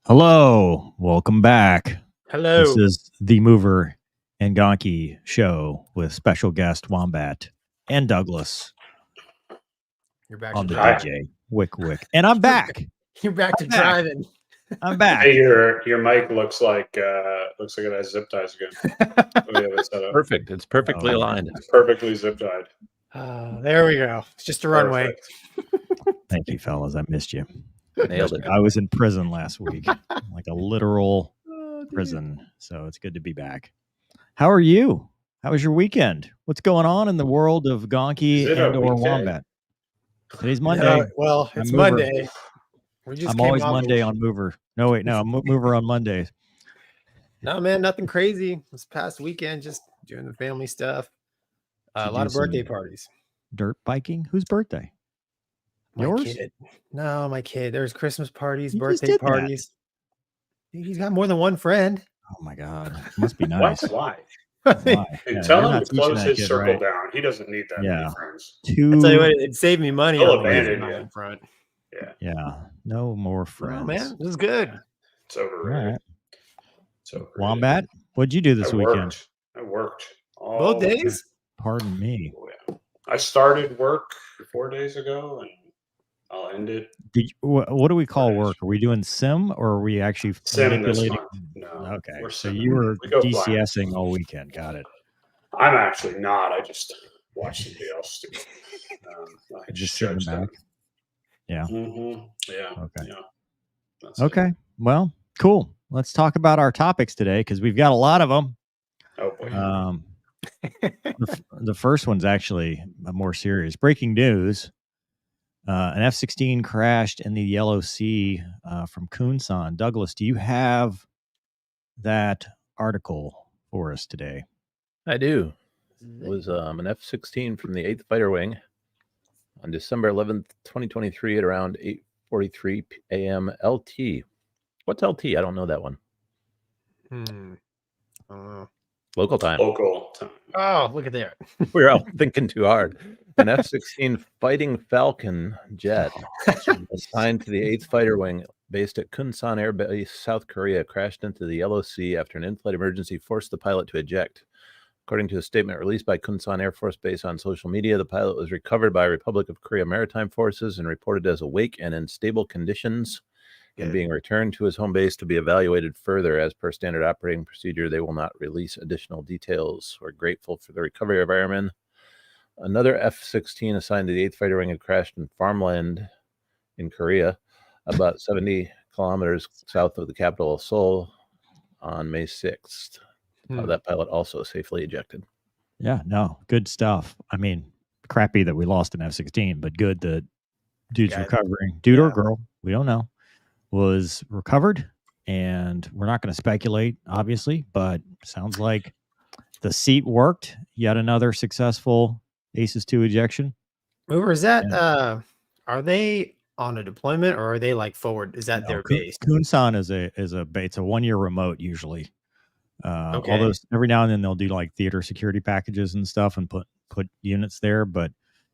Hello, welcome back. Hello. This is the Mover and Gonky show with special guest Wombat and Douglas You're back on to the driving. DJ. Wick. And I'm back. You're back to driving. I'm back. Hey, your mic looks like it has zip ties again. We have it set up. Perfect. It's perfectly aligned. It's perfectly zip tied. There we go. It's just a runway. Thank you, fellas. I missed you. Nailed it. I was in prison last week, like a literal prison. So it's good to be back. How are you? How was your weekend? What's going on in the world of Gonky and or Wombat? Today's Monday. Well, it's Monday. I'm always Monday on Mover. No, wait, no, I'm Mover on Mondays. No, man, nothing crazy. This past weekend, just doing the family stuff. A lot of birthday parties. Dirt biking? Whose birthday? Yours? Kid. No, my kid. There's Christmas parties, birthday parties. Dude, he's got more than one friend. Oh my God. It must be nice. Why? Yeah, tell him to close his circle down. He doesn't need that many friends. I'll tell you what, it saved me money. He'll abandon you in front. Yeah. No more friends. Oh, man, this is good. It's overrated. Right. Wombat, what'd you do this weekend? I worked. Both days? Pardon me. I started work 4 days ago and I'll end it. What do we call work? Are we doing sim or are we actually manipulating? No. Okay. So you were DCSing all weekend. Got it. I'm actually not. I just watched somebody else do it. I just sitting back. Yeah. Mm-hmm. Yeah. Okay. Yeah. Okay. Well, cool. Let's talk about our topics today because we've got a lot of them. Oh boy. The first one's actually more serious. Breaking news. An F-16 crashed in the Yellow Sea from Kunsan. Douglas, do you have that article for us today? I do. It was an F-16 from the 8th Fighter Wing on December 11th, 2023 at around 8:43 a.m. LT. What's LT? I don't know that one. Local time. Local time. Oh, look at that. We're all thinking too hard. An F-16 Fighting Falcon jet assigned to the 8th Fighter Wing based at Kunsan Air Base, South Korea, crashed into the Yellow Sea after an in-flight emergency forced the pilot to eject. According to a statement released by Kunsan Air Force Base on social media, the pilot was recovered by Republic of Korea Maritime Forces and reported as awake and in stable conditions and being returned to his home base to be evaluated further. As per standard operating procedure, they will not release additional details. We're grateful for the recovery of airmen. Another F-16 assigned to the 8th Fighter Wing had crashed in farmland in Korea, about 70 kilometers south of the capital of Seoul on May 6th. That pilot also safely ejected. Yeah, no, good stuff. I mean, crappy that we lost an F-16, but good that dude's recovering. Dude or girl, we don't know, was recovered. And we're not going to speculate, obviously, but sounds like the seat worked. Yet another successful ACES 2 ejection. Mover, is that are they on a deployment or are they like forward? Is that their base? Kunsan is a base. It's a 1-year remote usually. Although every now and then they'll do like theater security packages and stuff and put units there, but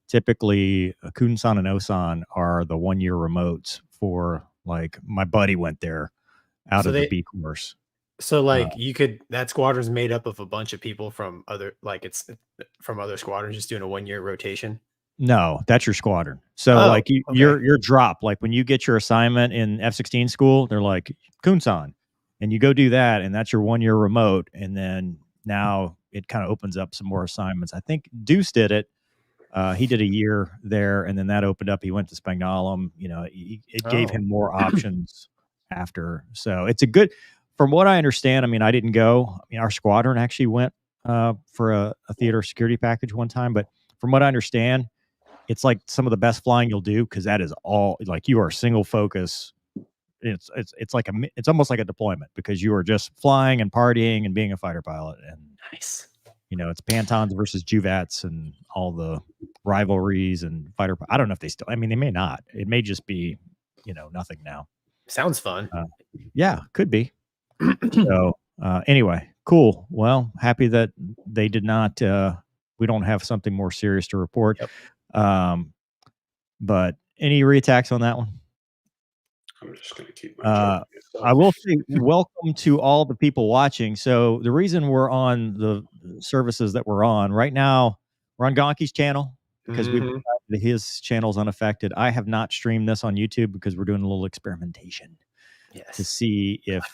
typically Kunsan and Osan are the 1-year remotes for, like, my buddy went there out of the B course. So like that squadron's made up of a bunch of people from other, like it's from other squadrons just doing a 1-year rotation. No, that's your squadron. So your drop, like when you get your assignment in F-16 school, they're like Kunsan, and you go do that, and that's your 1-year remote. And then now it kind of opens up some more assignments. I think Deuce did it. He did a year there, and then that opened up. He went to Spangdahlem. You know, it gave him more options after. So it's a good. From what I understand, I mean, I didn't go. I mean, our squadron actually went for a theater security package one time. But from what I understand, it's like some of the best flying you'll do because that is all, like, you are single focus. It's almost like a deployment because you are just flying and partying and being a fighter pilot. And nice. You know, it's Pantons versus Juvats and all the rivalries and fighter. I don't know if they still. I mean, they may not. It may just be, nothing now. Sounds fun. Yeah, could be. So anyway, cool. Well, happy that they did not. We don't have something more serious to report. Yep. But any reattacks on that one? I'm just going to keep my I will say welcome to all the people watching. So the reason we're on the services that we're on right now, we're on Gonky's channel because his channel's unaffected. I have not streamed this on YouTube because we're doing a little experimentation to see if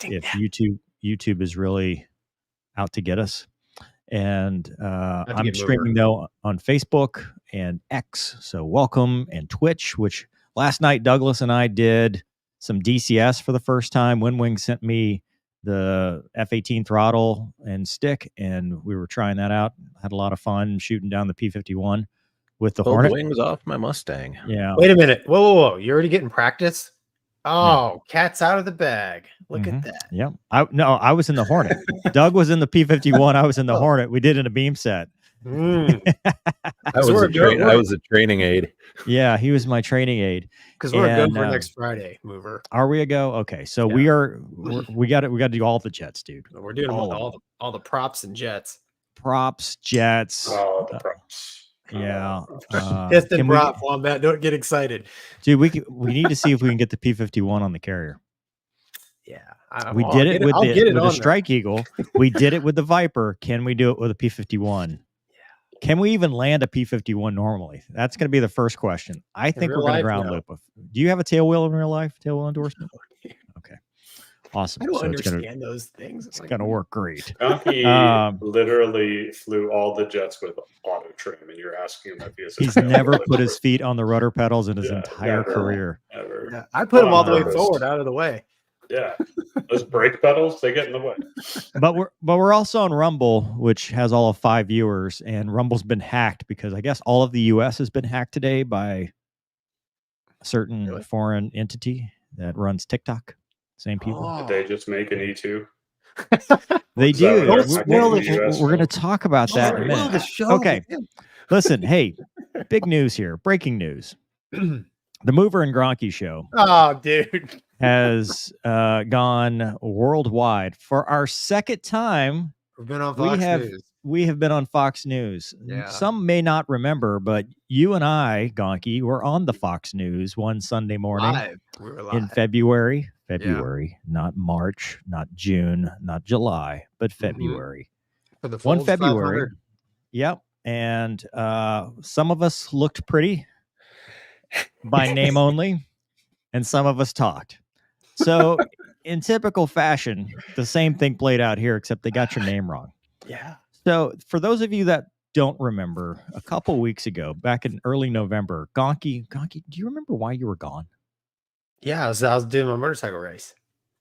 YouTube is really out to get us. And I'm streaming though on Facebook and X. So welcome, and Twitch, which last night Douglas and I did some DCS for the first time. Windwing sent me the F-18 throttle and stick, and we were trying that out. Had a lot of fun shooting down the P-51 with the Hornet. Wings off my Mustang. Yeah. Wait a minute. Whoa. You're already getting practice? Oh, cat's out of the bag. Look at that. Yep. I was in the Hornet. Doug was in the P-51. I was in the Hornet. We did in a beam set. I was a training aide. Yeah, he was my training aide. Because we're good for next Friday, Mover. Are we a go? Okay, so we got to do all the jets, dude. We're doing all the props and jets. Props, jets. Oh, the props. Yeah. Piston prop, Wombat. Don't get excited, dude. We need to see if we can get the P-51 on the carrier. Yeah, we did it with the Strike Eagle. We did it with the Viper. Can we do it with a P-51? Can we even land a P-51 normally? That's going to be the first question. I think we're going to ground loop. Do you have a tail wheel in real life? Tail wheel endorsement? Okay. Awesome. I don't understand those things. It's going to work great. Gonky literally flew all the jets with auto trim, and you're asking him if he's never put his feet on the rudder pedals in his entire career. Ever. Yeah, I put him all the way forward, out of the way. Yeah, those brake pedals, they get in the way. But we're also on Rumble, which has all of 5 viewers, and Rumble's been hacked because I guess all of the US has been hacked today by a certain foreign entity that runs TikTok. Same people. Did they just make an E2? They do. We're going to talk about that in a minute. Okay. Listen, hey, big news here. Breaking news. The Mover and Gonky show. Oh, dude. Has gone worldwide for our second time. We've been on Fox News. We have been on Fox News. Yeah. Some may not remember, but you and I, Gonky, were on the Fox News one Sunday morning. We were live. In February, not March, not June, not July, but February. For the 1 February. 500. Yep. And some of us looked pretty by name only, and some of us talked. So in typical fashion, the same thing played out here, except they got your name wrong. Yeah. So for those of you that don't remember, a couple weeks ago, back in early November, Gonky, do you remember why you were gone? Yeah, I was doing my motorcycle race.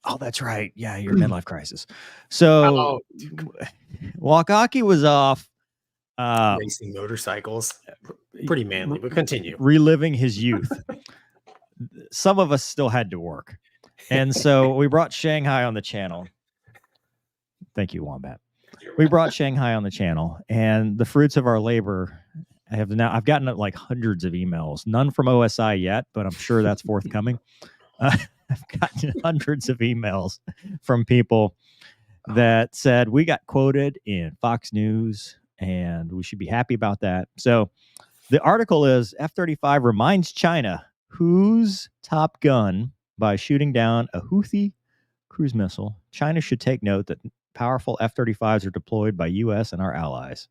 Oh, that's right. Yeah, your midlife crisis. So while Gonky was off racing motorcycles, pretty manly, but continue. Reliving his youth. Some of us still had to work. And so we brought Shanghai on the channel. Thank you, Wombat. We brought Shanghai on the channel, and the fruits of our labor I've gotten like hundreds of emails, none from OSI yet, but I'm sure that's forthcoming. I've gotten hundreds of emails from people that said we got quoted in Fox News and we should be happy about that. So the article is F-35 reminds China who's top gun by shooting down a Houthi cruise missile. China should take note that powerful F-35s are deployed by U.S. and our allies.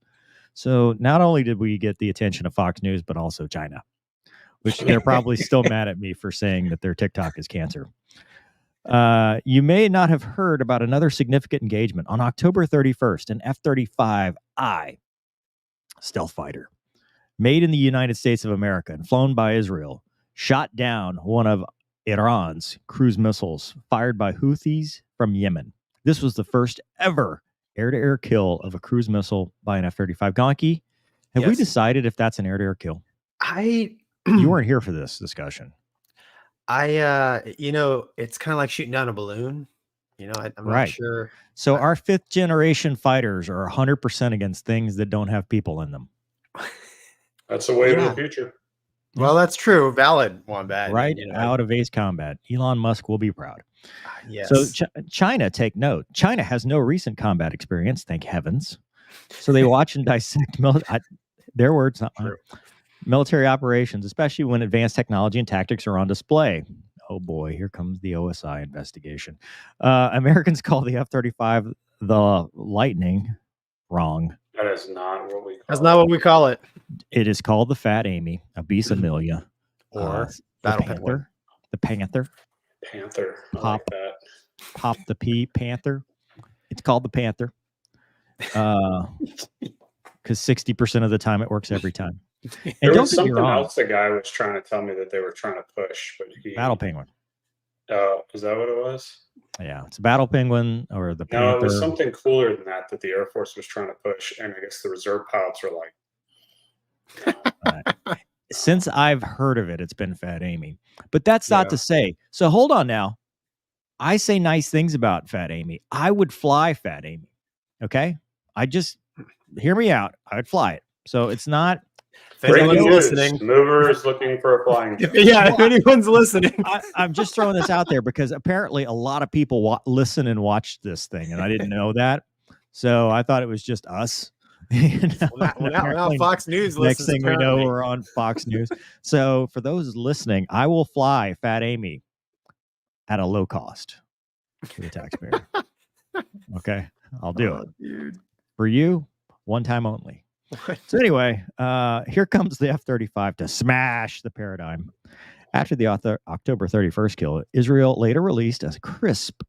So not only did we get the attention of Fox News, but also China, which they're probably still mad at me for saying that their TikTok is cancer. You may not have heard about another significant engagement. On October 31st, an F-35I stealth fighter made in the United States of America and flown by Israel shot down one of Iran's cruise missiles fired by Houthis from Yemen. This was the first ever air-to-air kill of a cruise missile by an F-35. Gonky, have we decided if that's an air-to-air kill? You weren't here for this discussion. It's kind of like shooting down a balloon. I'm not sure. So our 5th generation fighters are 100% against things that don't have people in them. That's the way of the future. Well, that's true. Valid, Wombat. Right out of Ace Combat. Elon Musk will be proud. Yes. So China, take note. China has no recent combat experience, thank heavens. So they watch and dissect their words, not mine. Military operations, especially when advanced technology and tactics are on display. Oh boy, here comes the OSI investigation. Americans call the F-35 the Lightning. Wrong. That is not what we call That's not what we call it. It is called the Fat Amy, Abisa Amelia, Or the Battle Panther. Penguin. The Panther. Panther. I Pop. like that. Pop the P. Panther. It's called the Panther. Because 60% of the time it works every time. And There don't was get me something wrong. else the guy was trying to tell me that they were trying to push, but he Battle Penguin. is that what it was? Yeah, it's a Battle Penguin or the No, Panther. it was something cooler than that the Air Force was trying to push, and I guess the reserve pilots were like, Since I've heard of it, it's been Fat Amy. But that's not to say. So hold on now. I say nice things about Fat Amy. I would fly Fat Amy. Okay? I just hear me out. I would fly it. So it's not. If anyone's news, listening, Mover is looking for a flying gun. yeah, if anyone's listening, I'm just throwing this out there because apparently a lot of people listen and watch this thing, and I didn't know that. So I thought it was just us. Now Fox News Next listens. thing we know, apparently. we're on Fox News. So for those listening, I will fly Fat Amy at a low cost to the taxpayer. Okay, I'll do it. Dude. For you, one time only. So anyway, here comes the F-35 to smash the paradigm. After the October 31st kill, Israel later released a crisp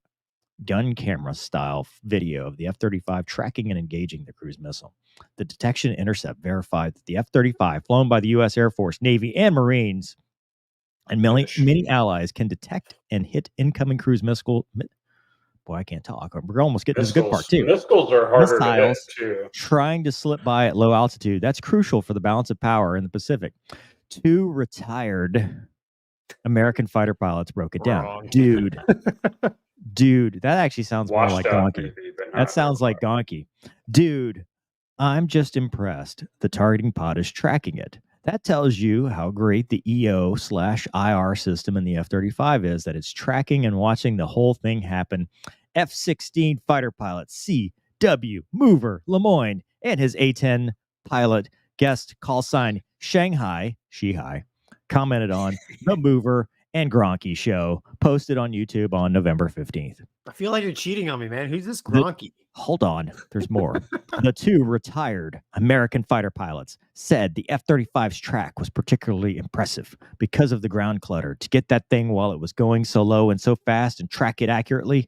gun camera style video of the F-35 tracking and engaging the cruise missile. The detection intercept verified that the F-35, flown by the U.S. Air Force, Navy, and Marines, and many allies, can detect and hit incoming cruise missile. Boy, I can't talk. We're almost getting to the good part too. Missiles are harder to hit too. Trying to slip by at low altitude. That's crucial for the balance of power in the Pacific. 2 retired American fighter pilots broke it down. Dude, that actually sounds more like Gonky. That sounds like Gonky. Dude, I'm just impressed. The targeting pod is tracking it. That tells you how great the EO/IR system in the F-35 is, that it's tracking and watching the whole thing happen. F-16 fighter pilot C.W. Mover Lemoyne and his A-10 pilot guest call sign Shanghai, Shihai, commented on the Mover and Gonky show, posted on YouTube on November 15th. I feel like you're cheating on me, man. Who's this Gonky? Hold on, there's more. The 2 retired American fighter pilots said the F-35's track was particularly impressive because of the ground clutter. To get that thing while it was going so low and so fast and track it accurately.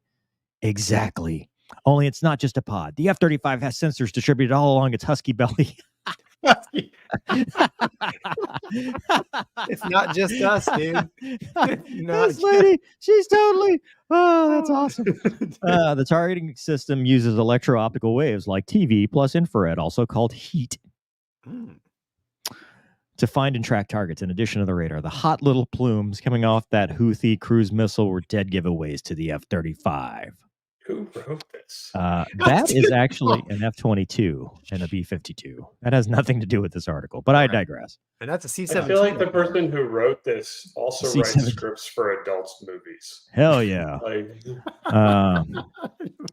Exactly. Only it's not just a pod. The F-35 has sensors distributed all along its husky belly. It's not just us, dude. This lady, she's totally. Oh, that's awesome. The targeting system uses electro-optical waves like TV plus infrared, also called heat, to find and track targets. In addition to the radar, the hot little plumes coming off that Houthi cruise missile were dead giveaways to the F-35. Who wrote this? That is actually an F-22 and a B-52. That has nothing to do with this article, but I digress. And that's a C-17. I feel like the person who wrote this also writes C-17. scripts for adults movies. Hell yeah.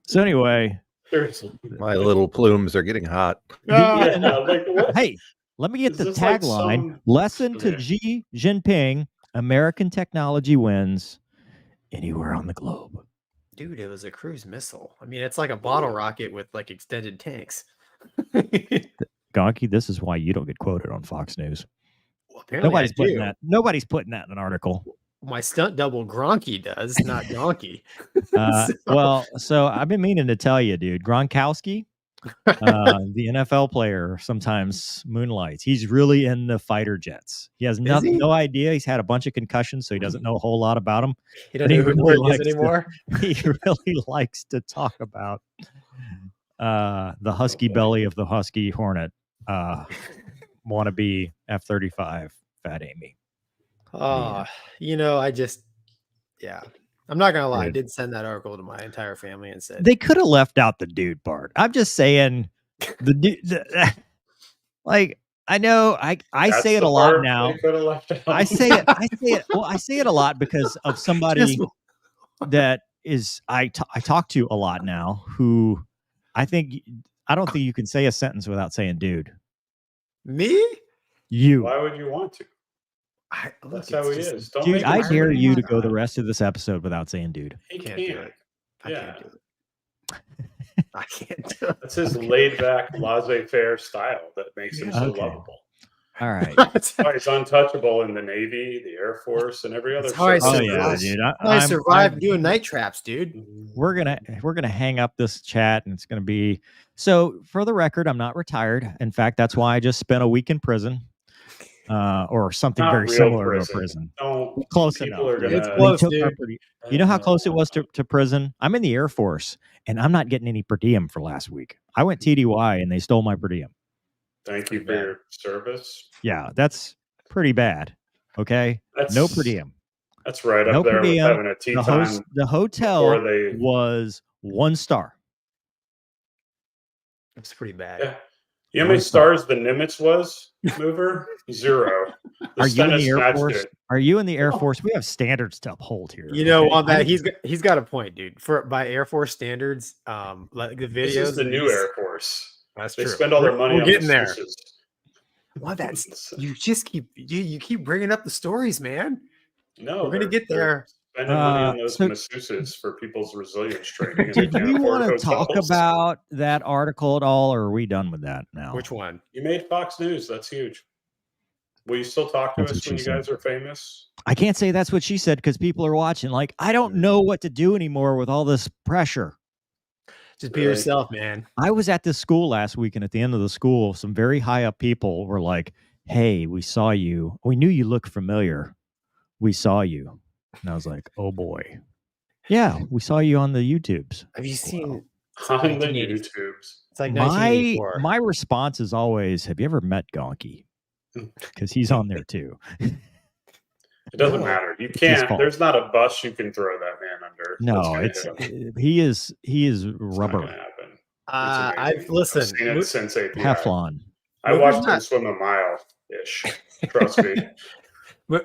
So anyway, Seriously. My little plumes are getting hot. Like, what? Hey, let me get Is the this like tagline. some- Lesson to Yeah. Xi Jinping: American technology wins anywhere on the globe. Dude, it was a cruise missile. I mean, it's like a bottle rocket with like extended tanks. Gonky, this is why you don't get quoted on Fox News. Well, apparently Nobody's I putting do. that. Nobody's putting that in an article. My stunt double Gronky does, not Gonky. So I've been meaning to tell you, dude. Gronkowski, the NFL player, sometimes moonlights. He's really in the fighter jets. He has no idea. He's had a bunch of concussions, so he doesn't know a whole lot about them. He doesn't even know who it is anymore. He really likes to talk about the husky belly of the husky hornet. Wannabe F-35 Fat Amy. Oh, I'm not gonna lie. I did send that article to my entire family and said They could have left out the dude part. I'm just saying the dude. Like, I know I say it a lot now. I say it. Well, I say it a lot because of somebody that is I talk to a lot now who I don't think you can say a sentence without saying dude. me. You. Why would you want to? That's how he is. Don't Dude, make I him dare scream. you to go the rest of this episode without saying dude. He Can't do can't. it. I Yeah. can't do it. I can't do it. That's his laid-back, laissez-faire style that makes him so Okay. lovable. All right. That's why he's untouchable in the Navy, the Air Force, and every other. That's how I Oh service. yeah, survived. dude. I survived doing night traps, dude. We're gonna hang up this chat, and it's gonna be so. For the record, I'm not retired. In fact, that's why I just spent a week in prison, or something Not very real similar prison. to a prison. Don't. Close People enough. are It's gonna. close, They took my dude. per- You know how close it was to prison? I'm in the Air Force, and I'm not getting any per diem for last week. I went TDY, and they stole my per diem. Thank you for your service. Yeah, that's pretty bad. Okay, That's no per diem. That's right No up there per with diem. having a tea time. The hotel before they- was 1 star. It's pretty bad. Yeah. You know how many stars the Nimitz was, Mover? 0. Are you in the Stennis Air matched Force? it. Are you in the Air Force? We have standards to uphold here. You know, okay? Wombat, he's got a point, dude. For by Air Force standards, like the videos. This is the new Air Force. That's They true. spend all their money We're on getting there. masseuses. Wombat, you just keep bringing up the stories, man. No, We're gonna they're- get there. they're Spending money on those so- masseuses for people's resilience training. and Did they can't we afford want to talk hotels. about that article at all, or are we done with that now? Which one? You made Fox News. That's huge. Will you still talk to That's us what when she you guys are famous? I can't say that's what she said because people are watching. Like, I don't know what to do anymore with all this pressure. Just be Really? yourself, man. I was at this school last week, and at the end of the school, some very high up people were like, "Hey, we saw you. We knew you looked familiar. We saw you." And I was like, "Oh boy, yeah, we saw you on the YouTubes." Have you seen? On the 1980. YouTubes. It's like My 1984. my response is always, "Have you ever met Gonky?" Because he's on there too. It doesn't No. matter. You his can't. fault. There's not a bus you can throw that man under. No, That's gonna it's hit him. he is It's not rubber, gonna happen. It's I've amazing. listened. I've seen it since API. Teflon. I Mover's watched him not- swim a mile ish. Trust me.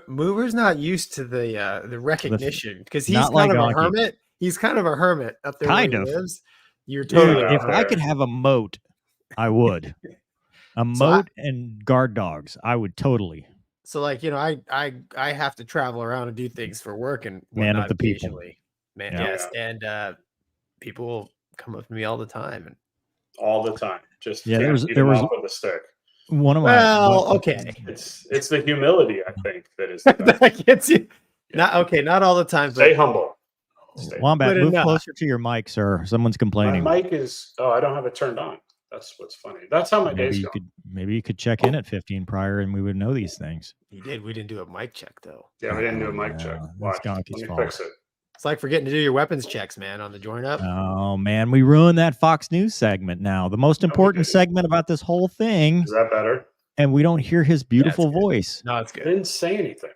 Mover's not used to the recognition because he's not kind like of Gonky. a hermit. He's kind of a hermit up there. Kind where of. he lives. You're Dude, totally. Yeah, If I could have a moat, I would. A So I- moat and guard dogs, I would totally. So like I have to travel around and do things for work and Man of whatnot the people. occasionally. Man, Yeah. yes, and people will come up to me all the time. And All the time. Just Yeah, can't there beat him was- up with a stick. One of my well, okay, It's the humility, I think, that is the best. that gets you. Not okay, not all the time, Stay but humble. Stay Wombat, Good move enough. closer to your mic, sir. Someone's My complaining. mic is I don't have it turned on. That's what's funny. That's how my day's going. Maybe you could check in at 15 prior, and we would know these things. he did. We didn't do a mic check though. Yeah, we didn't do a mic Yeah, check. that's Watch. Let Gonky's me fault. fix it. It's like forgetting to do your weapons checks, man, on the join up. Oh man, we ruined that Fox News segment. Now the most No, we important didn't. segment about this whole thing, Is that better? and we don't hear his beautiful good. voice. No, it's I good. didn't say anything.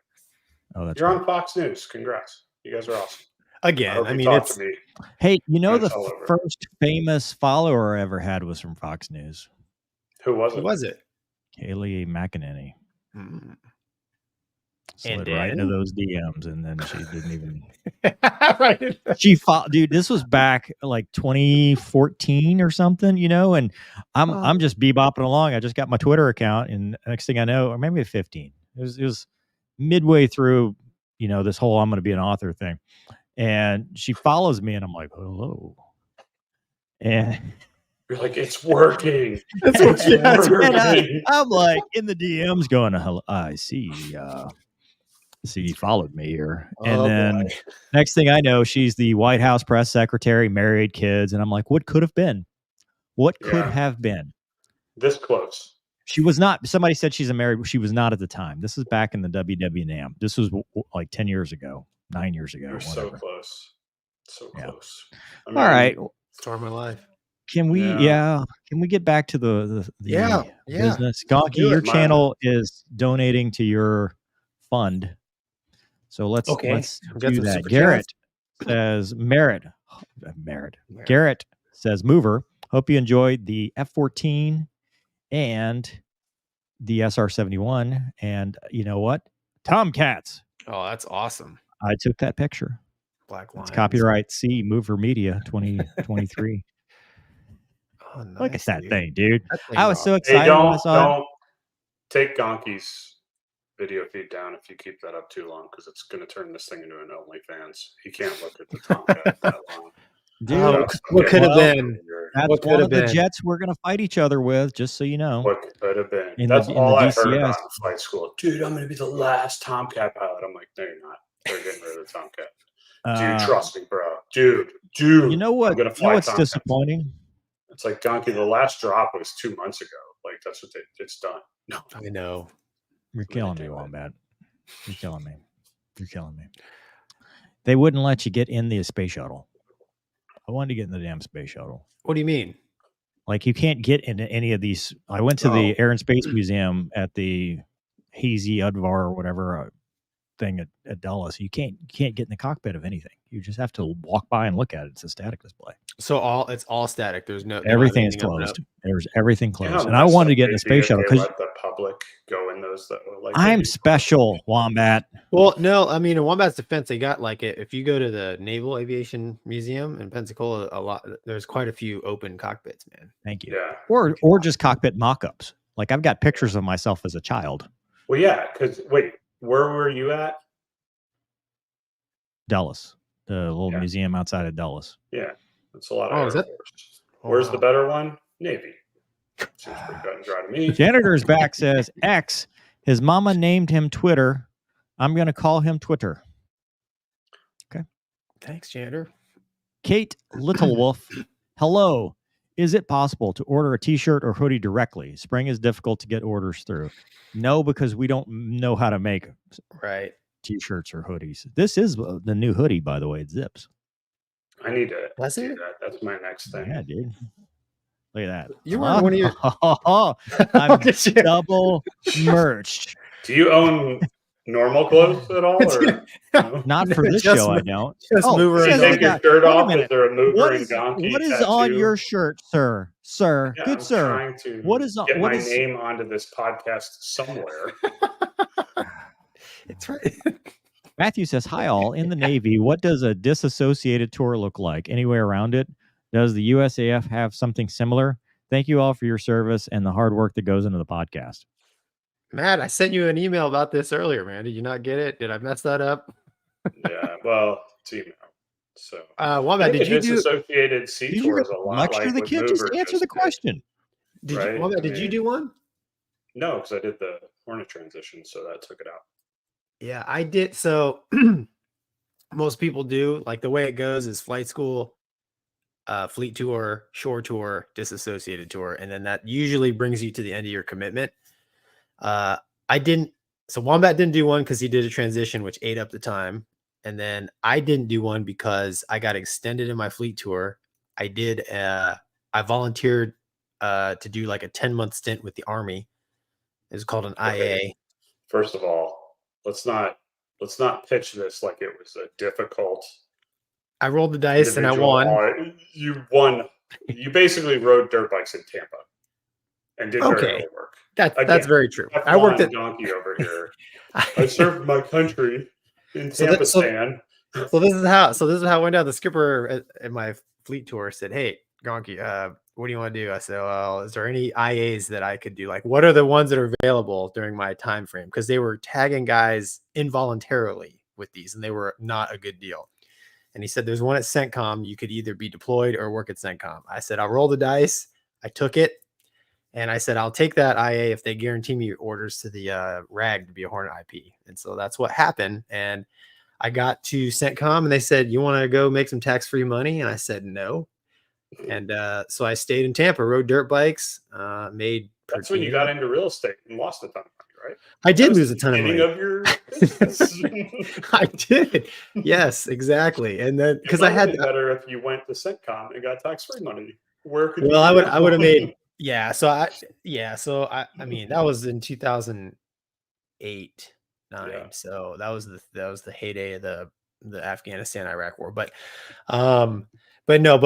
Oh, that's You're right. on Fox News. Congrats. You guys are awesome. Again, hope I you mean, talk it's to me. Hey, you know It's the all over. first famous follower I ever had was from Fox News. Who was who it? was it? Kaylee McEnany. Hmm. Slid And right into then? those DMs, and then she didn't even. Right. Dude, this was back like 2014 or something, and I'm just bebopping along. I just got my Twitter account, and next thing I know, or maybe 15. It was midway through, this whole I'm going to be an author thing, and she follows me, and I'm like, hello, and You're like, it's working. That's what she has. Working. I'm like in the DMs going, hello, I see. See, you followed me here. And Oh, then boy. next thing I know, she's the White House press secretary, married, kids. And I'm like, what could have been? What could Yeah. have been? This close. She was not. Somebody said she's a married. She was not at the time. This is back in the WWNAM. This was like 10 years ago, 9 years ago. You're so whatever. close. So Yeah. close. I All mean, right. Story of my life. Can we? Yeah. Yeah. Can we get back to the Yeah. business? Gonky, do it. your Mine. channel is donating to your fund. So let's Okay. We got do some that. super Garrett says Merritt. Garrett says mover. Hope you enjoyed the F-14 and the SR-71. And you know what? Tomcats. Oh, that's awesome. I took that picture. Black Lions. It's copyright C Mover Media 2023. Oh, nice, Look at that dude. thing, dude. That thing I was rocked. so Hey, excited when I saw it. don't take Gonky's video feed down if you keep that up too long, because it's going to turn this thing into an OnlyFans. He can't look at the Tomcat that long. Dude, what could have been? That's What one could of have the been? jets we're going to fight each other with, just so you know. What could have been? In That's the all I heard DCS. about in flight school. Dude, I'm going to be the last Tomcat pilot. I'm like, no, you're not. They're getting rid of the Tomcat. Dude, trust me, bro. Dude. You know what? I'm gonna You know what's Tomcats. disappointing? It's like, Gonky, the last drop was 2 months ago. Like, that's what it's done. No, I know. You're killing me, Wombat. You're killing me. You're killing me. They wouldn't let you get in the space shuttle. I wanted to get in the damn space shuttle. What do you mean? Like, you can't get into any of these. I went to the Air and Space Museum at the Hazy Udvar or whatever thing at Dulles. You can't get in the cockpit of anything. You just have to walk by and look at it. It's a static display. So it's all static. There's no everything is closed. There's everything closed. You know, and I wanted to get in the space shuttle because let the public go in those. Like, I'm special, Wombat. Well, no, I mean, in Wombat's defense, they got like if you go to the Naval Aviation Museum in Pensacola, there's quite a few open cockpits, man. Thank you. Yeah. Or just cockpit mock-ups. Like, I've got pictures of myself as a child. Well, yeah, because wait, where were you at? Dulles, the little museum outside of Dulles. Yeah, that's a lot of Air that? Force. Where's the better one? Navy. Seems pretty cut and dry to me. Janitor's back says, X, his mama named him Twitter. I'm going to call him Twitter. Okay. Thanks, Janitor. Kate Littlewolf, hello. Is it possible to order a t-shirt or hoodie directly? Spring is difficult to get orders through. No, because we don't know how to make t-shirts or hoodies. This is the new hoodie, by the way. It zips. I need to That's do it? that. That's my next thing. Yeah, dude. Look at that. You weren't one of your. I'm double merched. Do you own normal clothes at all? Or no? Not for this show, I don't. Just move Do you around. take your shirt off? Is there a mover and Gonky what is tattoo? on your shirt, sir? Sir, Yeah, good I'm sir. trying to What is get what my is name onto this podcast somewhere. It's right. Matthew says, hi all. In the Navy, what does a disassociated tour look like? Anywhere around it? Does the USAF have something similar? Thank you all for your service and the hard work that goes into the podcast. Matt, I sent you an email about this earlier, man. Did you not get it? Did I mess that up? Yeah, well, it's email. So, Wombat, did you do Disassociated sea tours a lot? Lecture Like the what kid. Just Mover answer the did. question. Did Right? you, Wombat, did you do one? No, because I did the Hornet transition, so that took it out. Yeah, I did. So most people do. Like the way it goes is flight school, fleet tour, shore tour, disassociated tour, and then that usually brings you to the end of your commitment. I didn't. So Wombat didn't do one because he did a transition, which ate up the time. And then I didn't do one because I got extended in my fleet tour. I did. I volunteered to do like a 10-month stint with the Army. It's called an IA. First of all, let's not pitch this like it was a difficult. I rolled the dice and I won. You won. You basically rode dirt bikes in Tampa and did very little work. That's very true. I worked at Gonky over here. I served my country in Tampa. So this is how it went down. The skipper at my fleet tour said, "Hey, Gonky, what do you want to do?" I said, "Well, is there any IAs that I could do? Like, what are the ones that are available during my time frame?" Because they were tagging guys involuntarily with these, and they were not a good deal. And he said, "There's one at CENTCOM. You could either be deployed or work at CENTCOM." I said, "I'll roll the dice." I took it, and I said, "I'll take that IA if they guarantee me orders to the RAG to be a Hornet IP." And so that's what happened. And I got to CENTCOM, and they said, "You want to go make some tax-free money?" And I said, "No." And so I stayed in Tampa, rode dirt bikes, made. That's when you got into real estate and lost a ton of money, right? I did lose a ton of money. Of your business. I did. Yes, exactly. And then because I had better if you went to CENTCOM and got tax-free money. Where could I would have made So I mean that was in 2008, 9. Yeah. So that was the heyday of the Afghanistan Iraq war. But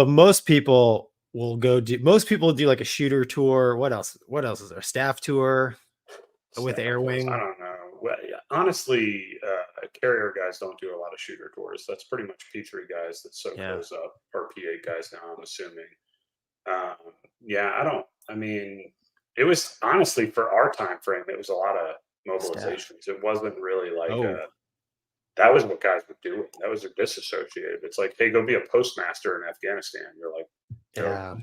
most people will do like a shooter tour. What else is there? Staff tour with Air Wing. I don't know. Well, yeah, honestly, carrier guys don't do a lot of shooter tours. That's pretty much P3 guys that soak those up, or P8 guys now, I'm assuming. I mean, it was honestly for our time frame, it was a lot of mobilizations. It wasn't really like Oh. that was what guys were doing. That was their disassociated. It's like, hey, go be a postmaster in Afghanistan. You're like, Yeah.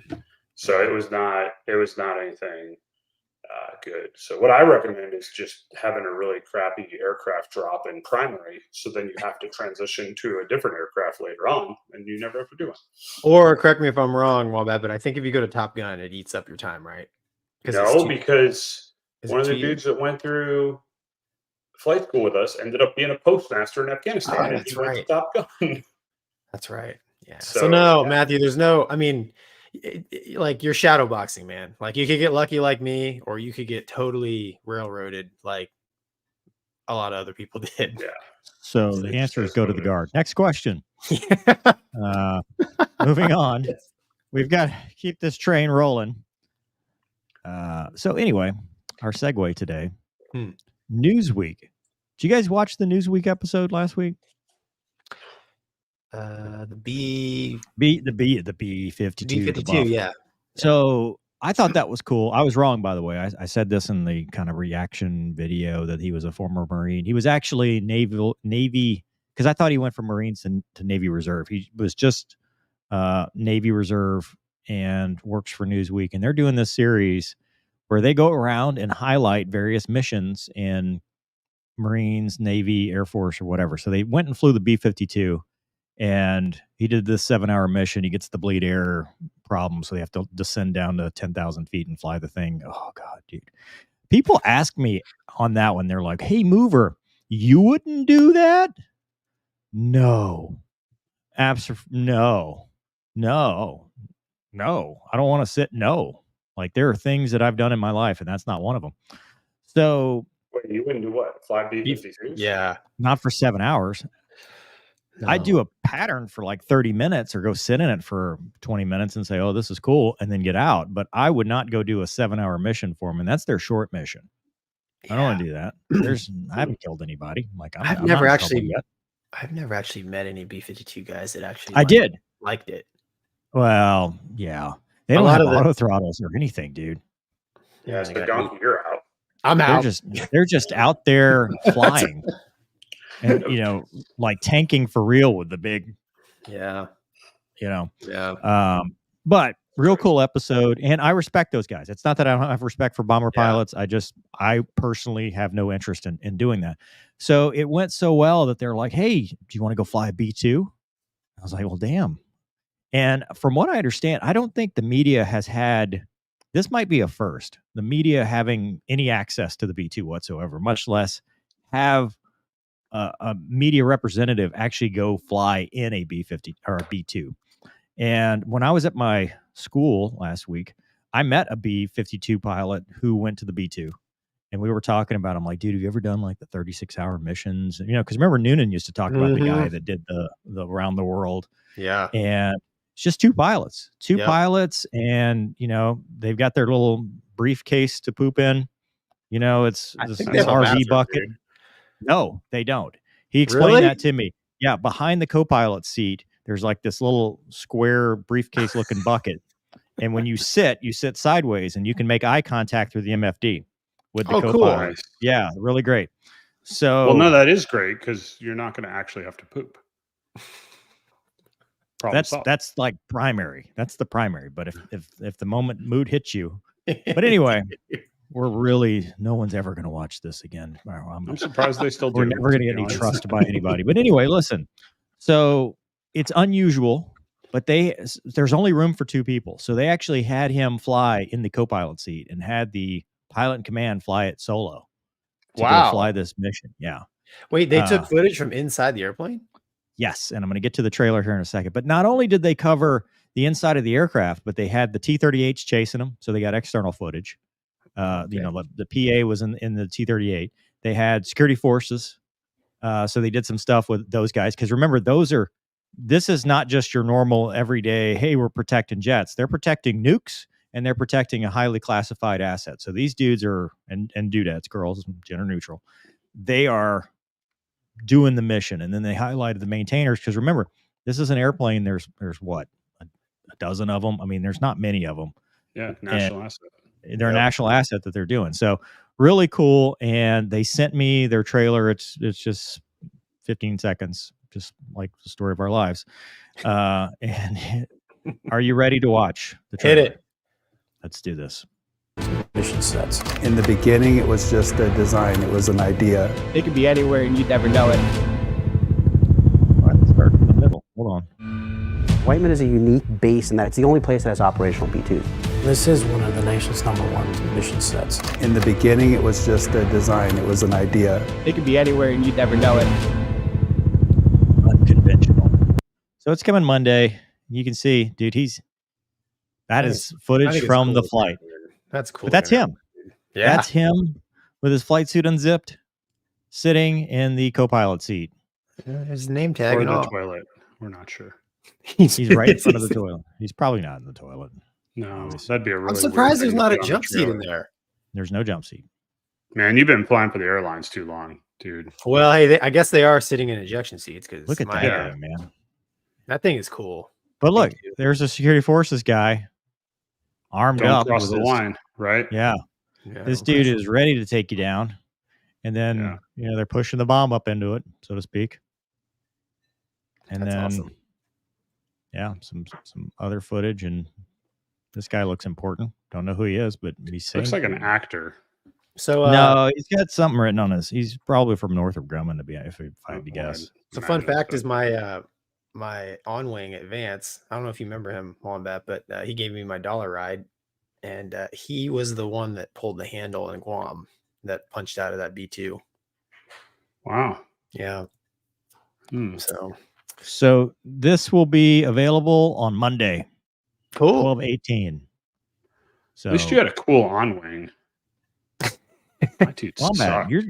So it was not anything good. So what I recommend is just having a really crappy aircraft drop in primary, so then you have to transition to a different aircraft later on, and you never have to do it. Or correct me if I'm wrong, Wombat, but I think if you go to Top Gun, it eats up your time, right? No, because one of the dudes that went through flight school with us ended up being a postmaster in Afghanistan, Oh, and that's he went to right. Top Gun. That's right. Yeah. So, So no, yeah. Matthew, there's no. I mean, like you're shadow boxing, man. Like you could get lucky like me, or you could get totally railroaded like a lot of other people did. Yeah. So the answer is go to the guard. Next question. Moving on. We've got to keep this train rolling. So anyway, our segue today. Newsweek. Did you guys watch the Newsweek episode last week? The B52. B52, Yeah. So I thought that was cool. I was wrong, by the way. I said this in the kind of reaction video that he was a former Marine. He was actually Navy, because I thought he went from Marines to Navy Reserve. He was just Navy Reserve and works for Newsweek. And they're doing this series where they go around and highlight various missions in Marines, Navy, Air Force, or whatever. So they went and flew the B-52. And he did this 7-hour mission. He gets the bleed air problem, so they have to descend down to 10,000 feet and fly the thing. Oh, God, dude. People ask me on that one. They're like, hey, mover, you wouldn't do that? No. No. I don't want to sit. No. Like, there are things that I've done in my life, and that's not one of them. So. Wait, you wouldn't do what? Fly B-52s? Yeah. Not for 7 hours. No. I do a pattern for like 30 minutes or go sit in it for 20 minutes and say, oh, this is cool, and then get out. But I would not go do a 7-hour mission for them. And that's their short mission. Yeah. I don't want to do that. I haven't killed anybody. Like I've never actually met any B-52 guys that actually liked it. Well, yeah. They don't have auto throttles or anything, dude. Yeah, it's the Gonky, you're out. I'm out. They're just out there flying. And, like tanking for real with the big, but real cool episode. And I respect those guys. It's not that I don't have respect for bomber pilots. I personally have no interest in doing that. So it went so well that they're like, hey, do you want to go fly a B-2? I was like, well, damn. And from what I understand, I don't think the media has had, this might be a first, the media having any access to the B-2 whatsoever, much less have a media representative actually go fly in a B-50 or a B-2. And when I was at my school last week, I met a B-52 pilot who went to the B-2, and we were talking about, I'm like, dude, have you ever done like the 36-hour missions? Because remember Noonan used to talk about the guy that did the around the world. Yeah. And it's just two pilots, and they've got their little briefcase to poop in. It's this RV bucket. Dude. No, they don't. He explained that to me. Yeah, behind the co-pilot seat, there's like this little square briefcase looking bucket. And when you sit sideways, and you can make eye contact through the MFD with the co-pilot. Cool. Yeah, really great. So, well, no, that is great because you're not going to actually have to poop. That's like primary. That's the primary. But if the mood hits you, but anyway. No one's ever going to watch this again. I'm surprised they still do. We're never going to get any trust by anybody. But anyway, listen. So it's unusual, but there's only room for 2 people. So they actually had him fly in the co-pilot seat and had the pilot in command fly it solo to go fly this mission. Yeah. Wait, they took footage from inside the airplane? Yes. And I'm going to get to the trailer here in a second. But not only did they cover the inside of the aircraft, but they had the T-38s chasing them. So they got external footage. The PA was in the T-38. They had security forces. So they did some stuff with those guys. Because remember, this is not just your normal everyday, hey, we're protecting jets. They're protecting nukes, and they're protecting a highly classified asset. So these dudes are, and dudettes, girls, gender neutral, they are doing the mission. And then they highlighted the maintainers. Because remember, this is an airplane. There's what, a dozen of them? I mean, there's not many of them. Yeah, national asset. They're a national asset that they're doing. So really cool. And they sent me their trailer. It's just 15 seconds, just like the story of our lives. And are you ready to watch the trailer? Hit it. Let's do this. Mission sets. In the beginning, it was just a design. It was an idea. It could be anywhere and you'd never know it. All right, let's start in the middle. Hold on. Whiteman is a unique base in that it's the only place that has operational B-2s. This is one of the nation's #1 mission sets. In the beginning, it was just a design. It was an idea. It could be anywhere and you'd never know it. Unconventional. So it's coming Monday. You can see, dude, that is footage from the flight. That's cool. But that's him. Yeah. That's him with his flight suit unzipped, sitting in the co-pilot seat. His name tag Or and the all. toilet. We're not sure. He's right in front of the toilet. He's probably not in the toilet. No, that'd be a really I'm surprised weird there's thing not to a put on jump the seat in trailer. there. There's no jump seat. Man, you've been flying for the airlines too long, dude. Well, hey, I guess they are sitting in ejection seats because Look at that Yeah. thing, man. that thing is cool. But look, too. there's a security forces guy armed Don't up. cross with the his- line, right? Yeah. Yeah. This dude is ready to take you down. And then, Yeah. they're pushing the bomb up into it, so to speak. And That's then, awesome. yeah, some other footage. And this guy looks important. Don't know who he is, but he's Looks like saying- an actor. So, no, he's got something written on his. He's probably from Northrop Grumman, if I had to guess. so fun Imagine fact so. is my on-wing at Vance. I don't know if you remember him, Wombat, but he gave me my dollar ride, and he was the one that pulled the handle in Guam that punched out of that B-2. Wow. Yeah. Hmm. So this will be available on Monday, cool. 12/18. So At least you had a cool on wing. My dude Wombat, sucked. you're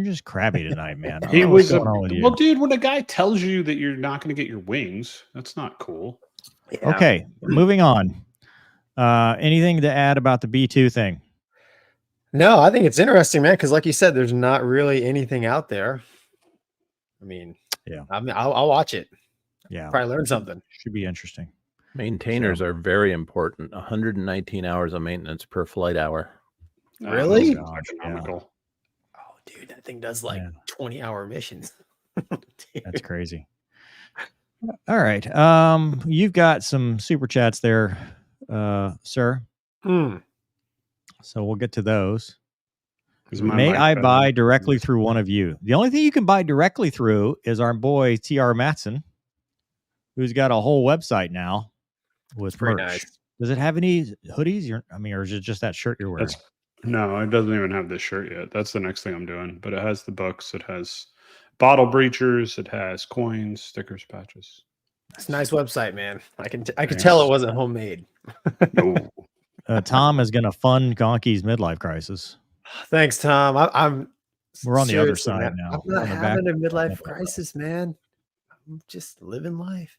just crabby tonight, man. I don't He know what's was going on with you. well, dude. When a guy tells you that you're not going to get your wings, that's not cool. Yeah. Okay, moving on. Anything to add about the B2 thing? No, I think it's interesting, man, because like you said, there's not really anything out there. I mean, Yeah. I mean, I'll watch it. Yeah, Probably learn something. should be interesting. Maintainers are very important. 119 hours of maintenance per flight hour. Really? That sounds economical. Oh, dude, that thing does like Yeah. 20-hour missions. Dude. That's crazy. All right. You've got some super chats there, sir. Mm. So we'll get to those. Is my May mic I better? buy directly through one of you? The only thing you can buy directly through is our boy TR Matson, who's got a whole website now with Pretty merch. nice. Does it have any hoodies? Or is it just that shirt you're wearing? No, it doesn't even have this shirt yet. That's the next thing I'm doing. But it has the books. It has bottle breachers. It has coins, stickers, patches. It's a nice website, man. I could Thanks. tell it wasn't homemade. No. Tom is going to fund Gonky's midlife crisis. Thanks, Tom. I'm We're on the other seriously, side man, now. I'm We're not on the having a back- midlife crisis, man. I'm just living life.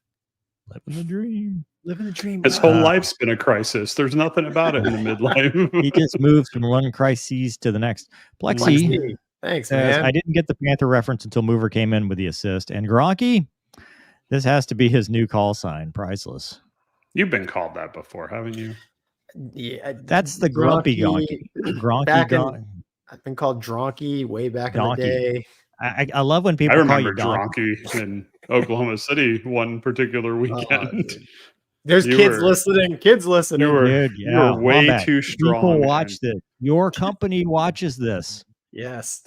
Living the dream. Living the dream. His bro. whole life's been a crisis. There's nothing about it in the midlife. He just moves from one crisis to the next. Plexi Lexi. Thanks, says, man. I didn't get the Panther reference until Mover came in with the assist. And Gronky, this has to be his new call sign, priceless. You've been called that before, haven't you? Yeah, That's the grumpy Gonky. Gronky. Back in- Gon- I've been called Dronky way back Donkey. in the day. I love when people I call you remember Donkey. Dronky in Oklahoma City one particular weekend. dude. There's You kids were- listening. Kids listening. you were, Dude, you yeah, were way Wombat. too strong. People man. watch this. Your company watches this. Yes.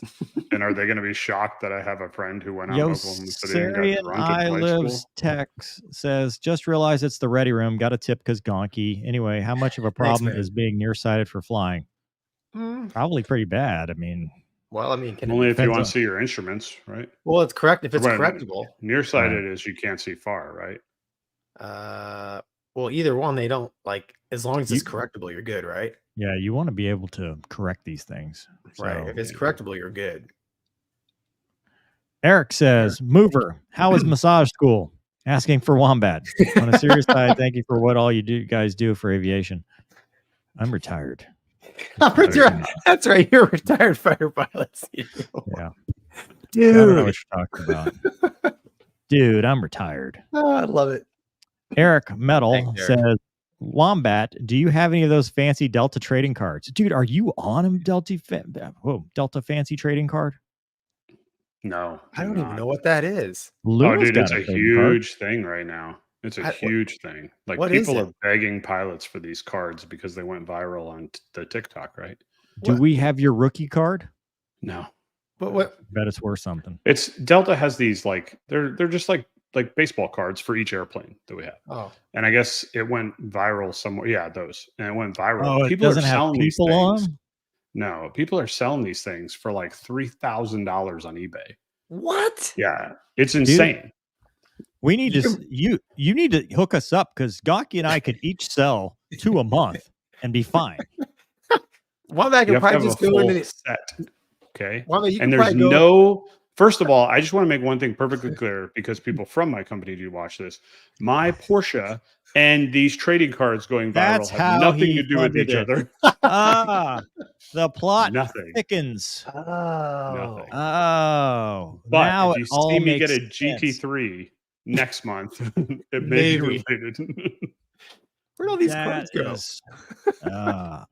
And are they going to be shocked that I have a friend who went out to Oklahoma City and got Yosarian drunk I in flight lives school? text says, just realize it's the ready room. Got a tip because Gonky. Anyway, how much of a problem man. is being nearsighted for flying? Mm, Probably pretty bad. I mean, well, I mean, can Only if you depends want on- to see your instruments, right? well, it's correct if it's Right. correctable. Nearsighted is you can't see far, right? Well, either one, they don't like as long as it's You- correctable, you're good, right? yeah, you want to be able to correct these things. Right. So- If it's correctable, you're good. Eric says, Mover, how is massage school? Asking for Wombat. On a serious side, thank you for what all you guys do for aviation. I'm retired. That's right. You're a retired fighter pilot. Yeah. I don't know Dude. what you're talking about. Dude, I'm retired. Oh, I love it. Eric Metal Thanks, Eric. says, Wombat, do you have any of those fancy Delta trading cards? Dude, are you on a Delta fancy trading card? No, I don't even know what that is. Oh, Luna's dude, it's got a trading card. huge thing right now. It's a huge thing. Like what is people it? are begging pilots for these cards because they went viral on the TikTok, right? Do we have your rookie card? No. But what? Bet it's worth something. It's Delta has these like they're just like baseball cards for each airplane that we have. Oh, And I guess it went viral somewhere. Yeah, those. And it went viral. Oh, it People doesn't are have selling these people on things. them? No, people are selling these things for like $3,000 on eBay. what? Yeah, it's insane. We need you need to hook us up because Gonky and I could each sell 2 a month and be fine. Wombat can probably just go into the set. Okay. Wombat, you And can there's probably go. no. First of all, I just want to make one thing perfectly clear because people from my company do watch this. My Porsche and these trading cards going viral That's have how nothing he to do with funded each it. other. The plot Nothing. thickens. Nothing. Oh, But now if it you all see me makes get a sense. GT3 next month, it may be related. Where'd all these cards go?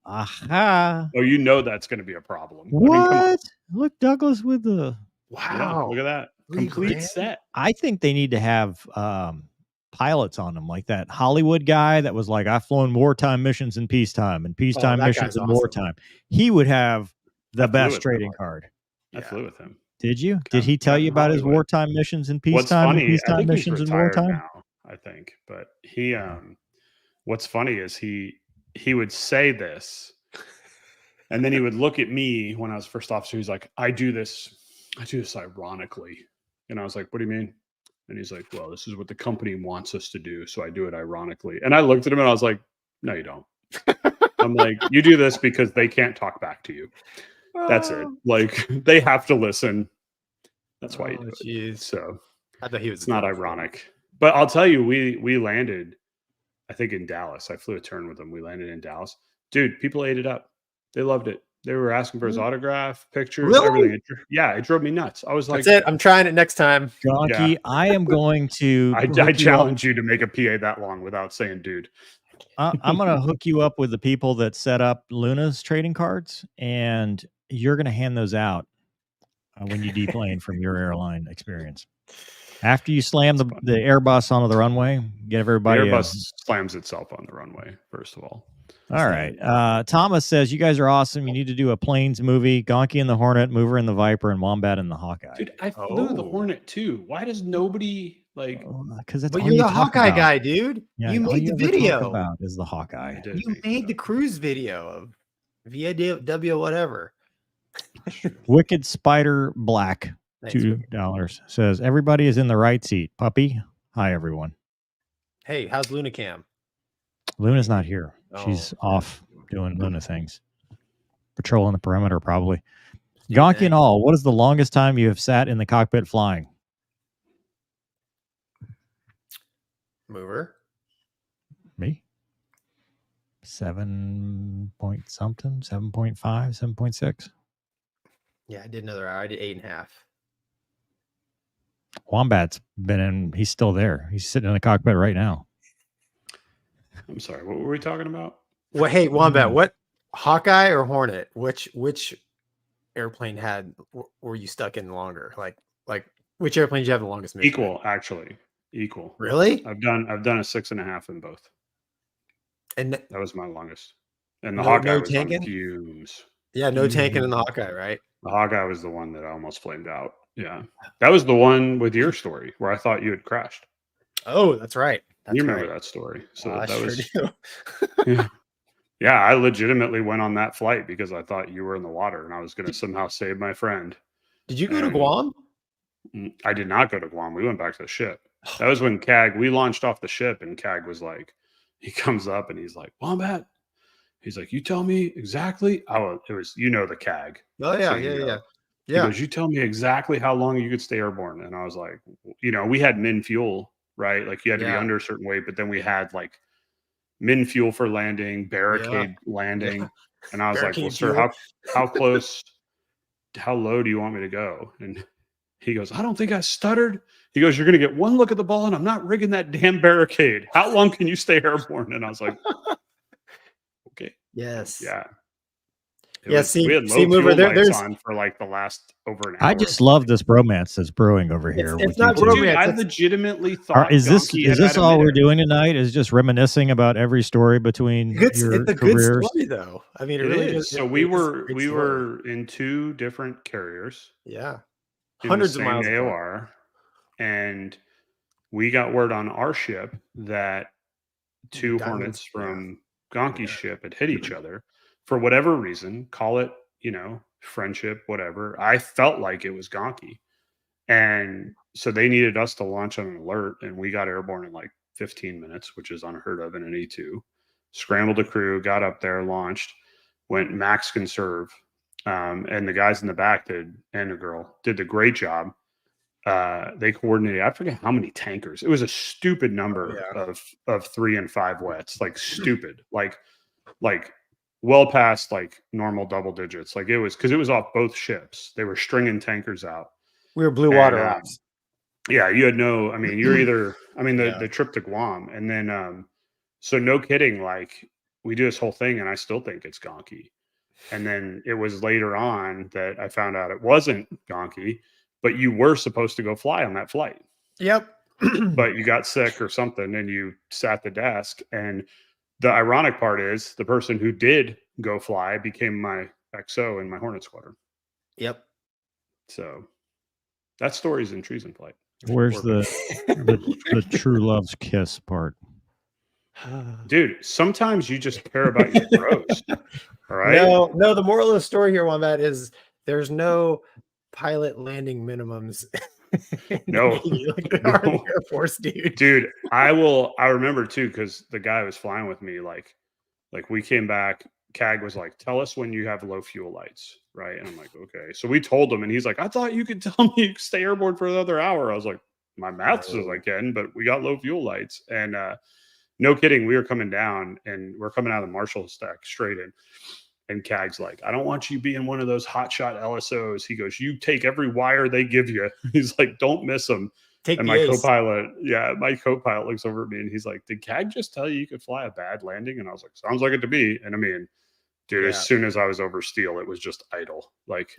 Aha. Oh, you know that's going to be a problem. What? I mean, come on. Look, Douglas with the Yeah, look at that. Complete set. I think they need to have pilots on them, like that Hollywood guy that was like, I've flown wartime missions in peacetime and peacetime that missions guy's in awesome. wartime. He would have the I flew best with trading him. card. I flew with him. Did you? Did he tell you about his Hollywood. wartime missions in What's peacetime and funny, I peacetime think he's missions in retired wartime? now, I think. But he what's funny is he would say this and then he would look at me when I was first officer. He's like, I do this ironically. And I was like, what do you mean? And he's like, well, this is what the company wants us to do, so I do it ironically. And I looked at him and I was like, no, you don't. I'm like, you do this because they can't talk back to you. That's it. Like, they have to listen. That's why you do it. So I thought he was. It's not ironic. But I'll tell you, we landed, I think, in Dallas. I flew a turn with them. We landed in Dallas. Dude, people ate it up. They loved it. They were asking for his autograph, pictures, everything. It drove me nuts. I was like, that's it. I'm trying it next time. Gonky, Yeah. I am going to I challenge you to make a PA that long without saying dude. I'm going to hook you up with the people that set up Luna's trading cards, and you're going to hand those out when you deplane from your airline experience. After you slam the Airbus onto the runway, get everybody. The Airbus slams itself on the runway, first of all. All right. Thomas says, you guys are awesome. You need to do a planes movie. Gonky and the Hornet, Mover and the Viper, and Wombat and the Hawkeye. Dude, I flew the Hornet too. Why does nobody like? Because that's But all you're you the talk Hawkeye about. guy, dude. Yeah, you all made the ever talk video. about is the Hawkeye. You made the cruise video of VAW whatever. Wicked Spider Black, Thanks, $2 says, everybody is in the right seat. Puppy. Hi, everyone. Hey, how's Lunacam? Luna's not here. She's off doing Luna things. Patrolling the perimeter, probably. Gonky and all, what is the longest time you have sat in the cockpit flying? Mover. Me? 7 point something, 7.5, 7.6. Yeah, I did another hour. I did 8.5. Wombat's been in, he's still there. He's sitting in the cockpit right now. I'm sorry, what were we talking about? Well, hey, Wombat, what Hawkeye or Hornet? Which airplane were you stuck in longer? Like which airplane did you have the longest mission? Equal, actually. Equal. Really? I've done a 6.5 in both. And that was my longest. And the Hawkeye was on fumes. Yeah, no tanking in the Hawkeye, right? The Hawkeye was the one that almost flamed out. Yeah. That was the one with your story where I thought you had crashed. Oh, that's right. You remember that story. So I that was sure do. Yeah, I legitimately went on that flight because I thought you were in the water and I was going to somehow save my friend. Did you go to Guam? I did not go to Guam. We went back to the ship. That was when we launched off the ship and CAG was like, he comes up and he's like, Wombat. He's like, you tell me exactly. It was, the CAG. Oh, yeah, so yeah. He goes, you tell me exactly how long you could stay airborne. And I was like, we had min fuel, right? Like you had to be under a certain weight, but then we had like min fuel for landing, barricade landing. And I was like, well, sir, how close, how low do you want me to go? And he goes, I don't think I stuttered. He goes, "You're going to get one look at the ball, and I'm not rigging that damn barricade. How long can you stay airborne?" And I was like, "Okay, yes, yeah." See, we had low Mover, fuel lights there's on for like the last over an hour. I just love this bromance that's brewing over here. It's with not you two. Dude, bromance. I It's- legitimately thought Is this Gonky had had a all we're minute. doing tonight? Is just reminiscing about every story between your it's a good careers? story, though. I mean, it It really is. is. So we were in 2 different carriers. Yeah, in hundreds the of same miles apart. AOR, and we got word on our ship that 2 Diamonds, Hornets from Gonky's ship had hit each other for whatever reason. Call it, friendship, whatever. I felt like it was Gonky, and so they needed us to launch on an alert, and we got airborne in like 15 minutes, which is unheard of in an E2. Scrambled the crew, got up there, launched, went max conserve. And the guys in the back and a girl did the great job. They coordinated, I forget how many tankers. It was a stupid number of 3 and 5 wets, like stupid, like well past like normal double digits. Like it was, because it was off both ships. They were stringing tankers out. We were blue water ops. Yeah, you had you're either, the trip to Guam, and then, so no kidding, like we do this whole thing, and I still think it's Gonky. And then it was later on that I found out it wasn't Gonky, but you were supposed to go fly on that flight. Yep. But you got sick or something, and you sat the desk. And the ironic part is the person who did go fly became my XO in my Hornet squadron. Yep. So that story's in Treason Flight. Where's the true love's kiss part? Dude, sometimes you just care about your bros. All right. No, the moral of the story here, Wombat, is there's no pilot landing minimums. No. Like the Army Air Force, Dude, I remember too, because the guy was flying with me, like we came back, CAG was like, "Tell us when you have low fuel lights," right? And I'm like, "Okay." So we told him, and he's like, "I thought you could tell me you stay airborne for another hour." I was like, "My math says I can, but we got low fuel lights." And no kidding, we were coming down, and we're coming out of the Marshall stack straight in. And CAG's like, "I don't want you being one of those hotshot LSOs." He goes, "You take every wire they give you." He's like, "Don't miss them." And my co-pilot looks over at me, and he's like, "Did CAG just tell you could fly a bad landing?" And I was like, "Sounds like it to me." And dude, as soon as I was over steel, it was just idle. Like,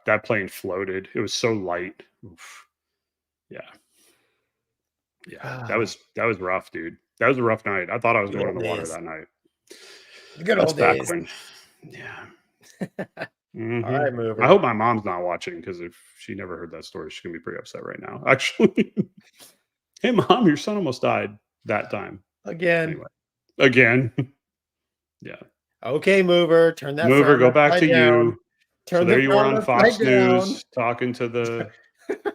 that plane floated. It was so light. Oof. Yeah. That was rough, dude. That was a rough night. I thought I was going in the water that night. Good old days. Yeah. All right, Mover. I hope my mom's not watching, because if she never heard that story, she's gonna be pretty upset right now. Actually, hey mom, your son almost died that time Again. Anyway, again. Yeah. Okay, Mover. Turn that. Mover, go back to down. you. So there you were on Fox News talking to the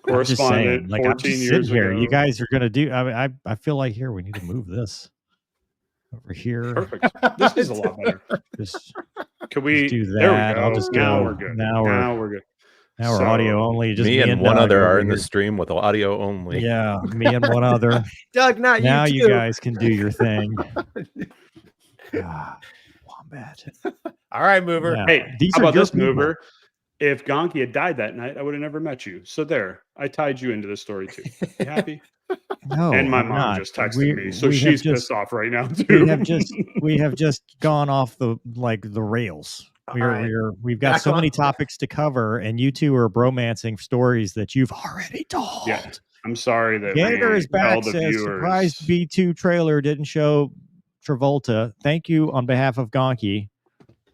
correspondent. Like, 14 years here. ago. You guys are gonna do. I feel like here we need to move this over here. Perfect. This is a lot better. Can we do that? There we go. I'll just now go. we're good. Now we're good. Now we're audio only. Just me and Doug one other are in here. the stream with audio only. Yeah, me and one other. Doug, not now you. You guys can do your thing. Wombat. All right, Mover. Yeah. Hey, These how are about your this, people. Mover? If Gonky had died that night, I would have never met you. So there, I tied you into this story too. You happy? No, and my I'm mom not. just texted me, so we she's have pissed off right now too. We have just gone off the rails. We've got Back so many on. topics to cover, and you two are bromancing stories that you've already told. Yeah, I'm sorry that Janitor we is back. tell the Says viewers. surprised B2 trailer didn't show Travolta. Thank you on behalf of Gonky,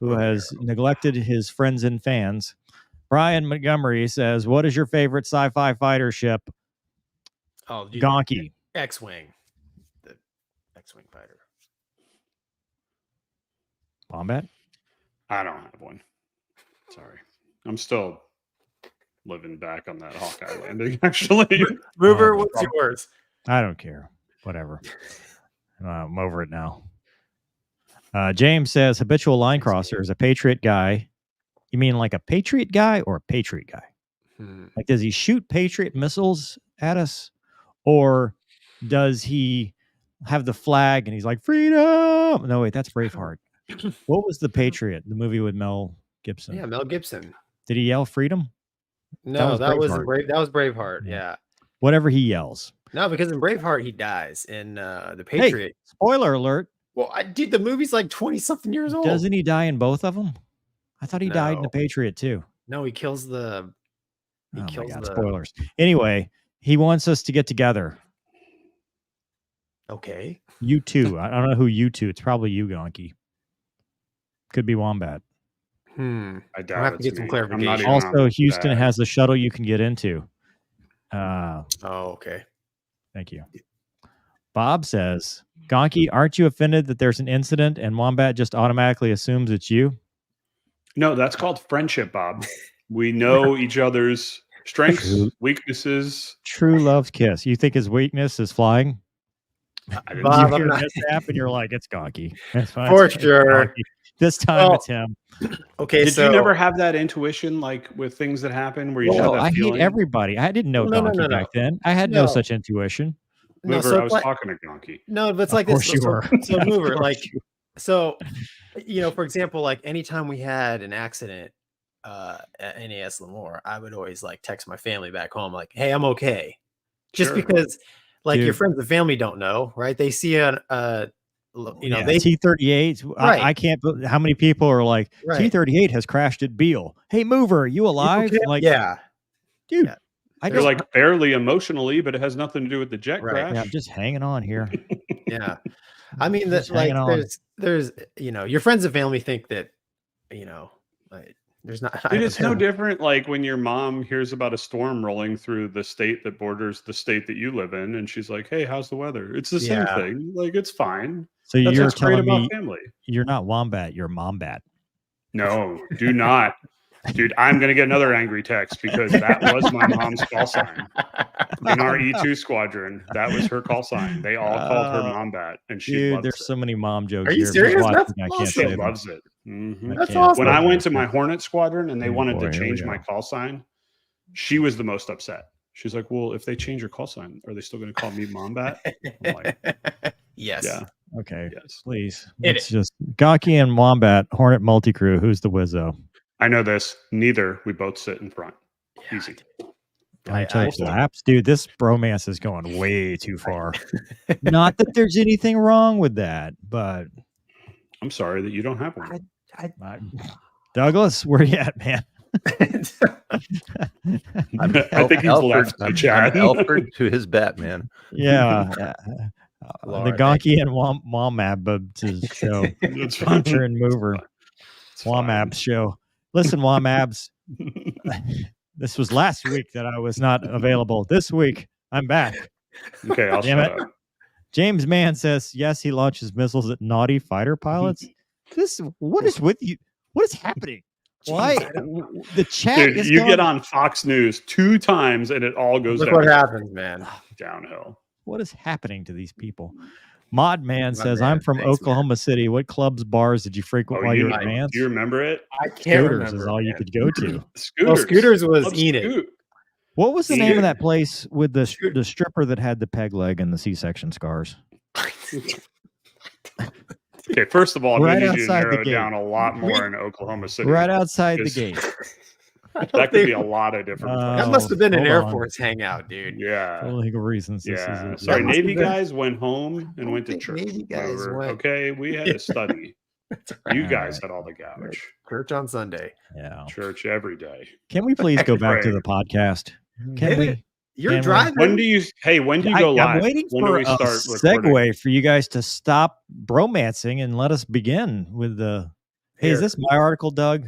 who has neglected his friends and fans. Brian Montgomery says, "What is your favorite sci-fi fighter ship?" Oh, Gonky. X-Wing. The X-Wing fighter. Wombat? I don't have one. Sorry, I'm still living back on that Hawkeye landing. Actually, Mover, what's yours? I don't care. Whatever. I'm over it now. James says, habitual line crosser is a Patriot guy. You mean like a Patriot guy or a Patriot guy? Like, does he shoot Patriot missiles at us? Or does he have the flag and he's like, freedom? No, wait, that's Braveheart. What was the Patriot, the movie with Mel Gibson? Yeah, Mel Gibson. Did he yell freedom? No, that was Braveheart. Braveheart. Yeah. whatever he yells. No, because in Braveheart he dies. In the Patriot. Hey, spoiler alert. Well, dude, the movie's like 20-something years old. Doesn't he die in both of them? I thought he died in the Patriot too. No, he kills the. Oh my God, spoilers. Anyway, he wants us to get together. Okay. You two. I don't know who you two. It's probably you, Gonky. Could be Wombat. I doubt I'll have to get some clarification. Also, Houston has the shuttle you can get into. Okay. Thank you. Bob says, Gonky, aren't you offended that there's an incident and Wombat just automatically assumes it's you? No, that's called friendship, Bob. We know each other's strengths, weaknesses. True love's kiss. You think his weakness is flying? Bob, you hear this app and you're like, it's Gonky. That's fine. For sure. This time it's him. Okay, Did you never have that intuition, like with things that happen, where you have that feeling? I hate everybody. I didn't know Gonky back then. I had no such intuition. Mover, I was talking to Gonky. No, but it's like this. So Mover, like, so, for example, like anytime we had an accident at NAS Lemoore, I would always like text my family back home, like, "Hey, I'm okay," just because, like, your friends and family don't know, right? They see they T-38. Right. I can't. How many people are like T-38 has crashed at Beale? Hey, Mover, are you alive? Like, dude. You're like barely emotionally, but it has nothing to do with the jet crash. Yeah, I'm just hanging on here. Yeah. I mean, that like there's your friends and family think that, like there's not. Dude, it's no different. Like when your mom hears about a storm rolling through the state that borders the state that you live in, and she's like, "Hey, how's the weather?" It's the same thing. Like it's fine. So that's you're telling me family. You're not Wombat, you're Mombat. No, do not. Dude, I'm going to get another angry text because that was my mom's call sign. In our E2 squadron, that was her call sign. They all called her Mombat, and she loves there's it. so many mom jokes. Are you serious? That's awesome. She loves it. Mm-hmm. That's awesome. When I went to my Hornet squadron and they wanted to change my call sign, she was the most upset. She's like, "Well, if they change your call sign, are they still going to call me Mombat?" I'm like, yes. Yeah. Okay. Yes. Please. It's just Gonky and Wombat, Hornet multi-crew. Who's the wizzo? I know this. Neither. We both sit in front. Easy. Laps, dude. This bromance is going way too far. Not that there's anything wrong with that, but I'm sorry that you don't have one. Douglas, where you at, man? I think he's left the chat. Alfred to his Batman. Yeah. The Gonky and Womab's show. It's Banter and Mover. Womab's show. Listen, Womabs. This was last week that I was not available. This week, I'm back. Okay, I'll shut up. James Mann says, yes, he launches missiles at naughty fighter pilots. What is with you? What is happening? Why? The chat Dude, is you get on Fox News 2 times and it all goes Look down. what happens, man. Downhill. What is happening to these people? Mod Man says, I'm from Oklahoma City. What clubs, bars did you frequent while you were at Vance? Do you remember it? I can't Scooters remember. is all you could go to. Scooters. Well, Scooters was Enid. What was the name of that place with the stripper that had the peg leg and the C-section scars? Okay, first of all, right we need to outside narrow the gate. down a lot more in Oklahoma City. Right outside the gate. That could be a lot of different That must have been an hold Air on. Force hangout, dude. Yeah. For legal reasons. Yeah. This is Sorry, must Navy have been- guys went home and went to think church. Navy guys Over. went- Okay, we had to study. You guys had all the gouge. Church on Sunday. Yeah. Church every day. Can we please go back to the podcast? Can we? You're driving. When do you go live? I'm waiting when do for we a start recording? segue for you guys to stop bromancing and let us begin with the. Hey, is this my article, Doug?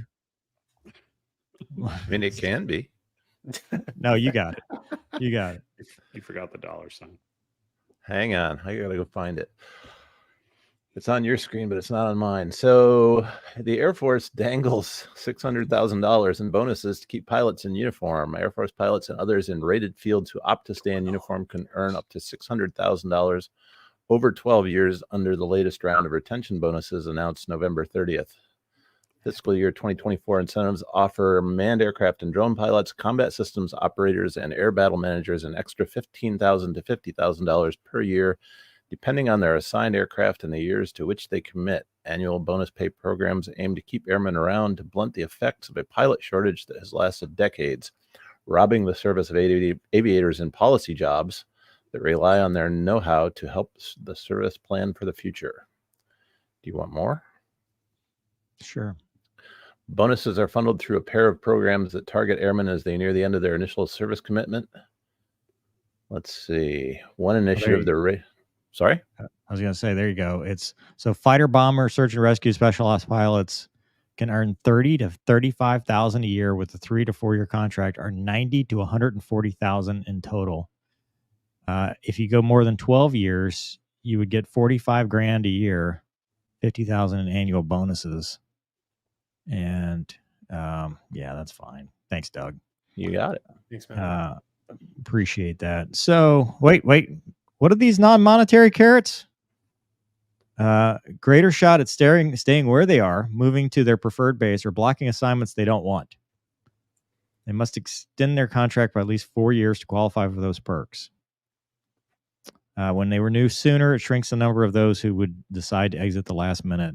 I mean, it can be. No, you got it. You got it. You forgot the dollar sign. Hang on. I gotta go find it. It's on your screen, but it's not on mine. So the Air Force dangles $600,000 in bonuses to keep pilots in uniform. Air Force pilots and others in rated fields who opt to stay in uniform can earn up to $600,000 over 12 years under the latest round of retention bonuses announced November 30th. Fiscal year 2024 incentives offer manned aircraft and drone pilots, combat systems operators, and air battle managers an extra $15,000 to $50,000 per year, depending on their assigned aircraft and the years to which they commit. Annual bonus pay programs aim to keep airmen around to blunt the effects of a pilot shortage that has lasted decades. robbing the service of aviators in policy jobs that rely on their know-how to help the service plan for the future. Do you want more? Sure. Bonuses are funneled through a pair of programs that target airmen as they near the end of their initial service commitment. Let's see. One initiative, sorry? I was going to say, there you go. It's so fighter bomber, search and rescue special ops pilots can earn 30 to 35,000 a year with a 3 to 4 year contract, or 90 to 140,000 in total. If you go more than 12 years, you would get 45 grand a year, 50,000 in annual bonuses. And yeah, that's fine. Thanks, Doug. You got it. Thanks, man. Appreciate that. So wait. What are these non-monetary carrots? Greater shot at staying where they are, moving to their preferred base, or blocking assignments they don't want. They must extend their contract by at least 4 years to qualify for those perks. When they renew sooner, it shrinks the number of those who would decide to exit the last minute,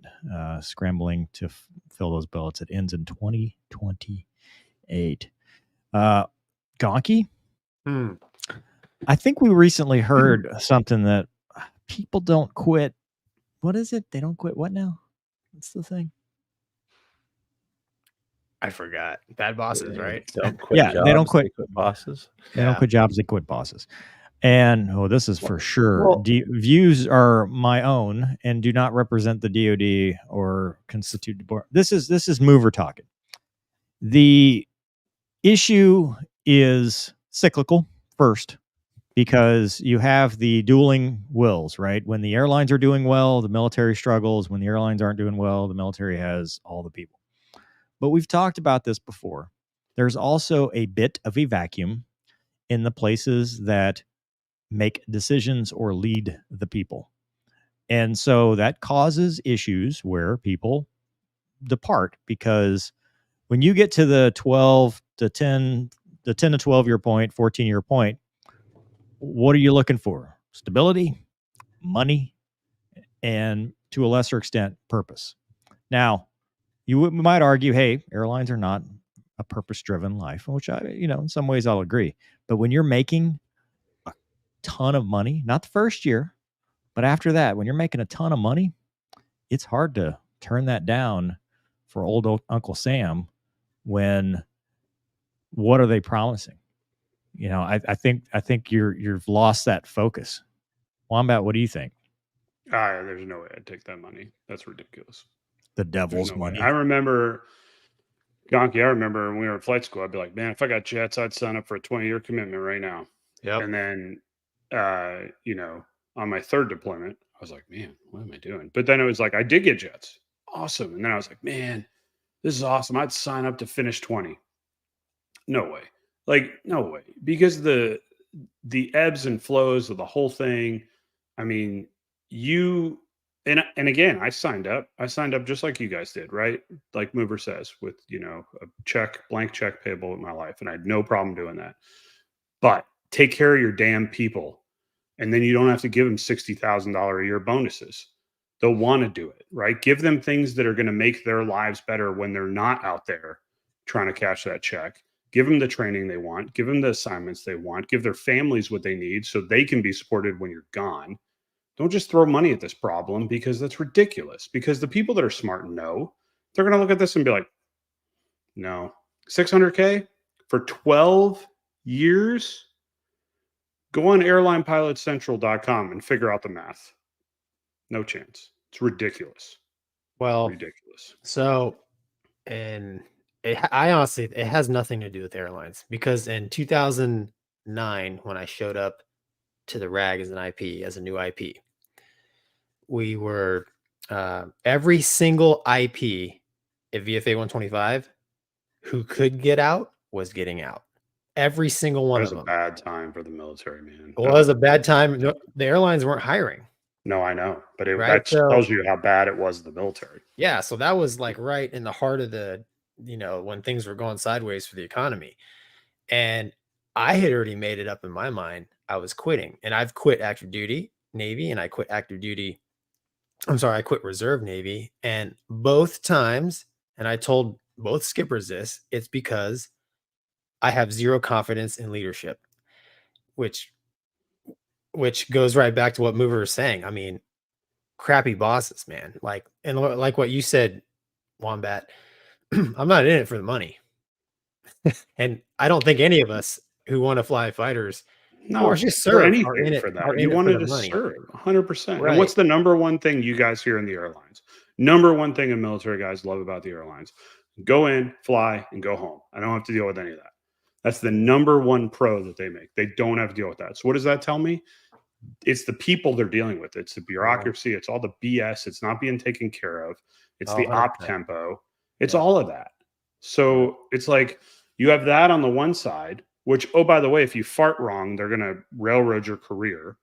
scrambling to fill those billets. It ends in 2028. Gonky? I think we recently heard something that people don't quit. What is it? They don't quit what now? What's the thing? I forgot. Bad bosses, right? Don't quit Yeah, jobs, they don't quit bosses. They don't quit jobs, they quit bosses. And this is for sure. Views are my own and do not represent the DoD or constitute the board. This is mover talking. The issue is cyclical first, because you have the dueling wills, right? When the airlines are doing well, the military struggles. When the airlines aren't doing well, the military has all the people. But we've talked about this before. There's also a bit of a vacuum in the places that make decisions or lead the people. And so that causes issues where people depart, because when you get to the 10 to 12 year point, 14 year point, what are you looking for? Stability, money, and to a lesser extent, purpose. Now, you might argue, hey, airlines are not a purpose-driven life, which in some ways I'll agree. But when you're making a ton of money, not the first year, but after that, when you're making a ton of money, it's hard to turn that down for old Uncle Sam when what are they promising? I think you've lost that focus. Wombat, what do you think? There's no way I'd take that money. That's ridiculous. The devil's money. I remember, Gonky, when we were in flight school, I'd be like, man, if I got jets, I'd sign up for a 20-year commitment right now. Yep. And then, on my third deployment, I was like, man, what am I doing? But then it was like, I did get jets. Awesome. And then I was like, man, this is awesome. I'd sign up to finish 20. No way. No way. Because the ebbs and flows of the whole thing. I mean, and again, I signed up just like you guys did, right? Like Mover says, with, a blank check payable with my life. And I had no problem doing that. But take care of your damn people. And then you don't have to give them $60,000 a year bonuses. They'll want to do it, right? Give them things that are going to make their lives better when they're not out there trying to cash that check. Give them the training they want. Give them the assignments they want. Give their families what they need so they can be supported when you're gone. Don't just throw money at this problem, because that's ridiculous. Because the people that are smart know, they're going to look at this and be like, no, $600K for 12 years? Go on airlinepilotcentral.com and figure out the math. No chance. It's ridiculous. Well, ridiculous. So, and I honestly, it has nothing to do with airlines, because in 2009, when I showed up to the RAG as a new IP, we were every single IP at VFA 125 who could get out was getting out. Every single one of them. It was a bad time for the military, man. Well, it was a bad time. The airlines weren't hiring. No, I know, but Right? that tells you how bad it was in the military. Yeah, so that was like right in the heart of the, when things were going sideways for the economy. And I had already made it up in my mind. I was quitting, and I've quit active duty Navy, and I quit I quit reserve Navy. And both times, and I told both skippers this, it's because I have zero confidence in leadership, which goes right back to what Mover is saying. I mean, crappy bosses, man. Like, and like what you said, Wombat, I'm not in it for the money. And I don't think any of us who want to fly fighters or just for serve anything are in it for that. are You in it for wanted the to money. serve 100%. Right. And what's the number one thing you guys hear in the airlines? Number one thing military guys love about the airlines: go in, fly, and go home. I don't have to deal with any of that. That's the number one pro that they make. They don't have to deal with that. So what does that tell me? It's the people they're dealing with. It's the bureaucracy. It's all the BS. It's not being taken care of. It's the op tempo. It's all of that. So it's like you have that on the one side, which, oh, by the way, if you fart wrong, they're going to railroad your career.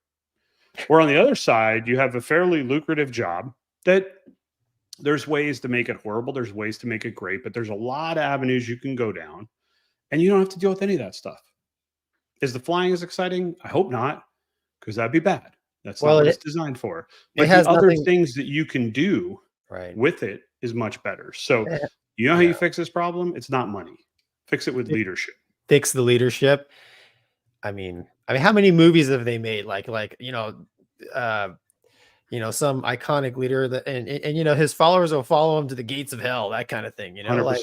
Or on the other side, you have a fairly lucrative job that there's ways to make it horrible. There's ways to make it great, but there's a lot of avenues you can go down, and you don't have to deal with any of that stuff. Is the flying as exciting? I hope not, because that'd be bad. That's not what it's designed for. But the other things that you can do with it is much better. So you know how you fix this problem? It's not money. Fix it with leadership. Fix the leadership. I mean, how many movies have they made? Like some iconic leader that, and his followers will follow him to the gates of hell, that kind of thing. 100%. Like,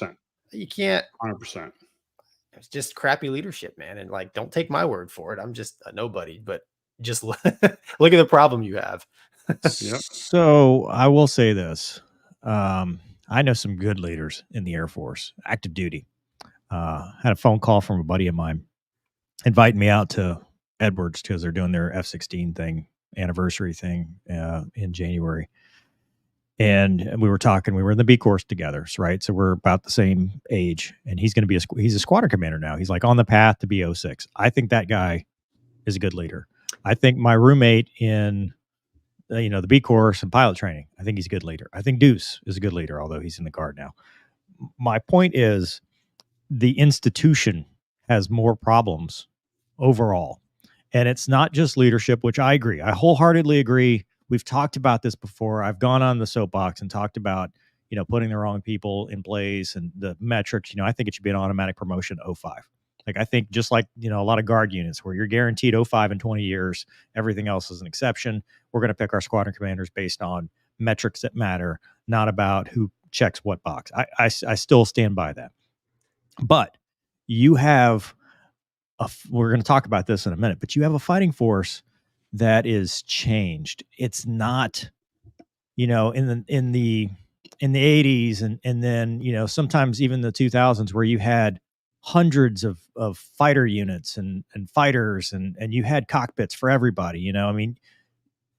you can't. 100%. It's just crappy leadership, man. And like, don't take my word for it. I'm just a nobody, but just look at the problem you have. Yep. So I will say this. I know some good leaders in the Air Force, active duty. Had a phone call from a buddy of mine inviting me out to Edwards because they're doing their F-16 thing, anniversary thing in January. And we were talking, we were in the B course together, right? So we're about the same age, and he's going to be he's a squadron commander now. He's like on the path to be 06. I think that guy is a good leader. I think my roommate in, the B course and pilot training, I think he's a good leader. I think Deuce is a good leader, although he's in the Guard now. My point is the institution has more problems overall. And it's not just leadership, which I agree. I wholeheartedly agree. We've talked about this before. I've gone on the soapbox and talked about, putting the wrong people in place and the metrics. I think it should be an automatic promotion 05. Like, I think just like, a lot of Guard units where you're guaranteed 05 in 20 years, everything else is an exception. We're going to pick our squadron commanders based on metrics that matter, not about who checks what box. I still stand by that. But you have, we're going to talk about this in a minute, but you have a fighting force that is changed. It's not, in the 80s and then, sometimes even the 2000s where you had hundreds of fighter units and fighters and you had cockpits for everybody, I mean,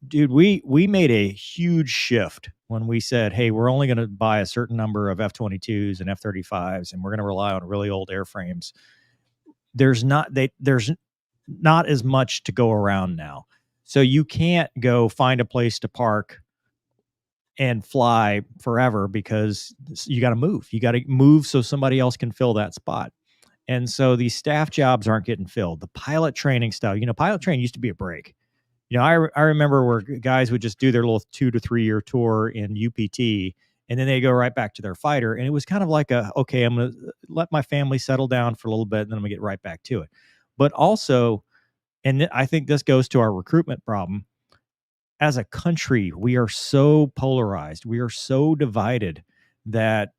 dude, we made a huge shift when we said, hey, we're only going to buy a certain number of F-22s and F-35s, and we're going to rely on really old airframes. There's not as much to go around now. So you can't go find a place to park and fly forever because you got to move. You got to move so somebody else can fill that spot. And so these staff jobs aren't getting filled. The pilot training stuff, pilot training used to be a break. I remember where guys would just do their little 2 to 3 year tour in UPT, and then they go right back to their fighter. And it was kind of like okay, I'm going to let my family settle down for a little bit, and then I'm going to get right back to it. But also, and I think this goes to our recruitment problem, as a country, we are so polarized. We are so divided that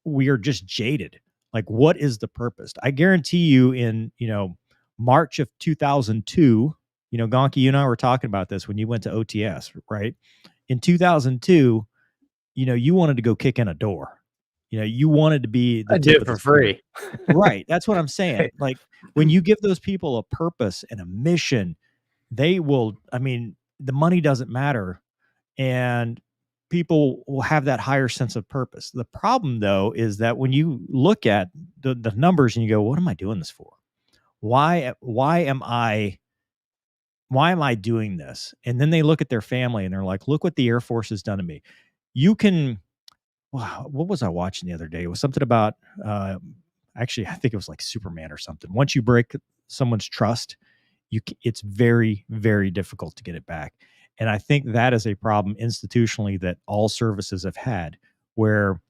we are just jaded. Like, what is the purpose? I guarantee you in, March of 2002, Gonky, you and I were talking about this when you went to OTS, right? In 2002, you wanted to go kick in a door. You wanted to be the tip for free. Right. That's what I'm saying. Like, when you give those people a purpose and a mission, they will, the money doesn't matter, and people will have that higher sense of purpose. The problem, though, is that when you look at the numbers and you go, what am I doing this for? Why am I doing this? And then they look at their family and they're like, look what the Air Force has done to me. What was I watching the other day? It was something about, actually, I think it was like Superman or something. Once you break someone's trust, it's very, very difficult to get it back. And I think that is a problem institutionally that all services have had, where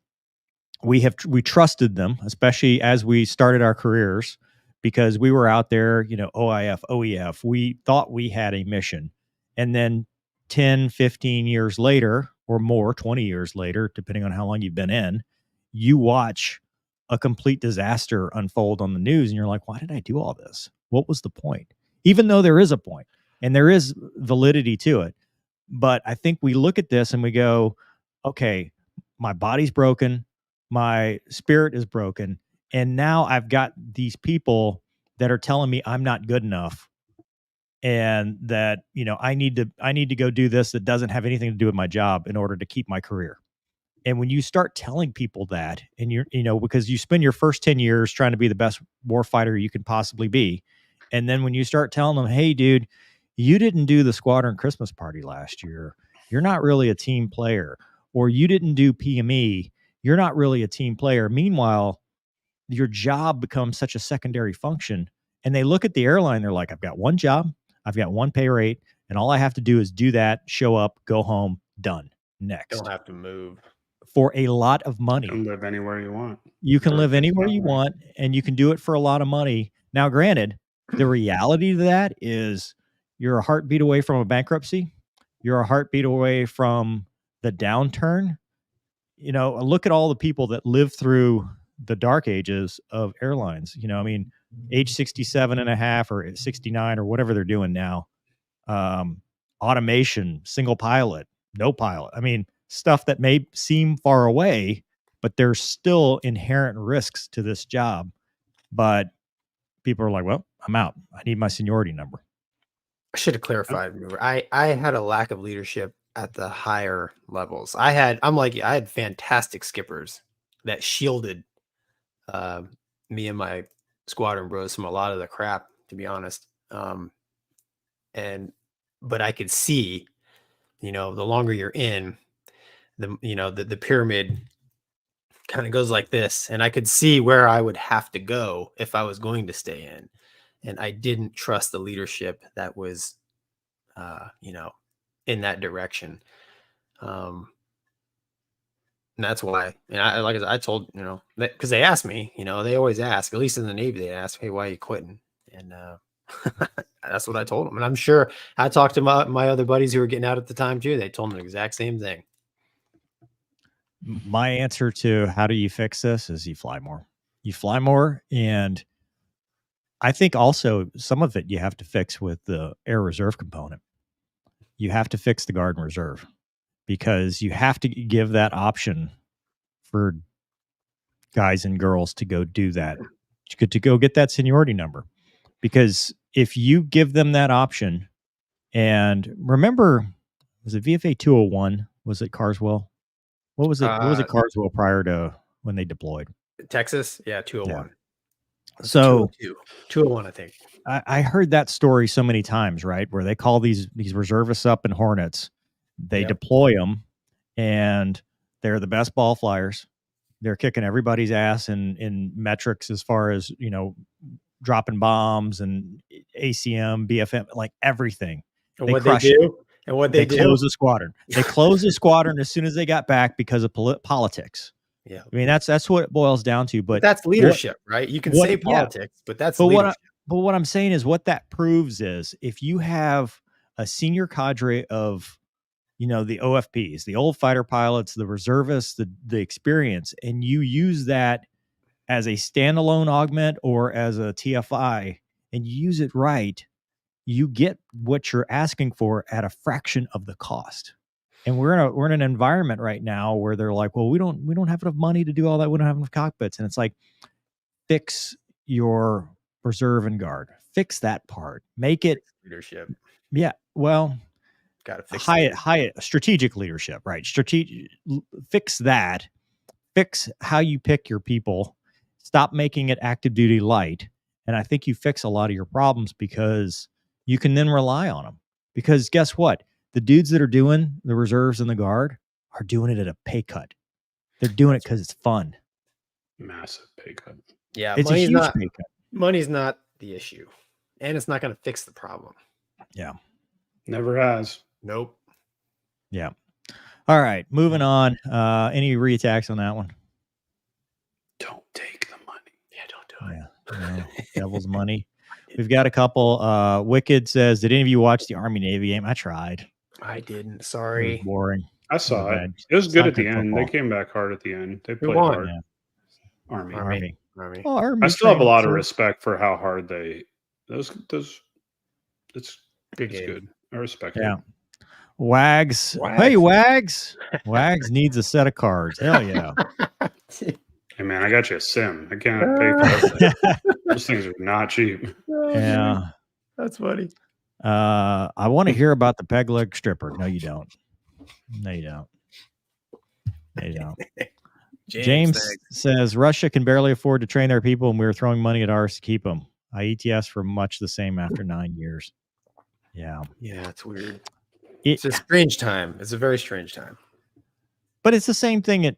we trusted them, especially as we started our careers, because we were out there, OIF, OEF. We thought we had a mission. And then 10, 15 years later or more, 20 years later, depending on how long you've been in, you watch a complete disaster unfold on the news and you're like, why did I do all this? What was the point? Even though there is a point and there is validity to it. But I think we look at this and we go, okay, my body's broken, my spirit is broken, and now I've got these people that are telling me I'm not good enough, and that I need to go do this that doesn't have anything to do with my job in order to keep my career. And when you start telling people that, and because you spend your first 10 years trying to be the best warfighter you can possibly be, and then when you start telling them, hey, dude, you didn't do the squadron Christmas party last year, you're not really a team player, or you didn't do PME, you're not really a team player. Meanwhile, your job becomes such a secondary function. And they look at the airline, they're like, I've got one job, I've got one pay rate, and all I have to do is do that, show up, go home, done. Next. Don't have to move. For a lot of money. You can live anywhere you want. You can live anywhere you want, and you can do it for a lot of money. Now, granted, the reality of that is you're a heartbeat away from a bankruptcy. You're a heartbeat away from the downturn. Look at all the people that lived through the dark ages of airlines. Age 67 and a half or 69 or whatever they're doing now. Automation, single pilot, no pilot. Stuff that may seem far away, but there's still inherent risks to this job. But people are like, well, I'm out. I need my seniority number. I should have clarified. I had a lack of leadership at the higher levels. I had fantastic skippers that shielded me and my squadron bros from a lot of the crap, to be honest. But I could see, the longer you're in, the pyramid kind of goes like this, and I could see where I would have to go if I was going to stay in, and I didn't trust the leadership that was in that direction. And that's why, and I told, because they asked me, they always ask, at least in the Navy, they ask, hey, why are you quitting? And that's what I told them. And I'm sure I talked to my other buddies who were getting out at the time too. They told me the exact same thing. My answer to how do you fix this is you fly more. You fly more, and I think also some of it you have to fix with the air reserve component. You have to fix the guard and reserve, because you have to give that option for guys and girls to go do that, to go get that seniority number. Because if you give them that option, and remember, was it VFA 201? Was it Carswell? What was it? What was it Carswell prior to when they deployed? Texas? Yeah, 201. Yeah. So 201, I think. I heard that story so many times, right? Where they call these reservists up in Hornets, they deploy them, and they're the best ball flyers. They're kicking everybody's ass in metrics as far as, dropping bombs and ACM, BFM, like everything. And what they do? And what they do? Close the squadron. They closed the squadron as soon as they got back because of politics. Yeah. That's what it boils down to. But that's leadership, right? You can say politics, but that's leadership. What I'm saying is what that proves is if you have a senior cadre of, the OFPs, the old fighter pilots, the reservists, the experience, and you use that as a standalone augment or as a TFI, and you use it right, you get what you're asking for at a fraction of the cost. And we're in an environment right now where they're like, well, we don't have enough money to do all that. We don't have enough cockpits. And it's like, fix your reserve and guard, fix that part, make it leadership. Yeah. Well, got to fix high strategic leadership, right? Fix that, fix how you pick your people, stop making it active duty light. And I think you fix a lot of your problems because you can then rely on them. Because guess what? The dudes that are doing the reserves and the guard are doing it at a pay cut. They're doing it because it's fun. Massive pay cut. Yeah, it's a huge pay cut. Money's not the issue, and it's not going to fix the problem. Yeah, never has. Nope. Yeah. All right, moving on. Any reattacks on that one? Don't take the money. Yeah, don't do it. Yeah. Devil's money. We've got a couple. Wicked says, did any of you watch the Army Navy game? I tried. I didn't. It was Sorry. boring. I saw it. Bad. It was It's good not at the end. football. They came back hard at the end. They Who played won? hard. Yeah. Army. Oh, Army I still have a trained lot of so- respect for how hard they. Those. It's Good it's game. good. I respect Yeah. it. Wags. Hey, Wags. Wags needs a set of cards. Hell yeah. Hey man, I got you a sim. I can't pay for everything. Those things are not cheap. Yeah. That's funny. I want to hear about the peg leg stripper. No, you don't. No, you don't. No, you don't. James says Russia can barely afford to train their people, and we were throwing money at ours to keep them. IETS for much the same after 9 years. Yeah. Yeah, it's weird. It's a strange time. It's a very strange time. But it's the same thing.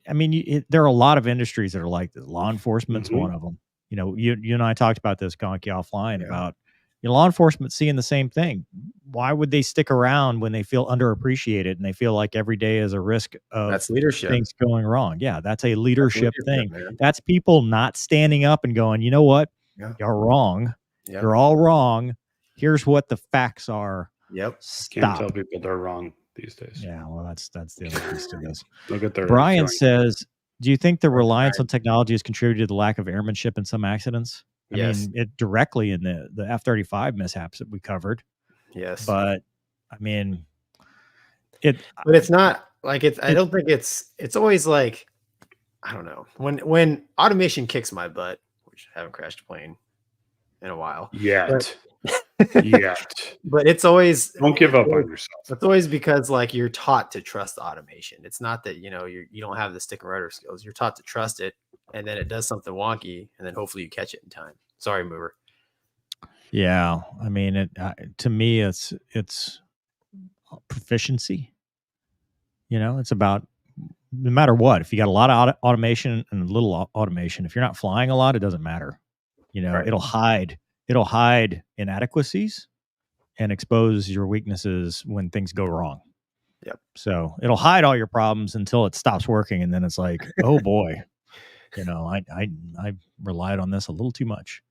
There are a lot of industries that are like this. Law enforcement's one of them. You and I talked about this, Gonky, offline about law enforcement seeing the same thing. Why would they stick around when they feel underappreciated and they feel like every day is a risk of that's leadership. Things going wrong? Yeah, that's a leadership thing. Man. That's people not standing up and going, you know what? Yeah. You're wrong. Yep. You're all wrong. Here's what the facts are. Yep. Stop. Can't tell people they're wrong these days. Yeah, well, that's the other piece to this. Look at their Brian says, do you think the reliance on technology has contributed to the lack of airmanship in some accidents? I mean, it directly in the F-35 mishaps that we covered. Yes. But I mean, but it's not like I don't think it's always like, I don't know, when automation kicks my butt, which I haven't crashed a plane in a while yet. But it's always, don't give up on yourself. It's always because like you're taught to trust automation. It's not that you don't have the stick and rudder skills. You're taught to trust it, and then it does something wonky, and then hopefully you catch it in time. Sorry, mover. Yeah, I mean, to me, it's proficiency. It's about no matter what. If you got a lot of automation and a little automation, if you're not flying a lot, it doesn't matter. Right. It'll hide inadequacies and expose your weaknesses when things go wrong. Yep. So it'll hide all your problems until it stops working, and then it's like, oh boy, I relied on this a little too much.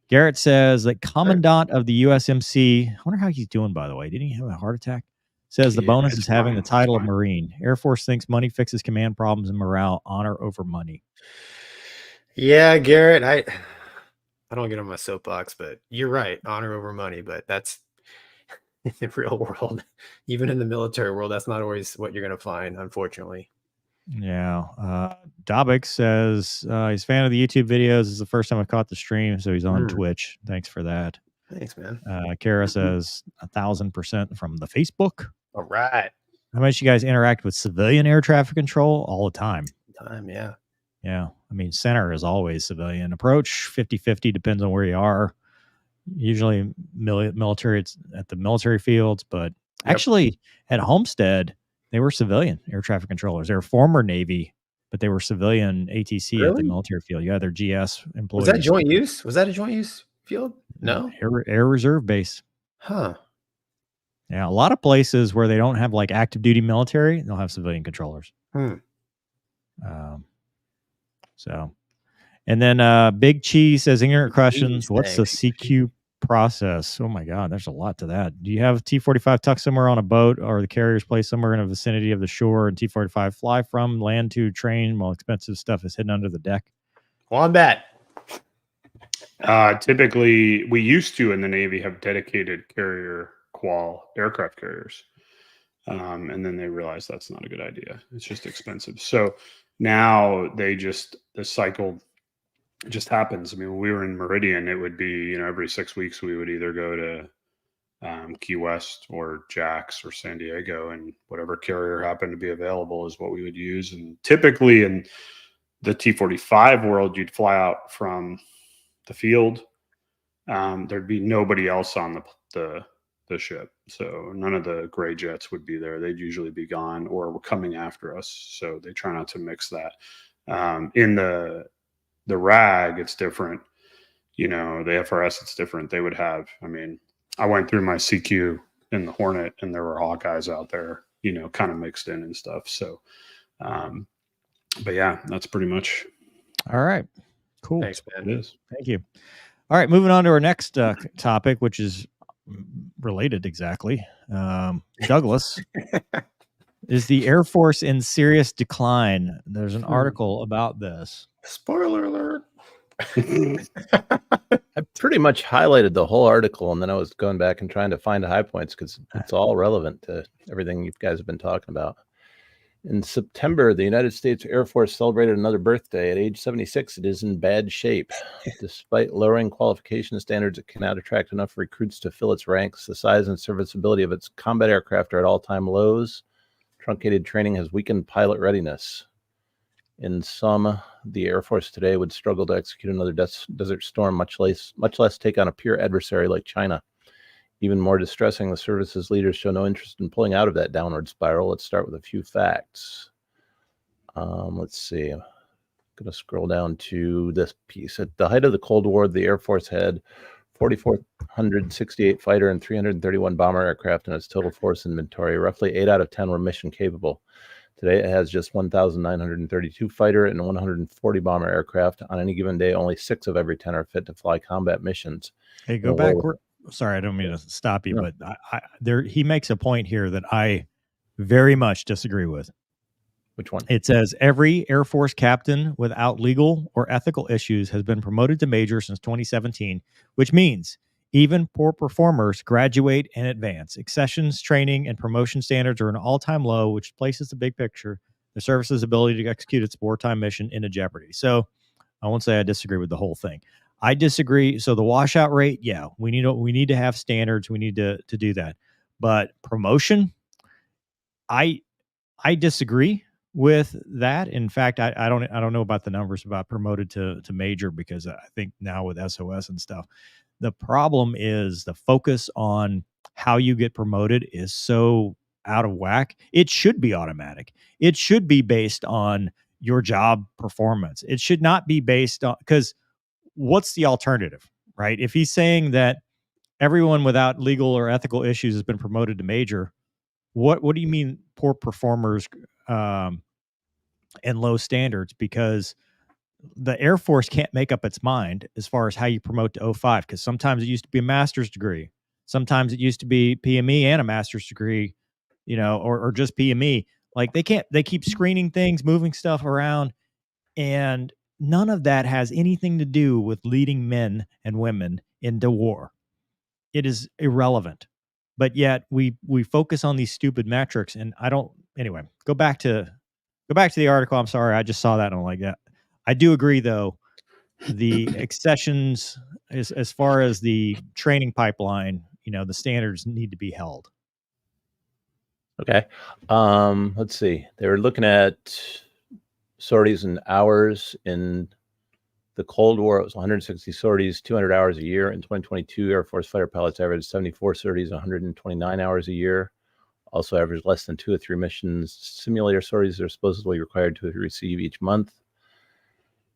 Garrett says that Commandant of the USMC, I wonder how he's doing, by the way. Didn't he have a heart attack? Says the bonus is having the title of Marine. Air Force thinks money fixes command problems and morale. Honor over money. Yeah, Garrett, I don't get on my soapbox, but you're right. Honor over money, but that's in the real world. Even in the military world, that's not always what you're going to find, unfortunately. Yeah. Dobik says he's a fan of the YouTube videos. This is the first time I caught the stream, so he's on Twitch. Thanks for that. Thanks, man. Kara says 1,000% from the Facebook. All right. How much you guys interact with civilian air traffic control? All the time. Yeah. Yeah. I mean, center is always civilian. Approach 50-50, depends on where you are. Usually military, it's at the military fields, but actually at Homestead, they were civilian air traffic controllers. They were former Navy, but they were civilian ATC at the military field. Yeah, they're GS employees. Was that joint use? Was that a joint use field? No. Air Reserve Base. Huh. Yeah, a lot of places where they don't have like active duty military, they'll have civilian controllers. And then Big Cheese says, ignorant questions. What's the CQ process? Oh my God, there's a lot to that. Do you have T-45 tucked somewhere on a boat, or the carriers placed somewhere in the vicinity of the shore and T-45 fly from land to train while expensive stuff is hidden under the deck? Wombat. Typically, we used to in the Navy have dedicated carrier qual aircraft carriers. And then they realized that's not a good idea. It's just expensive. So now the cycle just happens. I mean, when we were in Meridian, it would be, every 6 weeks we would either go to Key West or Jax or San Diego, and whatever carrier happened to be available is what we would use. And typically in the T-45 world, you'd fly out from the field. There'd be nobody else on the ship. So none of the gray jets would be there. They'd usually be gone or were coming after us. So they try not to mix that. In the RAG, it's different. The FRS, it's different. They would have, I went through my CQ in the Hornet and there were Hawkeyes out there, kind of mixed in and stuff. So, but yeah, that's pretty much. All right. Cool. Thanks, man. It is. Thank you. All right, moving on to our next topic, which is related exactly. Douglas, is the Air Force in serious decline? There's an article about this. Spoiler alert. I pretty much highlighted the whole article, and then I was going back and trying to find the high points because it's all relevant to everything you guys have been talking about. In September, the United States Air Force celebrated another birthday. At age 76, it is in bad shape. Despite lowering qualification standards, it cannot attract enough recruits to fill its ranks. The size and serviceability of its combat aircraft are at all-time lows. Truncated training has weakened pilot readiness. In sum, the Air Force today would struggle to execute another Desert Storm, much less take on a pure adversary like China. Even more distressing, the service's leaders show no interest in pulling out of that downward spiral. Let's start with a few facts. Let's see. I'm going to scroll down to this piece. At the height of the Cold War, the Air Force had 4,468 fighter and 331 bomber aircraft in its total force inventory. Roughly 8 out of 10 were mission capable. Today, it has just 1,932 fighter and 140 bomber aircraft. On any given day, only 6 of every 10 are fit to fly combat missions. Hey, go back. Sorry, I don't mean to stop you, No. but he makes a point here that I very much disagree with. Which one? It says every Air Force captain without legal or ethical issues has been promoted to major since 2017, which means even poor performers graduate and advance. Accessions, training, and promotion standards are an all-time low, which places the big picture, the service's ability to execute its wartime mission, into jeopardy. So I won't say I disagree with the whole thing. I disagree. So the washout rate, yeah, we need to have standards. We need to do that. But promotion, I disagree with that. In fact, I don't know about the numbers about promoted to major, because I think now with SOS and stuff, the problem is the focus on how you get promoted is so out of whack. It should be automatic. It should be based on your job performance. It should not be based on, because what's the alternative, right? If he's saying that everyone without legal or ethical issues has been promoted to major, what do you mean poor performers and low standards? Because the Air Force can't make up its mind as far as how you promote to 05, because sometimes it used to be a master's degree. Sometimes it used to be PME and a master's degree, or just PME. Like they keep screening things, moving stuff around, and none of that has anything to do with leading men and women into war. It is irrelevant. But yet we focus on these stupid metrics, and anyway, go back to the article. I'm sorry, I just saw that and I'm like, yeah. I do agree though, the accessions as far as the training pipeline, the standards need to be held. Okay. Let's see. They were looking at sorties and hours. In the Cold War, it was 160 sorties, 200 hours a year. In 2022, Air Force fighter pilots averaged 74 sorties, 129 hours a year. Also averaged less than 2 or 3 missions. Simulator sorties are supposedly required to receive each month.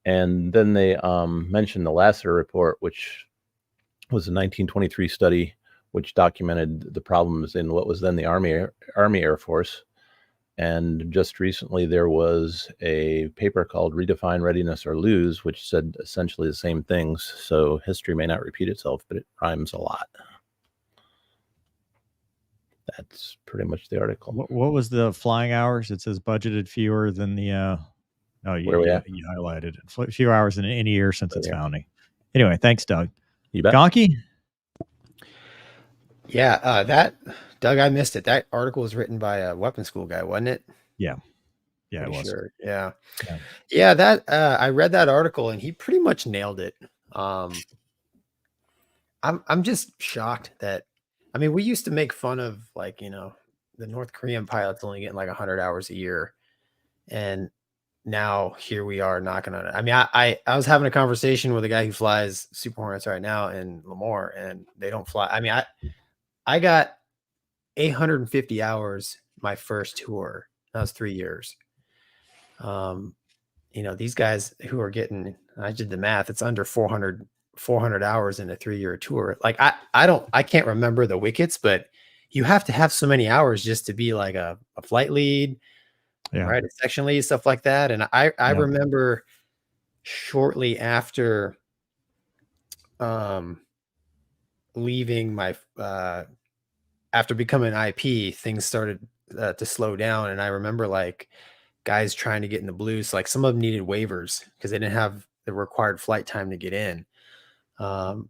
And then they mentioned the Lancair report, which was a 1923 study, which documented the problems in what was then the Army Air Force. And just recently, there was a paper called Redefine Readiness or Lose, which said essentially the same things. So history may not repeat itself, but it rhymes a lot. That's pretty much the article. What was the flying hours? It says budgeted fewer than the... you highlighted it. A few hours in any year since its founding. Anyway, thanks, Doug. You bet. Gonky? Yeah, Doug, I missed it. That article was written by a weapons school guy, wasn't it? Yeah, it was. Sure. Yeah. That I read that article and he pretty much nailed it. I'm just shocked that, we used to make fun of the North Korean pilots only getting 100 hours a year, and now here we are knocking on it. I was having a conversation with a guy who flies Super Hornets right now in Lemoore, and they don't fly. I got 850 hours my first tour. That was 3 years. These guys who are getting, I did the math, it's under 400 hours in a 3-year tour. I can't remember the wickets, but you have to have so many hours just to be like a flight lead, right? A section lead, stuff like that. And I remember shortly after leaving my after becoming IP, things started to slow down, and I remember like guys trying to get in the blues. Like some of them needed waivers because they didn't have the required flight time to get in. And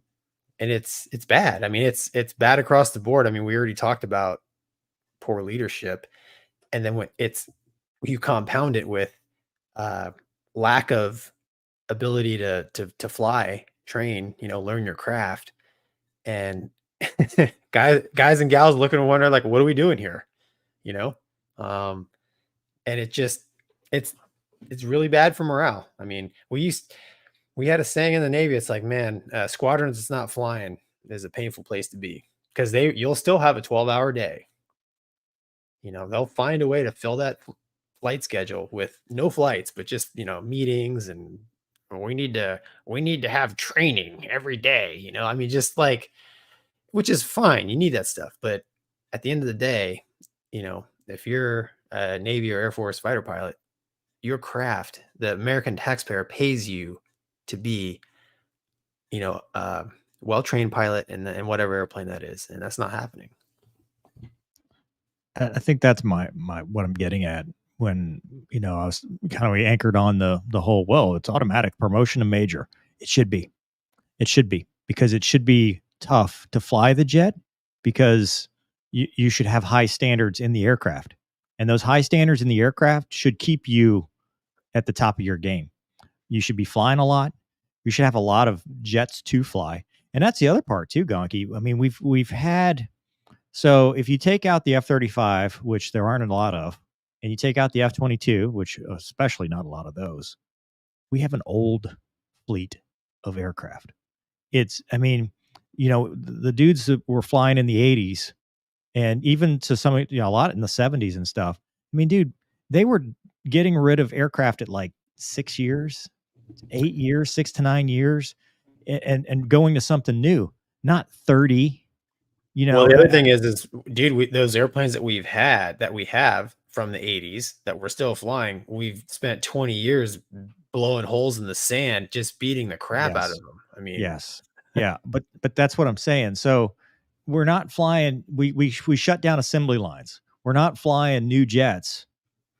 it's bad. I mean, it's bad across the board. I mean, we already talked about poor leadership, and then when you compound it with lack of ability to fly, train, learn your craft, and guys and gals looking and wondering like, what are we doing here? And it's really bad for morale. I mean, we had a saying in the Navy. It's like, man, squadrons it's not flying is a painful place to be, because you'll still have a 12-hour day. They'll find a way to fill that flight schedule with no flights, but just meetings, and we need to have training every day. I mean, just like, which is fine. You need that stuff, but at the end of the day, if you're a Navy or Air Force fighter pilot, your craft, the American taxpayer pays you to be, a well-trained pilot in whatever airplane that is, and that's not happening. I think that's my what I'm getting at when I was kind of anchored on the whole. Well, it's automatic promotion to major. It should be because it should be tough to fly the jet, because you should have high standards in the aircraft, and those high standards in the aircraft should keep you at the top of your game. You should be flying a lot. You should have a lot of jets to fly, and that's the other part too, Gonky. I mean, we've had. So if you take out the F-35, which there aren't a lot of, and you take out the F-22, which especially not a lot of those, we have an old fleet of aircraft. I mean, the dudes that were flying in the 80s, and even to some, a lot in the 70s and stuff. I mean, dude, they were getting rid of aircraft at like 6 years, 8 years, 6 to 9 years, and going to something new, not 30. Well, the other thing is dude, those airplanes that we have from the 80s that we're still flying, we've spent 20 years blowing holes in the sand, just beating the crap out of them. I mean, yes. Yeah. But that's what I'm saying. So we're not flying. We shut down assembly lines. We're not flying new jets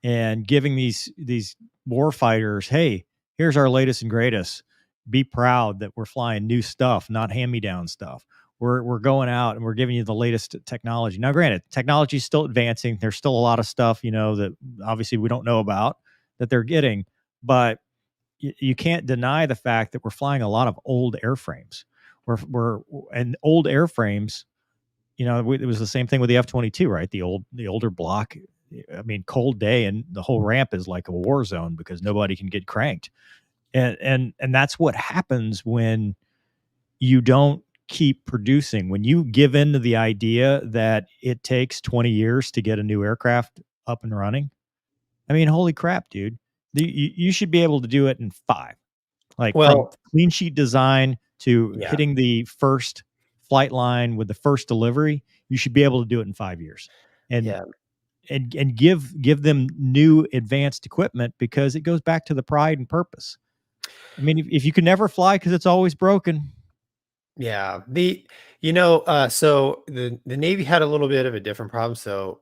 and giving these war fighters, hey, here's our latest and greatest. Be proud that we're flying new stuff, not hand-me-down stuff. We're going out and we're giving you the latest technology. Now, granted, technology is still advancing. There's still a lot of stuff, that obviously we don't know about that they're getting, but you can't deny the fact that we're flying a lot of old airframes. And old airframes, it was the same thing with the F-22, right? The older block. I mean, cold day and the whole ramp is like a war zone because nobody can get cranked. And that's what happens when you don't keep producing, when you give in to the idea that it takes 20 years to get a new aircraft up and running. I mean, holy crap, dude. You should be able to do it in 5. Like, from clean sheet design to hitting the first flight line with the first delivery, you should be able to do it in 5 years. And give them new advanced equipment, because it goes back to the pride and purpose. I mean, if you can never fly because it's always broken. Yeah. So the Navy had a little bit of a different problem. So,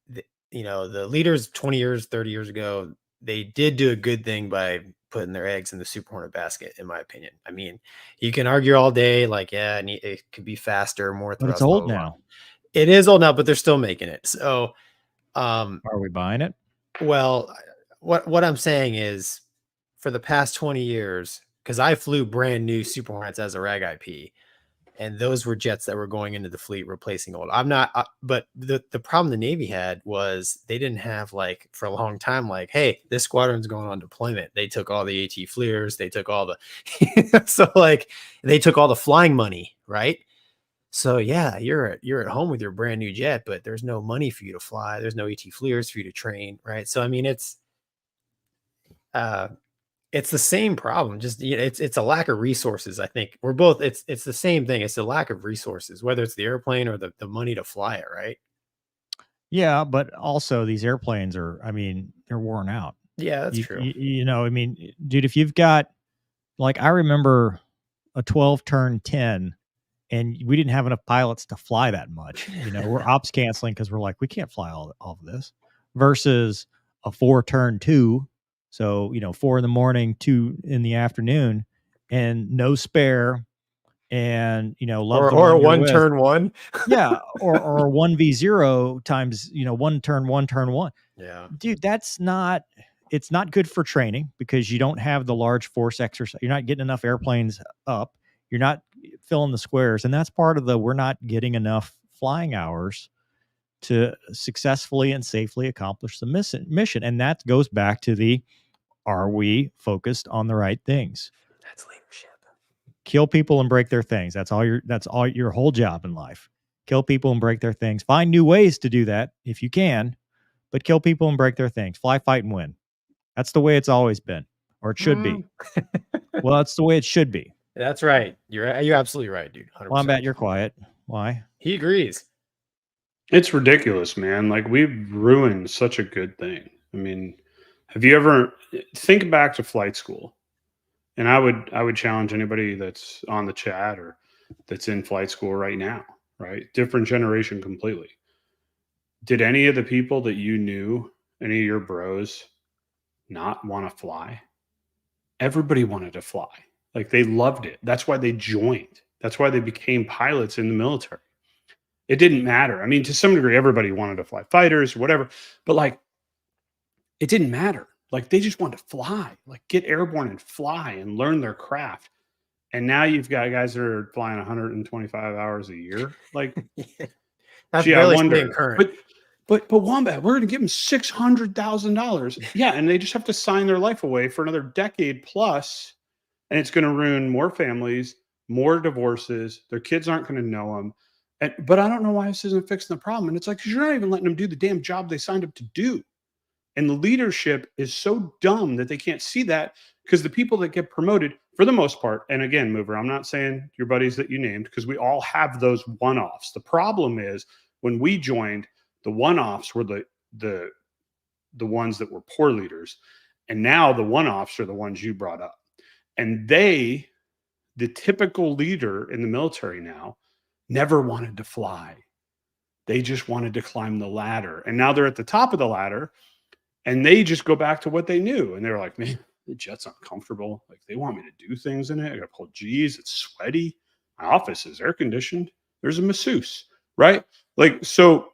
the leaders 20 years, 30 years ago, they did do a good thing by putting their eggs in the Super Hornet basket, in my opinion. I mean, you can argue all day, like, it could be faster, more thrust. But it's old now. It is old now, but they're still making it. So, are we buying it? Well, what I'm saying is, for the past 20 years, because I flew brand new Super Hornets as a RAG IP, and those were jets that were going into the fleet replacing old. But the problem the Navy had was they didn't have, like, for a long time, like, hey, this squadron's going on deployment. They took all the AT FLIRs, they took all the, so like they took all the flying money, right? So yeah, you're at home with your brand new jet, but there's no money for you to fly. There's no AT FLIRs for you to train, right? So I mean, it's the same problem. Just it's a lack of resources. I think it's the same thing. It's the lack of resources, whether it's the airplane or the money to fly it, right? Yeah, but also these airplanes they're worn out. Yeah, that's true. I mean, dude, if you've got like I remember a 12 turn 10, and we didn't have enough pilots to fly that much. You know, we're ops canceling because we're like, we can't fly all of this, versus a 4 turn 2. So, you know, 4 in the morning, 2 in the afternoon, and no spare. And, you know, love or the one turn 1. Yeah. Or 1v0 times, you know, 1 turn 1. Yeah. Dude, it's not good for training because you don't have the large force exercise. You're not getting enough airplanes up. You're not filling the squares. And that's part of we're not getting enough flying hours to successfully and safely accomplish the mission. And that goes back to are we focused on the right things? That's leadership. Kill people and break their things. That's all your whole job in life. Kill people and break their things. Find new ways to do that if you can, but kill people and break their things. Fly, fight, and win. That's the way it's always been, or it should be. Well, that's the way it should be. That's right. You're absolutely right, dude. 100%. Wombat, you're quiet. Why? He agrees. It's ridiculous, man. Like, we've ruined such a good thing. I mean, have you ever think back to flight school? And I would challenge anybody that's on the chat or that's in flight school right now, right? Different generation completely. Did any of the people that you knew, any of your bros, not want to fly? Everybody wanted to fly. Like, they loved it. That's why they joined. That's why they became pilots in the military. It didn't matter. I mean, to some degree, everybody wanted to fly fighters or whatever, but like, it didn't matter. Like, they just wanted to fly, like get airborne and fly and learn their craft. And now you've got guys that are flying 125 hours a year. Like, that's gee, barely I wonder. staying current. But Wombat, we're going to give them $600,000. Yeah, and they just have to sign their life away for another decade plus, and it's going to ruin more families, more divorces. Their kids aren't going to know them. But I don't know why this isn't fixing the problem. And it's like, 'cause you're not even letting them do the damn job they signed up to do. And the leadership is so dumb that they can't see that, because the people that get promoted, for the most part, and again, Mover, I'm not saying your buddies that you named, because we all have those one-offs. The problem is when we joined, the one-offs were the ones that were poor leaders. And now the one-offs are the ones you brought up. And the typical leader in the military now, never wanted to fly. They just wanted to climb the ladder. And now they're at the top of the ladder, and they just go back to what they knew. And they're like, man, the jet's uncomfortable. Like, they want me to do things in it. I got to pull G's. It's sweaty. My office is air conditioned. There's a masseuse, right? Like, so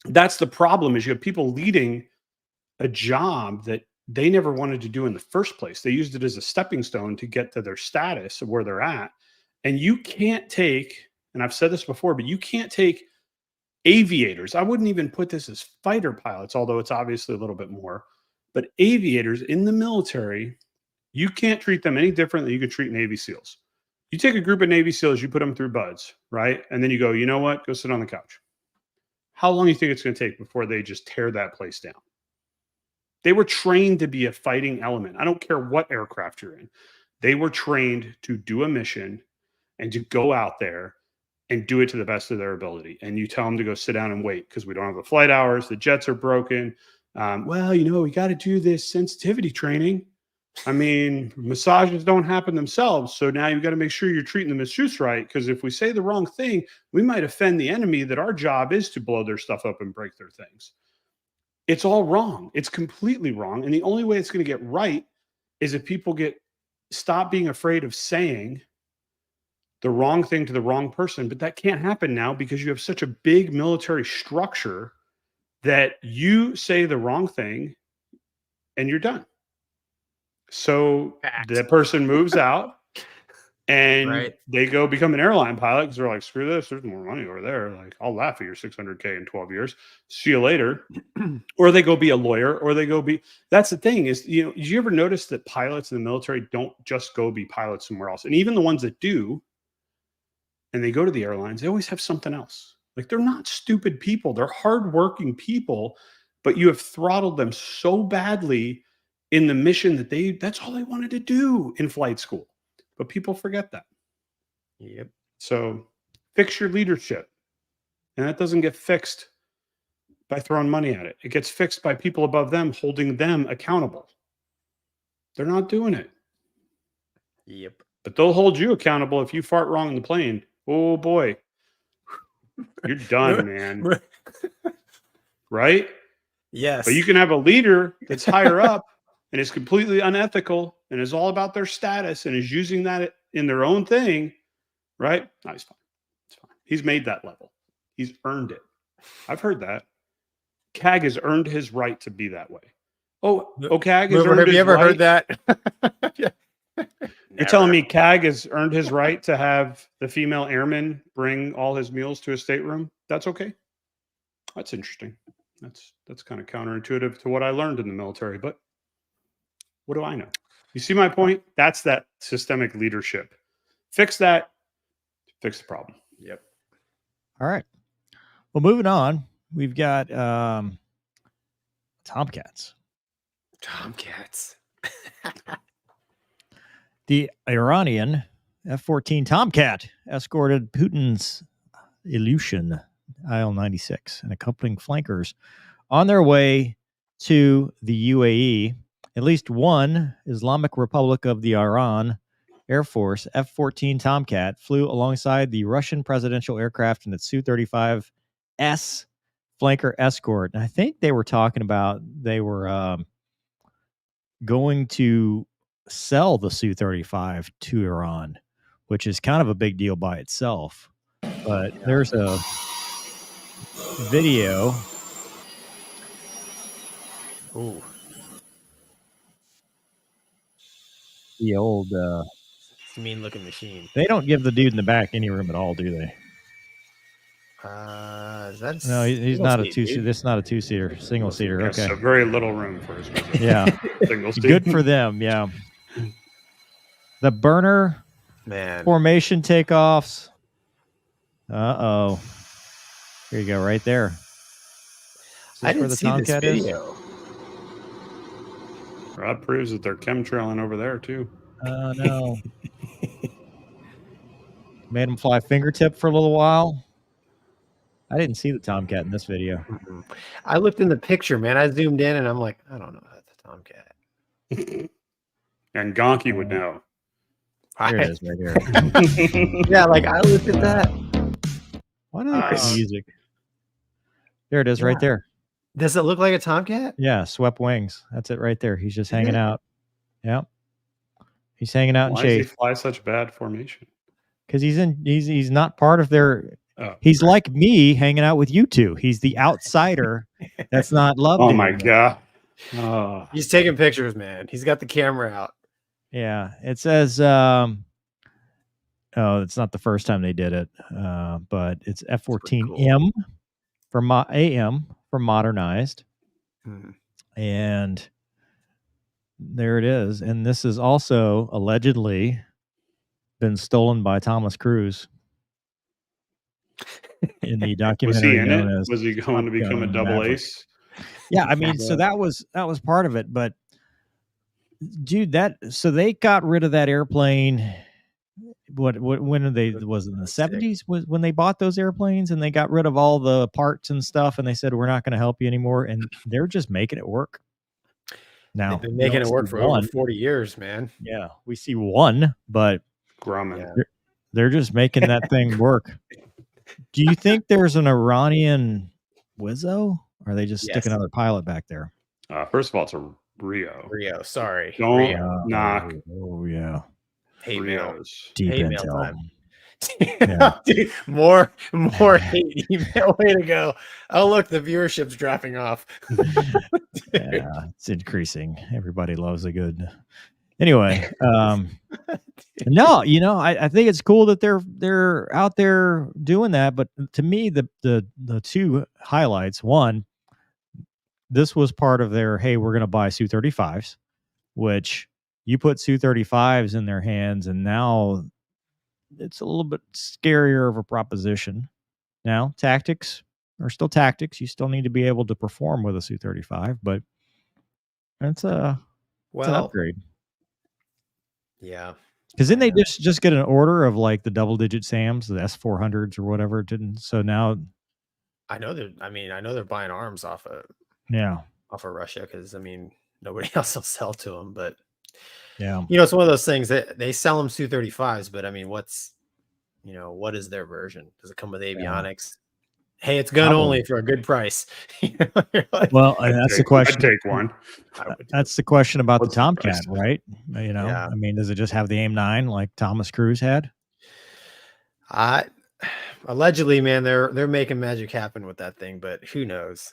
that's the problem, is you have people leading a job that they never wanted to do in the first place. They used it as a stepping stone to get to their status of where they're at. And you can't take, and I've said this before, but you can't take aviators. I wouldn't even put this as fighter pilots, although it's obviously a little bit more. But aviators in the military, you can't treat them any different than you could treat Navy SEALs. You take a group of Navy SEALs, you put them through buds, right? And then you go, you know what? Go sit on the couch. How long do you think it's going to take before they just tear that place down? They were trained to be a fighting element. I don't care what aircraft you're in. They were trained to do a mission and to go out there and do it to the best of their ability. And you tell them to go sit down and wait because we don't have the flight hours. The jets are broken. Well, you know, we got to do this sensitivity training. I mean, massages don't happen themselves. So now you've got to make sure you're treating the masseuse right. Because if we say the wrong thing, we might offend the enemy that our job is to blow their stuff up and break their things. It's all wrong. It's completely wrong. And the only way it's going to get right is if people stop being afraid of saying the wrong thing to the wrong person. But that can't happen now because you have such a big military structure that you say the wrong thing and you're done. So that person moves out and they go become an airline pilot because they're like, screw this, there's more money over there. Like, I'll laugh at your $600K in 12 years. See you later. Or they go be a lawyer, or they go be, that's the thing is, you know, did you ever notice that pilots in the military don't just go be pilots somewhere else? And even the ones that do, and they go to the airlines, they always have something else. Like, they're not stupid people. They're hardworking people, but you have throttled them so badly in the mission that that's all they wanted to do in flight school. But people forget that. Yep. So fix your leadership. And that doesn't get fixed by throwing money at it. It gets fixed by people above them holding them accountable. They're not doing it. Yep. But they'll hold you accountable if you fart wrong in the plane. Oh boy, you're done, man. Right? Yes. But you can have a leader that's higher up and is completely unethical and is all about their status and is using that in their own thing, right? No, he's fine. It's fine. He's made that level. He's earned it. I've heard that. CAG has earned his right to be that way. CAG has earned his right. Have you ever heard that? You're telling me CAG has earned his right to have the female airman bring all his meals to his stateroom? That's okay. That's interesting. That's kind of counterintuitive to what I learned in the military, but what do I know? You see my point? That's that systemic leadership. Fix that, fix the problem. Yep. All right. Well, moving on, we've got Tomcats. Tomcats. The Iranian F-14 Tomcat escorted Putin's Ilyushin IL-96 and accompanying flankers on their way to the UAE. At least one Islamic Republic of the Iran Air Force F-14 Tomcat flew alongside the Russian presidential aircraft in its Su-35S flanker escort. And I think they were talking about they were going to sell the Su-35 to Iran, which is kind of a big deal by itself. But there's a video. Ooh. The old mean looking machine. They don't give the dude in the back any room at all, do they? Is that No, he's not a two-seater. This is not a two-seater, single-seater. Yes, Okay. so very little room for his business. Yeah. Single seat. Good for them, yeah. The burner formation takeoffs. Uh-oh. Here you go, right there. I didn't see this video. That proves that they're chemtrailing over there, too. No. Made him fly fingertip for a little while. I didn't see the Tomcat in this video. I looked in the picture, man. I zoomed in and I'm like, I don't know. That's a Tomcat. And Gonky would know. Here it is right here. Yeah, like I looked at that. Why do they put music? There it is right there. Does it look like a Tomcat? Yeah, swept wings. That's it right there. He's just hanging out. Yeah. He's hanging out in Why chafe. does he fly such bad formation? Because he's not part of their he's like me hanging out with you two. He's the outsider that's not loved. Oh my God. Oh. He's taking pictures, man. He's got the camera out. Yeah. It says it's not the first time they did it. But it's F-14M for AM for modernized. And there it is. And this is also allegedly been stolen by Thomas Cruise in the documentary. Was he in it? Was he going to become a double ace? Yeah, I mean, so that was part of it. But dude, so they got rid of that airplane. When did they? Was it in the 70s when they bought those airplanes, and they got rid of all the parts and stuff, and they said we're not going to help you anymore, and they're just making it work. Now they've been making it work for over 40 years, man. Yeah, we see one, but they're just making that thing work. Do you think there's an Iranian Wizzo? Or are they just stick another pilot back there? First of all, it's a Rio. Rio, sorry. Don't knock. Oh yeah. Hate mail. Deep hate intel. mail time. Yeah. Dude, more hate email. Way to go. Oh, look, the viewership's dropping off. Yeah, it's increasing. Everybody loves a good. Anyway, no, I think it's cool that they're out there doing that. But to me, the two highlights: one, this was part of their we're going to buy Su-35s, which you put Su-35s in their hands, and now it's a little bit scarier of a proposition. Now, tactics are still tactics. You still need to be able to perform with a Su-35, but it's an upgrade. Yeah. Because then they just get an order of like the double-digit SAMs, the S-400s or whatever it didn't. So now I know they're buying arms off of Russia because nobody else will sell to them. But Yeah. It's one of those things that they sell them Su-35s, but I mean, what is their version? Does it come with avionics? Hey, it's gun only for a good price. Well, and that's the question. I'd take one. That's the question about What's the the Tomcat, price? right? I mean, does it just have the AIM-9 like Thomas Cruise had? Allegedly, man, they're making magic happen with that thing, but who knows?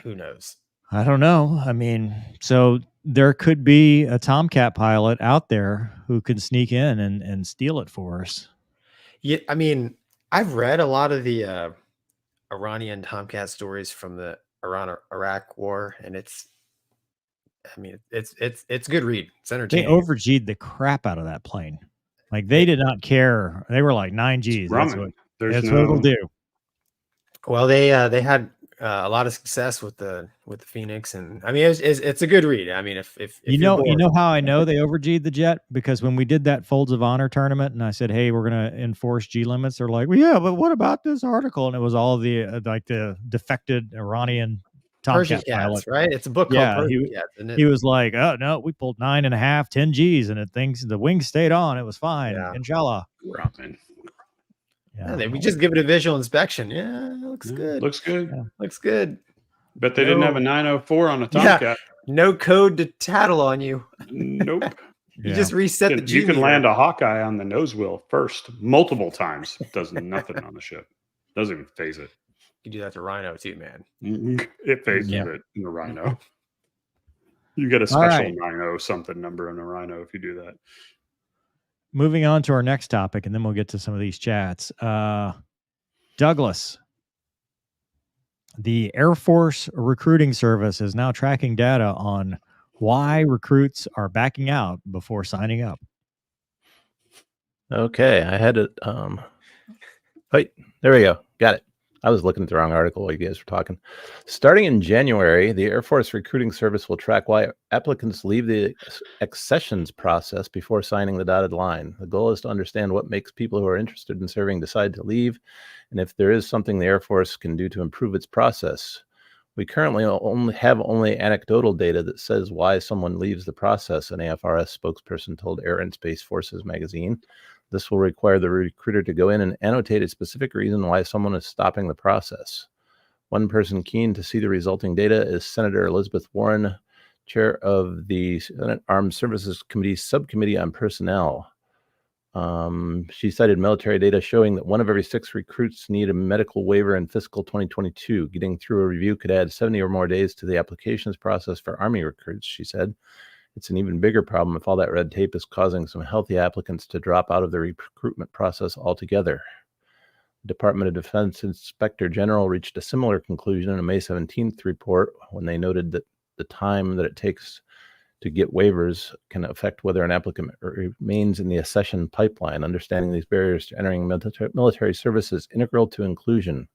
Who knows? I don't know. I mean, so there could be a Tomcat pilot out there who can sneak in and steal it for us. Yeah, I mean, I've read a lot of the Iranian Tomcat stories from the Iran-Iraq war, and it's a good read. It's They entertaining. over-G'd the crap out of that plane. Like they did not care. They were like 9 Gs. That's what it'll do. Well, they had a lot of success with the Phoenix, and I mean it's a good read. I mean, if you know how I know they over-G'd the jet, because when we did that Folds of Honor tournament and I said, hey, we're gonna enforce G limits, they're like, well, yeah, but what about this article? And it was all the the defected Iranian Tomcat pilot, right? It's a book called Persian Cats, isn't it? He was like, oh no, we pulled 9.5, 10 Gs, and the wings stayed on. It was fine. Yeah. Inshallah. Yeah, we just give it a visual inspection. Yeah, it looks good. Looks good. Yeah. Looks good. Bet they didn't have a 904 on a Tomcat. No code to tattle on you. Nope. You just reset the G. You can land a Hawkeye on the nose wheel first multiple times. It does nothing on the ship. Doesn't even phase it. You do that to Rhino too, man. It phases it in the Rhino. You get a special 90 something number in a Rhino if you do that. Moving on to our next topic, and then we'll get to some of these chats. Douglas, the Air Force Recruiting Service is now tracking data on why recruits are backing out before signing up. Okay, I had it. Wait, there we go. Got it. I was looking at the wrong article while you guys were talking. Starting in January, the Air Force Recruiting Service will track why applicants leave the accessions process before signing the dotted line. The goal is to understand what makes people who are interested in serving decide to leave, and if there is something the Air Force can do to improve its process. We currently only anecdotal data that says why someone leaves the process, an AFRS spokesperson told Air and Space Forces magazine. This will require the recruiter to go in and annotate a specific reason why someone is stopping the process. One person keen to see the resulting data is Senator Elizabeth Warren, chair of the Senate Armed Services Committee's Subcommittee on Personnel. She cited military data showing that 1 of every 6 recruits need a medical waiver in fiscal 2022. Getting through a review could add 70 or more days to the applications process for Army recruits, she said. It's an even bigger problem if all that red tape is causing some healthy applicants to drop out of the recruitment process altogether. The Department of Defense Inspector General reached a similar conclusion in a May 17th report when they noted that the time that it takes to get waivers can affect whether an applicant remains in the accession pipeline. Understanding these barriers to entering military service is integral to inclusion.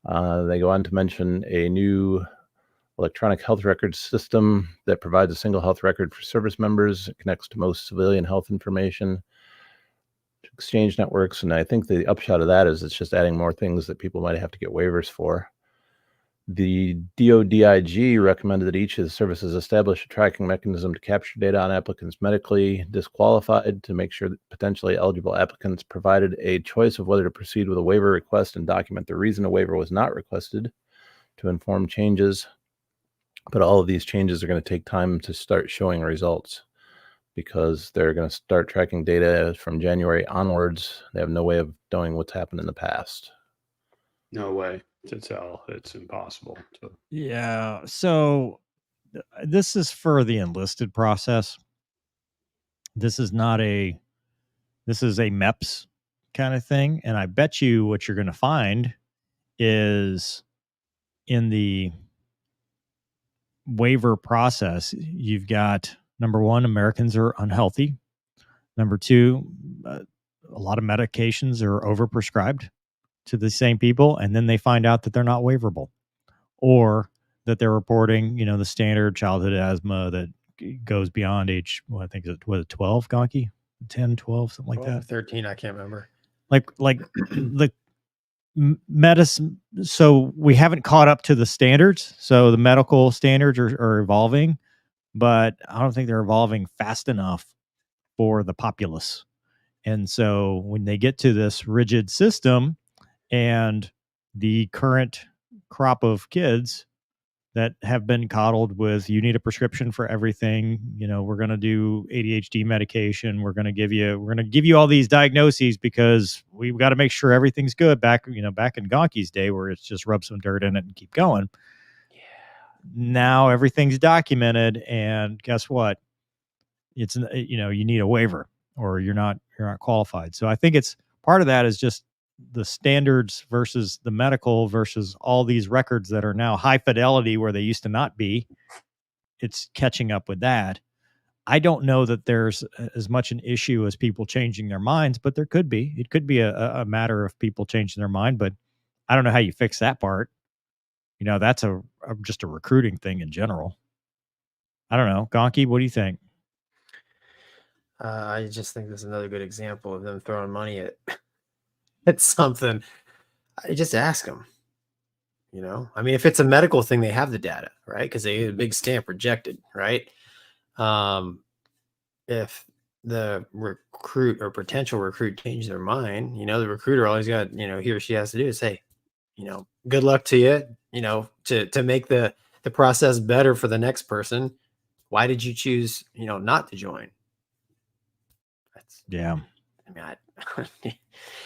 They go on to mention a new electronic health record system that provides a single health record for service members. It connects to most civilian health information, exchange networks, and I think the upshot of that is it's just adding more things that people might have to get waivers for. The DODIG recommended that each of the services establish a tracking mechanism to capture data on applicants medically disqualified to make sure that potentially eligible applicants provided a choice of whether to proceed with a waiver request and document the reason a waiver was not requested to inform changes. But all of these changes are going to take time to start showing results because they're going to start tracking data from January onwards. They have no way of knowing what's happened in the past. No way to tell. It's impossible to. Yeah. So this is for the enlisted process. This is a MEPS kind of thing. And I bet you what you're going to find is in the waiver process, you've got, number one, Americans are unhealthy. Number two, a lot of medications are overprescribed to the same people, and then they find out that they're not waiverable, or that they're reporting, the standard childhood asthma that goes beyond age, I think it was 12, Gonky? 10, 12, something like that. 13, I can't remember. Like the medicine. So we haven't caught up to the standards. So the medical standards are evolving, but I don't think they're evolving fast enough for the populace. And so when they get to this rigid system and the current crop of kids that have been coddled with, you need a prescription for everything, we're going to do ADHD medication, we're going to give you all these diagnoses because we've got to make sure everything's good, back in Gonky's day where it's just rub some dirt in it and keep going. Now everything's documented, and guess what? It's you need a waiver or you're not qualified. So I think it's part of that is just the standards versus the medical versus all these records that are now high fidelity where they used to not be. It's catching up with that. I don't know that there's as much an issue as people changing their minds, but there could be. It could be a matter of people changing their mind, but I don't know how you fix that part. That's just a recruiting thing in general. I don't know. Gonky, what do you think? I just think this is another good example of them throwing money at something. I just ask them. I mean, if it's a medical thing, they have the data, right? Because they get a big stamp rejected, right? If the recruit or potential recruit change their mind, the recruiter always got, he or she has to do is say, good luck to you, to make the process better for the next person. Why did you choose, not to join? Yeah. I mean,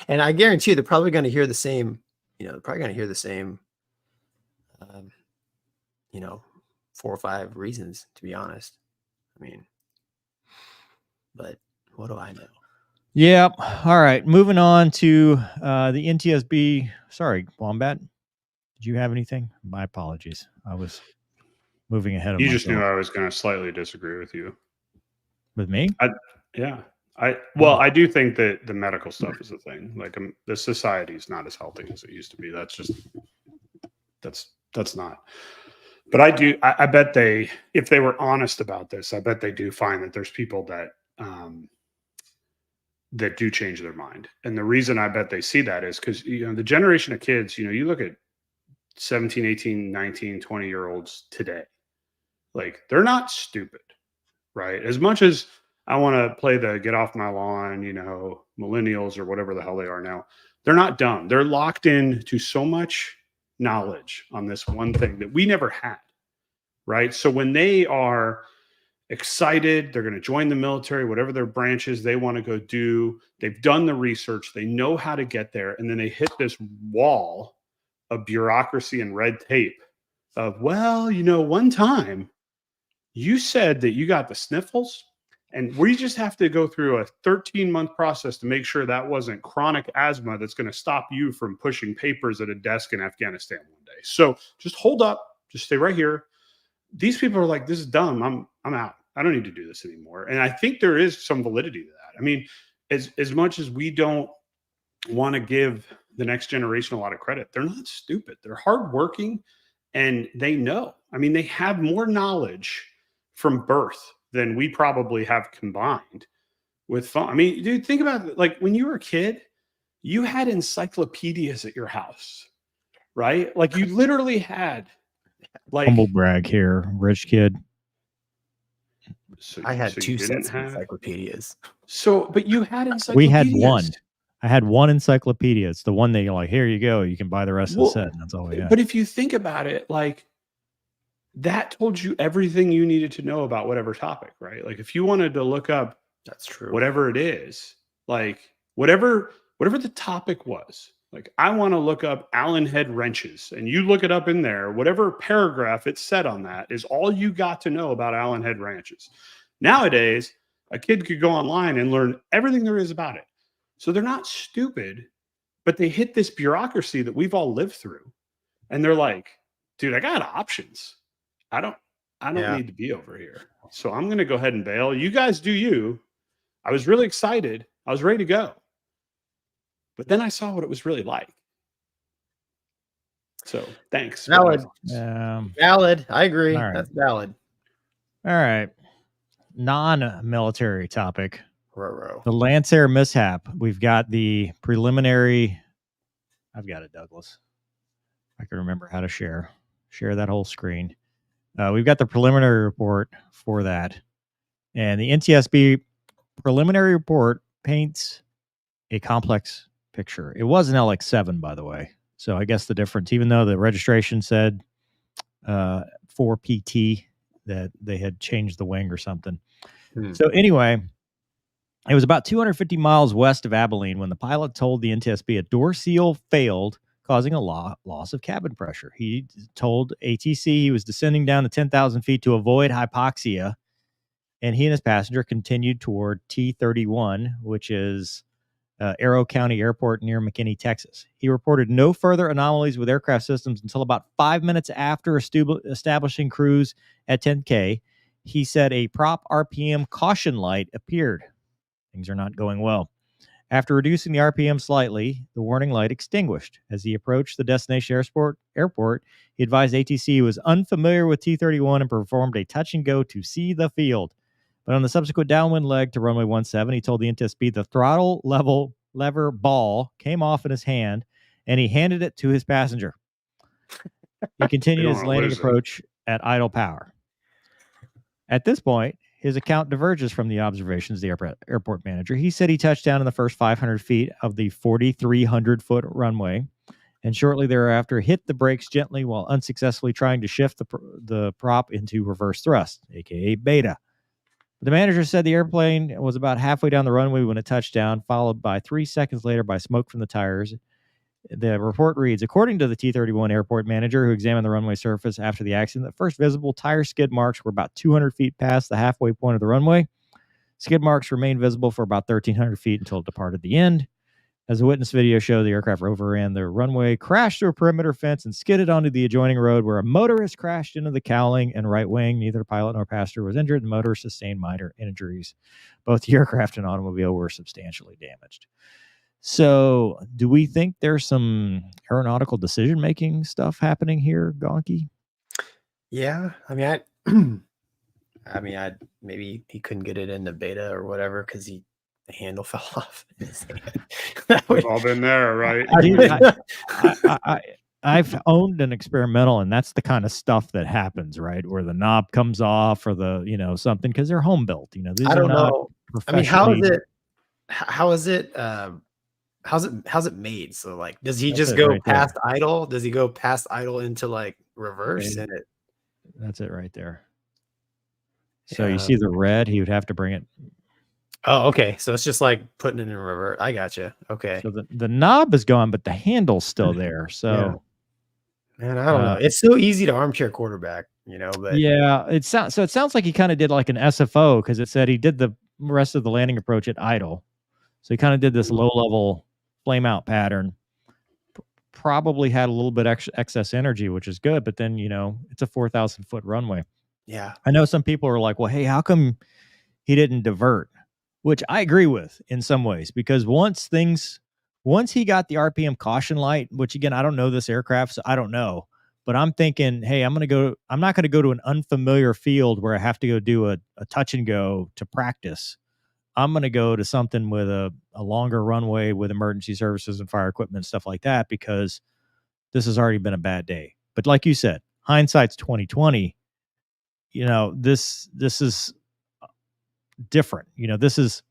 and I guarantee you, they're probably going to hear the same, 4 or 5 reasons, to be honest. I mean, but what do I know? Yeah. All right. Moving on to the NTSB. Sorry, Wombat. Did you have anything? My apologies. I was moving ahead of You myself. just knew I was going to slightly disagree with you. With me? I do think that the medical stuff is a thing. Like the society is not as healthy as it used to be. That's not. But I bet if they were honest about this, I bet they do find that there's people that that do change their mind. And the reason I bet they see that is because, the generation of kids, you look at 17, 18, 19, 20-year-olds today, like they're not stupid, right? As much as I want to play the get off my lawn, millennials or whatever the hell they are now, they're not dumb. They're locked in to so much knowledge on this one thing that we never had, right? So when they are excited, they're going to join the military, whatever their branches they want to go do, they've done the research, they know how to get there, and then they hit this wall of bureaucracy and red tape of, one time you said that you got the sniffles, and we just have to go through a 13-month process to make sure that wasn't chronic asthma that's going to stop you from pushing papers at a desk in Afghanistan one day. So just hold up, just stay right here. These people are like, this is dumb. I'm out. I don't need to do this anymore. And I think there is some validity to that. I mean, as much as we don't want to give the next generation a lot of credit, they're not stupid. They're hardworking and they know. I mean, they have more knowledge from birth than we probably have combined with phone. I mean, dude, think about it. Like when you were a kid, you had encyclopedias at your house, right? Like you literally had humble brag here, rich kid. I had 2 sets of encyclopedias. So, but you had encyclopedias. We had one. I had one encyclopedia. It's the one that you're like, here you go. You can buy the rest of the set. And that's all we had. But if you think about it, like that told you everything you needed to know about whatever topic, right? Like if you wanted to look up, that's true, whatever it is, like whatever the topic was, like I want to look up Allen head wrenches, and you look it up in there, whatever paragraph it said on that is all you got to know about Allen head wrenches. Nowadays, a kid could go online and learn everything there is about it. So they're not stupid, but they hit this bureaucracy that we've all lived through. And they're like, dude, I got options. I don't need to be over here. So I'm going to go ahead and bail. You guys do you. I was really excited. I was ready to go. But then I saw what it was really like. So thanks. Valid. Valid. I agree. Right. That's valid. All right. Non-military topic. Ruh-roh. The Lancair mishap. We've got the preliminary. I've got it, Douglas. I can remember how to share that whole screen. We've got the preliminary report for that. And the NTSB preliminary report paints a complex picture. It was an LX7, by the way. So I guess the difference, even though the registration said 4PT, that they had changed the wing or something. So anyway, it was about 250 miles west of Abilene when the pilot told the NTSB a door seal failed, causing a loss of cabin pressure. He told ATC he was descending down to 10,000 feet to avoid hypoxia, and he and his passenger continued toward T-31, which is Arrow County Airport near McKinney, Texas. He reported no further anomalies with aircraft systems until about 5 minutes after establishing cruise at 10K. He said a prop RPM caution light appeared. Things are not going well. After reducing the RPM slightly, the warning light extinguished. As he approached the destination airport, he advised ATC he was unfamiliar with T-31 and performed a touch and go to see the field. But on the subsequent downwind leg to runway 17, he told the NTSB the throttle lever ball came off in his hand, and he handed it to his passenger. He continued his landing approach at idle power. At this point, his account diverges from the observations of the airport manager. He said he touched down in the first 500 feet of the 4,300-foot runway, and shortly thereafter hit the brakes gently while unsuccessfully trying to shift the prop into reverse thrust, aka beta. The manager said the airplane was about halfway down the runway when it touched down, followed by 3 seconds later by smoke from the tires. The report reads, according to the T-31 airport manager who examined the runway surface after the accident, the first visible tire skid marks were about 200 feet past the halfway point of the runway. Skid marks remained visible for about 1,300 feet until it departed the end. As the witness video showed, the aircraft overran the runway, crashed through a perimeter fence, and skidded onto the adjoining road where a motorist crashed into the cowling and right wing. Neither pilot nor passenger was injured. The motorist sustained minor injuries. Both the aircraft and automobile were substantially damaged. So do we think there's some aeronautical decision-making stuff happening here, Gonky? Yeah. I mean, maybe he couldn't get it into beta or whatever because the handle fell off in his hand. We've all been there, right? I've owned an experimental, and that's the kind of stuff that happens, right? Where the knob comes off or the, something, because they're home built. These I don't know. I mean, how's it made? So like, does he just go past idle? Does he go past idle into like reverse? And that's it right there. So you see the red, he would have to bring it. Oh, okay. So it's just like putting it in reverse. I gotcha. Okay. So the knob is gone, but the handle's still there. So man, I don't know. It's so easy to armchair quarterback, but yeah, it sounds like he kind of did like an SFO, because it said he did the rest of the landing approach at idle. So he kind of did this low level flame out pattern. Probably had a little bit excess energy, which is good, but then it's a 4,000-foot runway. Yeah. I know some people are like, well, hey, how come he didn't divert? Which I agree with in some ways, because once he got the RPM caution light, which again, I don't know this aircraft, so I don't know, but I'm thinking, hey, I'm not going to go to an unfamiliar field where I have to go do a touch and go to practice. I'm going to go to something with a longer runway with emergency services and fire equipment and stuff like that, because this has already been a bad day. But like you said, hindsight's 2020. This is different. This is,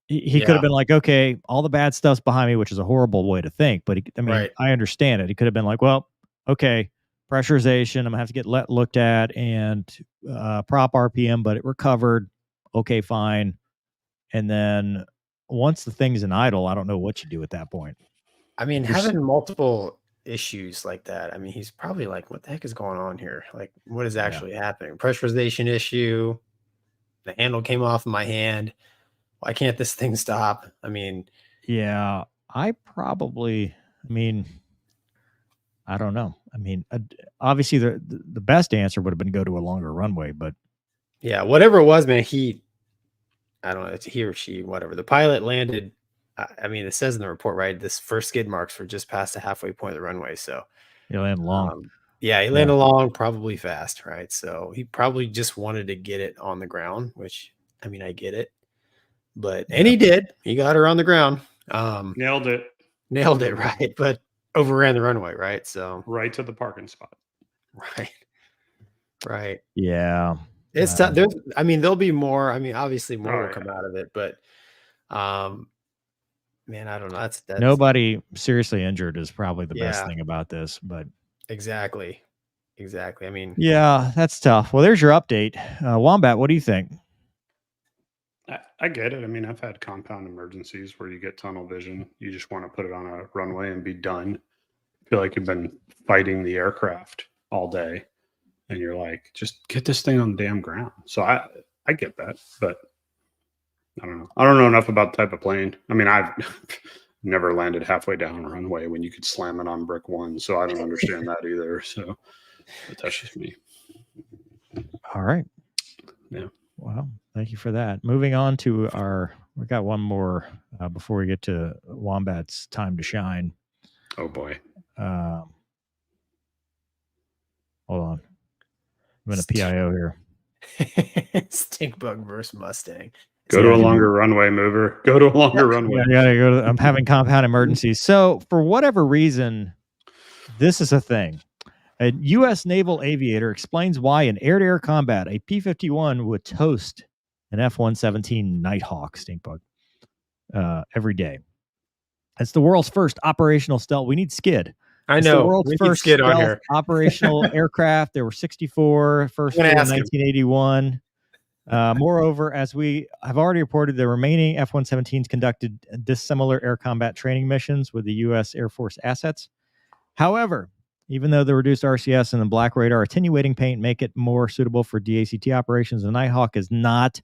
he could have been like, okay, all the bad stuff's behind me, which is a horrible way to think, but I understand it. He could have been like, well, okay, pressurization, I'm gonna have to get looked at, and prop RPM, but it recovered. Okay, fine. And then once the thing's in idle, I don't know what you do at that point. I mean, having multiple issues like that, I mean, he's probably like, what the heck is going on here? Like, what is actually happening? Pressurization issue. The handle came off my hand. Why can't this thing stop? I mean, yeah, I don't know. I mean, obviously the best answer would have been go to a longer runway, but yeah, whatever it was, man, I don't know, it's he or she, whatever. The pilot landed. I mean, it says in the report, right? This first skid marks were just past the halfway point of the runway. So he landed long. He landed long, probably fast, right? So he probably just wanted to get it on the ground, which, I mean, I get it. And he did. He got her on the ground. Nailed it, right? But overran the runway, right? So right to the parking spot. Right. Right. Yeah. It's tough. There'll be more. I mean, obviously more will yeah. come out of it, but man, I don't know. That's Nobody seriously injured is probably the best Yeah. thing about this, but exactly. I mean, yeah, that's tough. Well, there's your update. Wombat, what do you think? I get it. I mean, I've had compound emergencies where you get tunnel vision. You just want to put it on a runway and be done. I feel like you've been fighting the aircraft all day, and you're like, just get this thing on the damn ground. So I get that, but I don't know. I don't know enough about the type of plane. I mean, I've never landed halfway down a runway when you could slam it on brick one, so I don't understand that either. So but that's just me. All right. Yeah. Well, thank you for that. Moving on to we got one more before we get to Wombat's time to shine. Oh boy. Hold on. I'm in a PIO here. Stink bug versus Mustang. Go to a longer runway, mover. Go to a longer runway. I'm having compound emergencies. So for whatever reason, this is a thing. A U.S. naval aviator explains why in air-to-air combat, a P-51 would toast an F-117 Nighthawk stink bug every day. It's the world's first operational stealth. We need skid. I It's know. the world's We need first skid on stealth here. operational aircraft. There were 64, first I'm flew gonna in ask him. 1981. Moreover, as we have already reported, the remaining F-117s conducted dissimilar air combat training missions with the U.S. Air Force assets. However, even though the reduced RCS and the black radar attenuating paint make it more suitable for DACT operations, the Nighthawk is not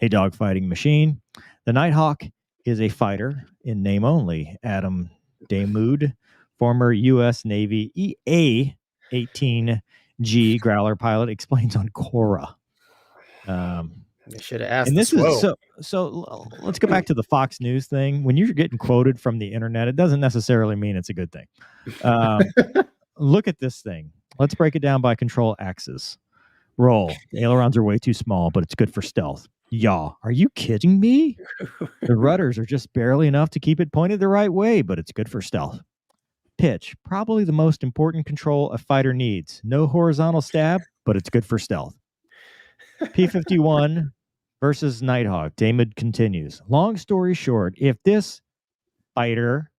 a dogfighting machine. The Nighthawk is a fighter in name only. Adam Damoud, former U.S. Navy EA-18G Growler pilot, explains on Quora. They should have asked. And this the is SWO. so. Let's go back to the Fox News thing. When you're getting quoted from the internet, it doesn't necessarily mean it's a good thing. Look at this thing. Let's break it down by control axis. Roll. The ailerons are way too small, but it's good for stealth. Yaw. Are you kidding me? The rudders are just barely enough to keep it pointed the right way, but it's good for stealth. Pitch. Probably the most important control a fighter needs. No horizontal stab, but it's good for stealth. P-51 versus Nighthawk. Damoud continues. Long story short, if this fighter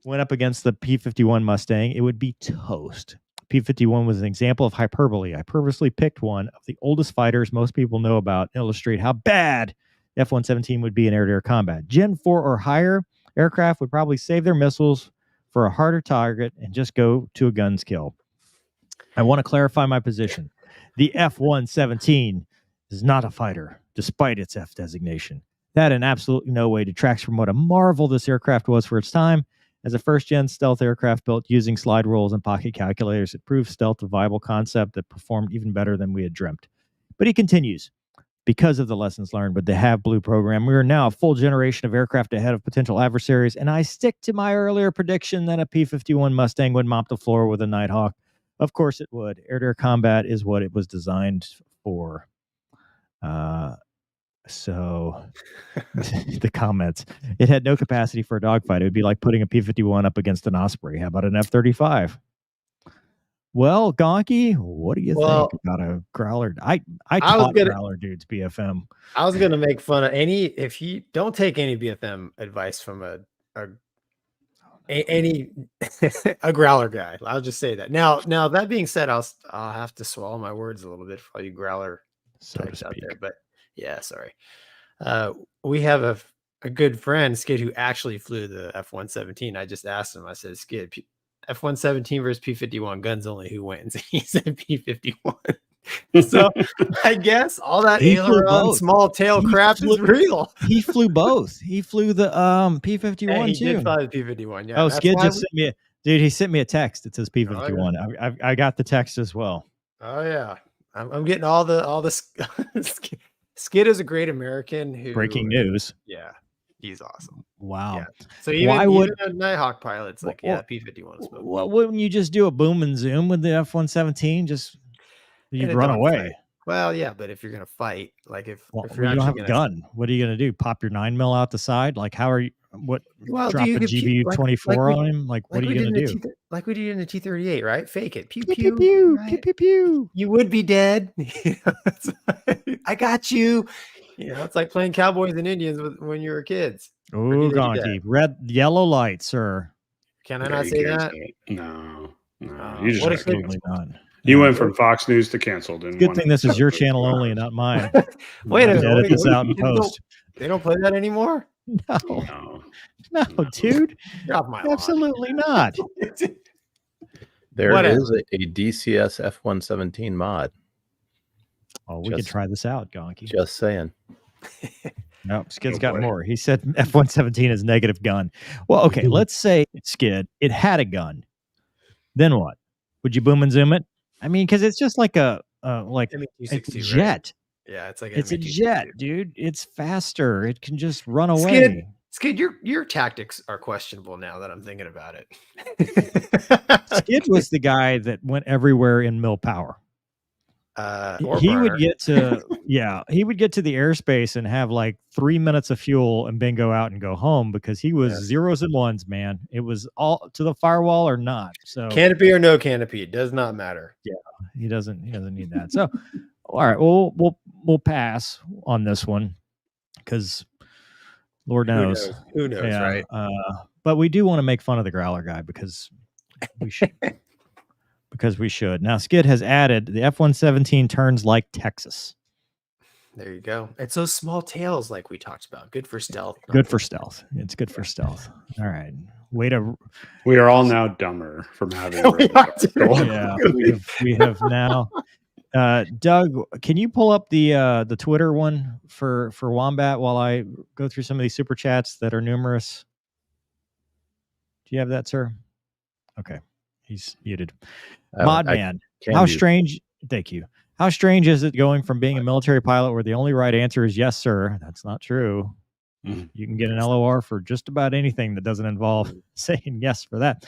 went up against the P-51 Mustang, it would be toast. P-51 was an example of hyperbole. I purposely picked one of the oldest fighters most people know about to illustrate how bad F-117 would be in air-to-air combat. Gen 4 or higher aircraft would probably save their missiles for a harder target and just go to a gun's kill. I want to clarify my position. The F-117 is not a fighter, despite its F designation. That in absolutely no way detracts from what a marvel this aircraft was for its time. As a first-gen stealth aircraft built using slide rules and pocket calculators, it proved stealth a viable concept that performed even better than we had dreamt. But he continues, because of the lessons learned with the Have Blue program, we are now a full generation of aircraft ahead of potential adversaries, and I stick to my earlier prediction that a P-51 Mustang would mop the floor with a Nighthawk. Of course it would. Air-to-air combat is what it was designed for. So the comments, it had no capacity for a dogfight. It would be like putting a P-51 up against an Osprey. How about an F-35? Well, Gonky, what do you think about a Growler? I taught Growler dudes BFM. I was gonna make fun of if you don't take any BFM advice from a Growler guy. I'll just say that. Now that being said, I'll have to swallow my words a little bit for all you Growler types out there, but yeah, sorry. We have a good friend, Skid, who actually flew the F-117. I just asked him, I said, Skid, F-117 versus P-51, guns only, who wins? He said P-51. So I guess all that aileron, small tail crap is real. He flew both. He flew the P-51 he too. did fly the P-51, yeah. Oh, Skid just sent me he sent me a text. It says P-51. Oh, yeah. I got the text as well. Oh yeah. I'm getting all the Skid is a great American who breaking news. Yeah, he's awesome. Wow. Yeah. So even a Nighthawk pilot's like, P-51 is well, wouldn't you just do a boom and zoom with the F-117? Just you'd run away. Fight. Well, yeah, but if you're gonna fight, like if you you're don't have a gun, what are you gonna do? Pop your 9mm out the side? Like how are you? drop a GBU-24 on him? Like what are you going to do? Like we did in the T-38, right? Fake it. Pew, Pew, pew, pew, pew, right? pew, pew, pew. You would be dead. I got you. It's like playing Cowboys and Indians when you were kids. Oh, Gonky. Red, yellow light, sir. Can I not say that? No. You just absolutely not. You went from Fox News to canceled. Good thing this is your channel only and not mine. Wait a minute. Edit this out in post. They don't play that anymore? No, dude. Absolutely not. There is a DCS F-117 mod. Oh, we could try this out, Gonky. Just saying. No, Skid's got more. He said F-117 is negative gun. Well, okay, let's say, Skid, it had a gun. Then what? Would you boom and zoom it? I mean, because it's just like a jet. Right? Yeah, it's like it's a jet, dude. It's faster. It can just run away. Skid, your tactics are questionable now that I'm thinking about it. Skid was the guy that went everywhere in mil power. He would get to the airspace and have like 3 minutes of fuel and then go out and go home because he was zeros and ones, man. It was all to the firewall or not. So canopy or no canopy, it does not matter. Yeah, he doesn't need that. So all right, we'll pass on this one because Lord knows. Who knows, right? But we do want to make fun of the Growler guy because we should. Because we should. Now, Skid has added the F-117 turns like Texas. There you go. It's those small tails like we talked about. Good for stealth. Good for stealth. It's good for stealth. All right. We are all now dumber from having. Yeah, we have now. Doug, can you pull up the Twitter one for Wombat while I go through some of these super chats that are numerous? Do you have that, sir? Okay. He's muted. Modman, how strange. Thank you. How strange is it going from being a military pilot where the only right answer is yes, sir? That's not true. You can get an LOR for just about anything that doesn't involve saying yes for that.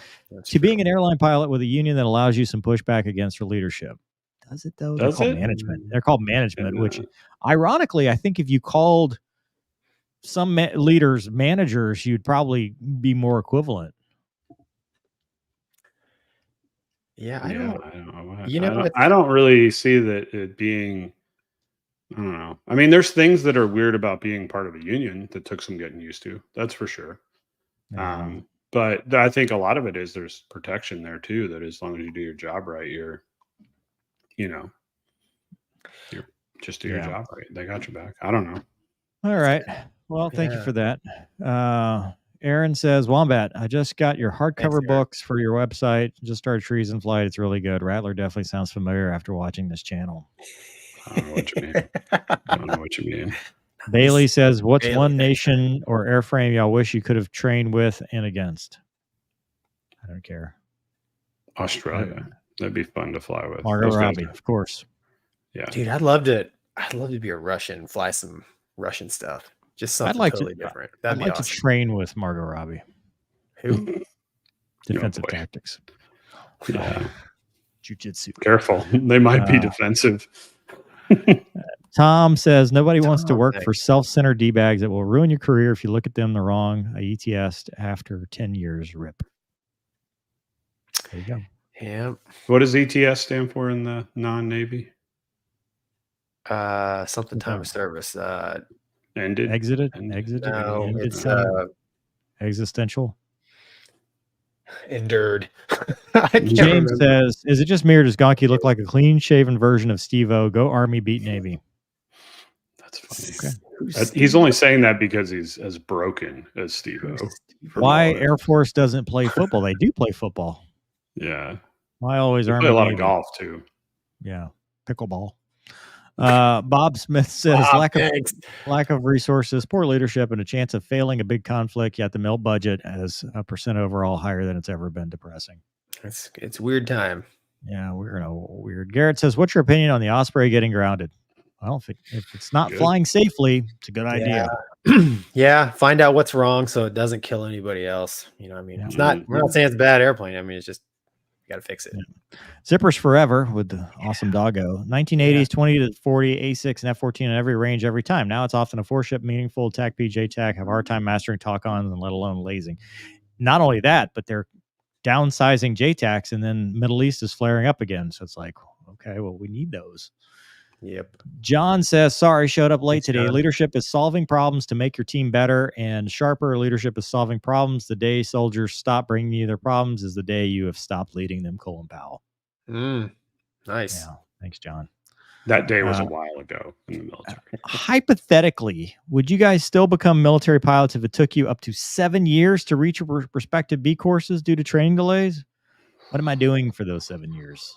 To being an airline pilot with a union that allows you some pushback against your leadership. Does it though? They're called management. They're called management, which ironically, I think if you called some leaders managers, you'd probably be more equivalent. Yeah, I don't really see that it being. I don't know. I mean, there's things that are weird about being part of a union that took some getting used to. That's for sure. But I think a lot of it is there's protection there too. That as long as you do your job right, you're just do your job right. They got your back. I don't know. All right. Well, thank you for that. Aaron says, Wombat, I just got your hardcover books for your website. Just started Treason Flight. It's really good. Rattler definitely sounds familiar after watching this channel. I don't know what you mean. Bailey says, what's one nation or airframe y'all wish you could have trained with and against? I don't care. Australia. That'd be fun to fly with. Margot Robbie, of course. Yeah. Dude, I'd love to be a Russian, fly some Russian stuff. Just something totally different. That'd be awesome. To train with Margot Robbie. Who? Defensive tactics. Yeah. Jiu-jitsu. Careful. They might be defensive. Tom says, nobody wants to work for self-centered D-bags that will ruin your career if you look at them the wrong. I ETS'd after 10 years. RIP. There you go. Yeah. What does ETS stand for in the non-Navy? Something time of service. Ended. Exited. No, ended. It's existential. Endured. James says, is it just me or does Gonky look like a clean-shaven version of Steve-O? Go Army, beat Navy. That's funny. Okay. He's only saying that because he's as broken as Steve-O. Why Air Force doesn't play football? They do play football. Yeah. Why always Army? Play a lot of golf too. Yeah. Pickleball. Bob Smith says lack of resources, poor leadership, and a chance of failing a big conflict, yet the mill budget as a percent overall higher than it's ever been. Depressing. It's weird time. Yeah, we're in a weird. Garrett says, what's your opinion on the Osprey getting grounded? Well, if it's not flying safely, it's a good idea. Yeah, find out what's wrong so it doesn't kill anybody else. You know what I mean? It's not, we're not saying it's a bad airplane. I mean, it's just got to fix it. Yeah. Zippers forever with the awesome doggo. 1980s, 20 to 40, A6 and F-14 in every range every time. Now it's often a 4-ship, meaningful attack PJ tack, have a hard time mastering talk-ons and let alone lasing. Not only that, but they're downsizing JTACs, and then Middle East is flaring up again. So it's like, okay, well, we need those. Yep. John says, sorry, showed up late Thanks, today. John. Leadership is solving problems to make your team better and sharper. Leadership is solving problems. The day soldiers stop bringing you their problems is the day you have stopped leading them, Colin Powell. Nice. Yeah, thanks, John. That day was a while ago in the military. Hypothetically, would you guys still become military pilots if it took you up to 7 years to reach your respective B courses due to training delays? What am I doing for those 7 years?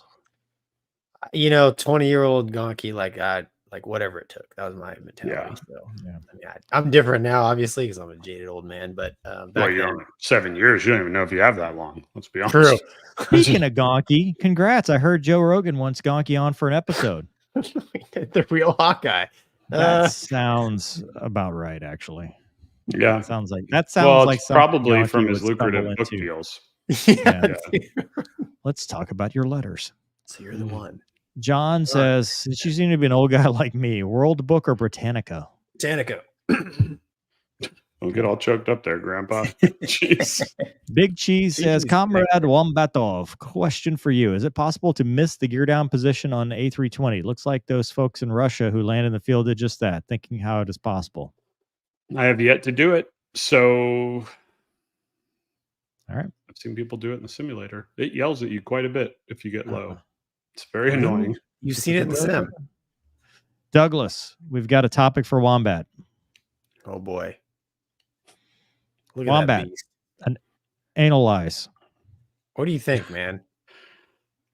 20-year-old Gonky, like whatever it took. That was my mentality. Yeah. So Yeah. I mean, I'm different now, obviously, because I'm a jaded old man. But Well, you don't 7 years. You don't even know if you have that long. Let's be honest. True. Speaking of Gonky, congrats. I heard Joe Rogan wants Gonky on for an episode. The real Hawkeye. That sounds about right, actually. Yeah. Sounds like Well, like it's something probably Gonky from his would lucrative stumble book into. deals. Yeah. Let's talk about your letters. So you're the one. John says, since you seem to be an old guy like me, World Book or Britannica? Britannica. Don't get all choked up there, Grandpa. Jeez. Big Cheese says, Jeez, Comrade Wombatov, question for you. Is it possible to miss the gear down position on A320? Looks like those folks in Russia who landed in the field did just that, thinking how it is possible. I have yet to do it. So All right. I've seen people do it in the simulator. It yells at you quite a bit if you get low. It's very annoying. You've seen it in the sim. Douglas, we've got a topic for Wombat. Oh boy. Look Wombat. at that beast. Analyze. What do you think, man?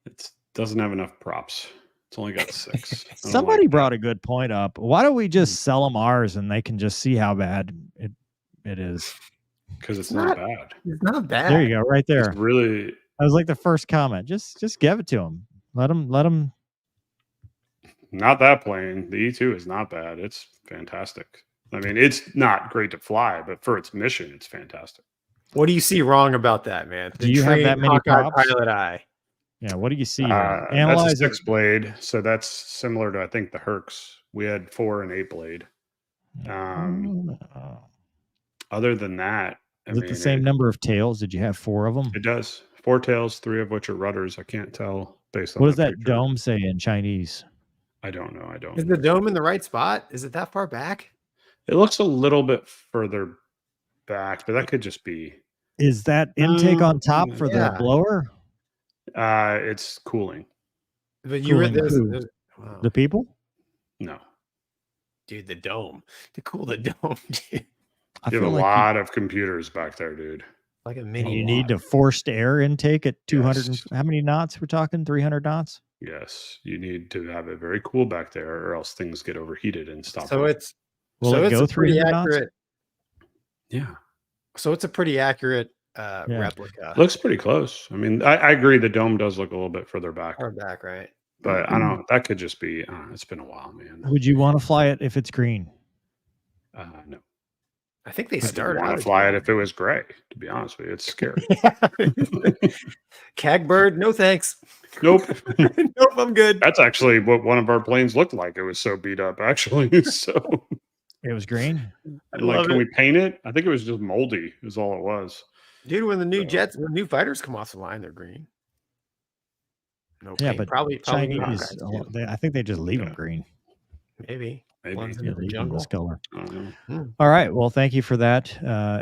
It doesn't have enough props. It's only got 6. I don't Somebody like brought that. a good point up. Why don't we just sell them ours and they can just see how bad it is? Because it's not bad. It's not bad. There you go, right there. It's really That was like the first comment. Just give it to them. Let them. not that plane. The E2 is not bad. It's fantastic. I mean, it's not great to fly, but for its mission, it's fantastic. What do you see wrong about that, man? Do you have that trained many Hawkeye props? pilot eye. Yeah. What do you see? Here? That's a Analyze it. 6 blade, so that's similar to I think the Hercs. We had 4 and 8 blade. Other than that, Is it the same number of tails? Did you have 4 of them? It does 4 tails, 3 of which are rudders. I can't tell based on What does the that picture. dome say in Chinese? I don't know. I don't. Is the dome in the right spot? Is it that far back? It looks a little bit further back, but that could just be. Is that intake on top for yeah. the blower? It's cooling. But you were Cooling there's, who? wow. The people? No, Dude, the dome. To cool the dome, dude. I you have a feel like lot of computers back there, dude. Like a you mini. need to forced air intake at 200. Yes. How many knots? We're talking 300 knots. Yes, you need to have it very cool back there, or else things get overheated and stop. So running. it's Will so it it's go a pretty 300 knots? accurate. Yeah, So it's a pretty accurate replica. looks pretty close. I mean, I agree. The dome does look a little bit further back, Far back, right? but I don't. That could just be. It's been a while, man. Would you want to fly it if it's green? No. I think they I started want out to as fly it green. if it was gray. To be honest with you, it's scary. Cagbird, no thanks. Nope. Nope, I'm good. That's actually what one of our planes looked like. It was so beat up, actually. So, It was green. love can it. we paint it? I think it was just moldy. Is all it was. Dude, when the new fighters come off the line, they're green. No Yeah, paint. but probably Chinese. Hawkeyes, too. I think they just leave them Yeah. green. Maybe. Maybe. Ones in Yeah, the leave them jungle. this color. I don't know. All right. Well, thank you for that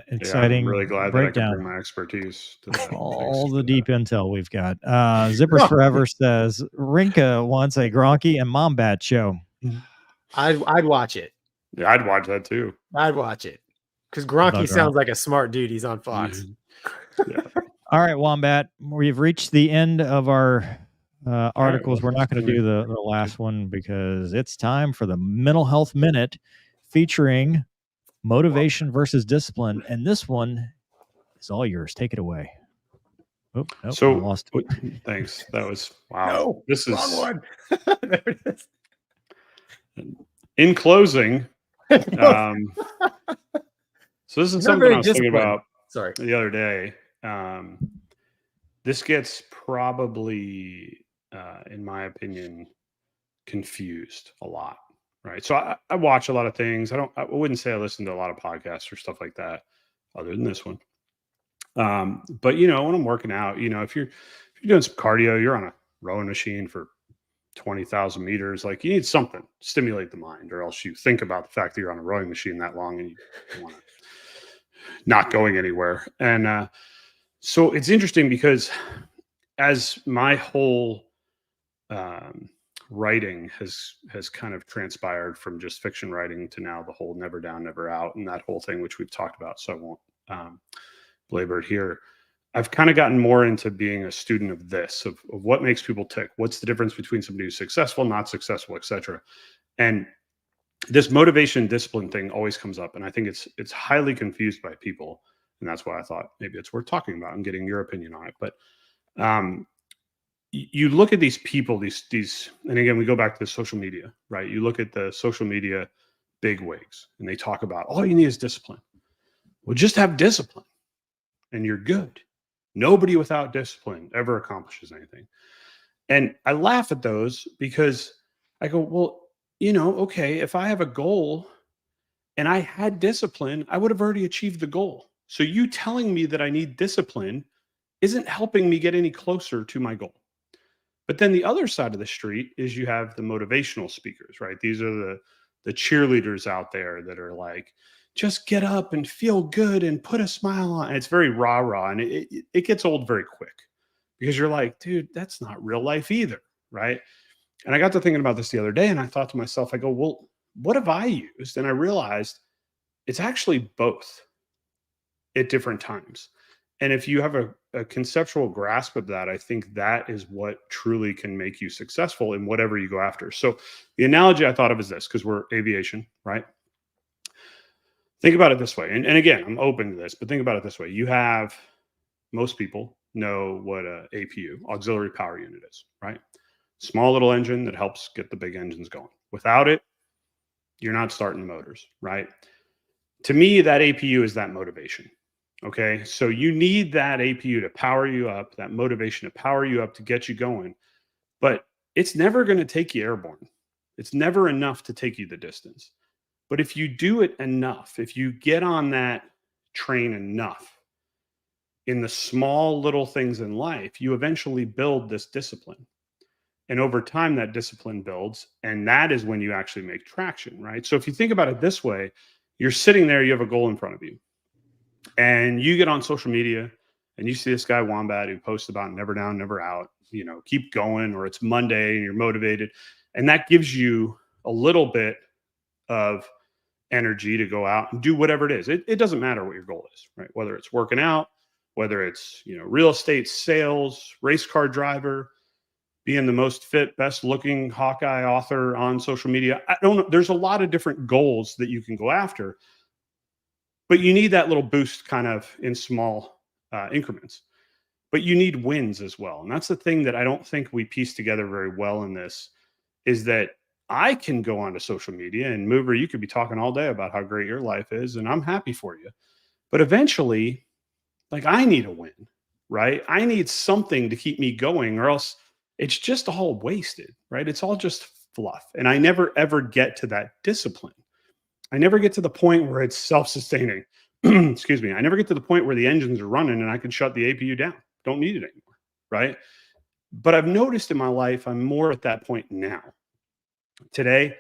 exciting I'm really glad that I could breakdown. bring my expertise to that. All Thanks the for deep intel we've got. Zippers Forever says Rinka wants a Gronky and Wombat show. I'd watch it. that. Yeah, I'd watch that too. I'd watch it. Because Gronky Gronk. sounds like a smart dude. He's on Fox. Yeah. All right, Wombat. We've reached the end of our articles. We're not going to do the last one because it's time for the Mental Health Minute featuring motivation versus discipline. And this one is all yours. Take it away. Oh, nope, So I lost it. thanks. That was wow. No, This is wrong one. There it is. in closing. So this is Not something very I was thinking disciplined. about Sorry. the other day. This gets probably, in my opinion, confused a lot. Right. So I watch a lot of things. I wouldn't say I listen to a lot of podcasts or stuff like that, other than this one. But when I'm working out, if you're doing some cardio, you're on a rowing machine for 20,000 meters, like you need something to stimulate the mind, or else you think about the fact that you're on a rowing machine that long and you want to not going anywhere. And so it's interesting because as my whole writing has kind of transpired from just fiction writing to now the whole never down, never out, and that whole thing, which we've talked about, so I won't belabor it here. I've kind of gotten more into being a student of this, of what makes people tick. What's the difference between somebody who's successful, not successful, etc. And this motivation discipline thing always comes up, and I think it's highly confused by people, and that's why I thought maybe it's worth talking about and getting your opinion on it. But you look at these people, these, and again, we go back to the social media, right? You look at the social media bigwigs, and they talk about all you need is discipline. Well, just have discipline, and you're good. Nobody without discipline ever accomplishes anything. And I laugh at those because I go, well, okay, if I have a goal and I had discipline, I would have already achieved the goal. So you telling me that I need discipline isn't helping me get any closer to my goal. But then the other side of the street is you have the motivational speakers, right? These are the cheerleaders out there that are like, just get up and feel good and put a smile on. And it's very rah-rah, and it gets old very quick because you're like, dude, that's not real life either, right? And I got to thinking about this the other day, and I thought to myself, I go, well, what have I used? And I realized it's actually both at different times. And if you have a conceptual grasp of that, I think that is what truly can make you successful in whatever you go after. So the analogy I thought of is this, because we're aviation, right? Think about it this way. And again, I'm open to this, but think about it this way. Most people know what a APU, auxiliary power unit, is, right? Small little engine that helps get the big engines going. Without it, you're not starting the motors, right? To me, that APU is that motivation. Okay. So you need that APU to power you up, that motivation to power you up to get you going. But it's never going to take you airborne. It's never enough to take you the distance. But if you do it enough, if you get on that train enough in the small little things in life, you eventually build this discipline. And over time, that discipline builds. And that is when you actually make traction, right? So if you think about it this way, you're sitting there, you have a goal in front of you. And you get on social media and you see this guy, Wombat, who posts about never down, never out, keep going, or it's Monday and you're motivated. And that gives you a little bit of energy to go out and do whatever it is. It doesn't matter what your goal is, right? Whether it's working out, whether it's, real estate, sales, race car driver, being the most fit, best looking Hawkeye author on social media. I don't know. There's a lot of different goals that you can go after, but you need that little boost kind of in small increments, but you need wins as well. And that's the thing that I don't think we piece together very well in this, is that I can go onto social media and Mover, you could be talking all day about how great your life is, and I'm happy for you. But eventually, like, I need a win, right? I need something to keep me going, or else it's just all wasted, right? It's all just fluff. And I never, ever get to that discipline. I never get to the point where it's self-sustaining. Excuse me. I never get to the point where the engines are running and I can shut the APU down. Don't need it anymore, right? But I've noticed in my life, I'm more at that point now. Today,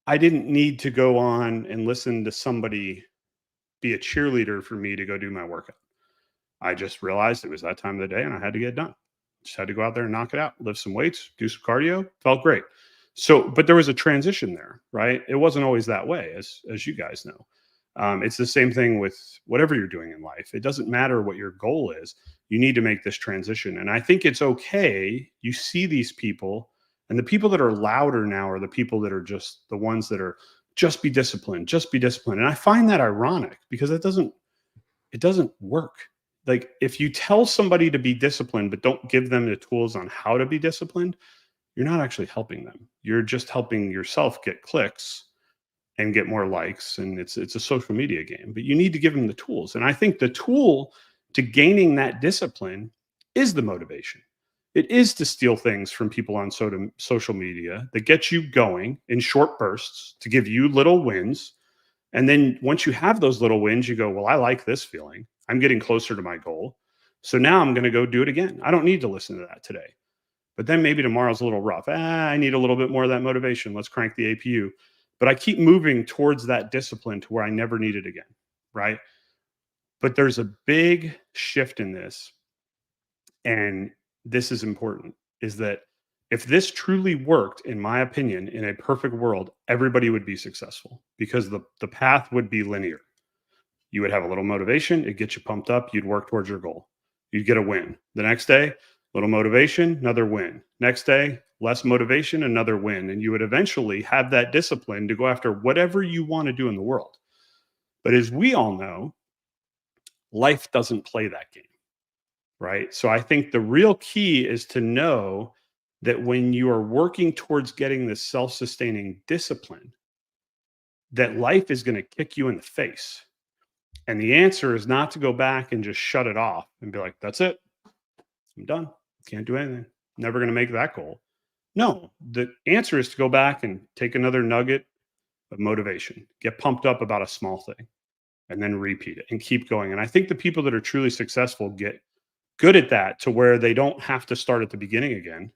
I didn't need to go on and listen to somebody be a cheerleader for me to go do my workout. I just realized it was that time of the day and I had to get it done. Just had to go out there and knock it out, lift some weights, do some cardio. Felt great. So, but there was a transition there, right? It wasn't always that way, as you guys know. It's the same thing with whatever you're doing in life. It doesn't matter what your goal is. You need to make this transition. And I think it's okay. You see these people, and the people that are louder now are the people that are just the ones that are just be disciplined, just be disciplined. And I find that ironic because it doesn't work. Like, if you tell somebody to be disciplined, but don't give them the tools on how to be disciplined, you're not actually helping them. You're just helping yourself get clicks and get more likes. And it's a social media game, but you need to give them the tools. And I think the tool to gaining that discipline is the motivation. It is to steal things from people on social media that get you going in short bursts to give you little wins. And then once you have those little wins, you go, well, I like this feeling. I'm getting closer to my goal. So now I'm going to go do it again. I don't need to listen to that today. But then maybe tomorrow's a little rough. I need a little bit more of that motivation. Let's crank the APU. But I keep moving towards that discipline to where I never need it again, right? But there's a big shift in this. And this is important, is that if this truly worked, in my opinion, in a perfect world, everybody would be successful because the path would be linear. You would have a little motivation. It gets you pumped up. You'd work towards your goal. You'd get a win. The next day, little motivation, another win. Next day, less motivation, another win. And you would eventually have that discipline to go after whatever you want to do in the world. But as we all know, life doesn't play that game, right? So I think the real key is to know that when you are working towards getting this self-sustaining discipline, that life is going to kick you in the face. And the answer is not to go back and just shut it off and be like, that's it. I'm done. Can't do anything. Never going to make that goal. No, the answer is to go back and take another nugget of motivation, get pumped up about a small thing, and then repeat it and keep going. And I think the people that are truly successful get good at that to where they don't have to start at the beginning again,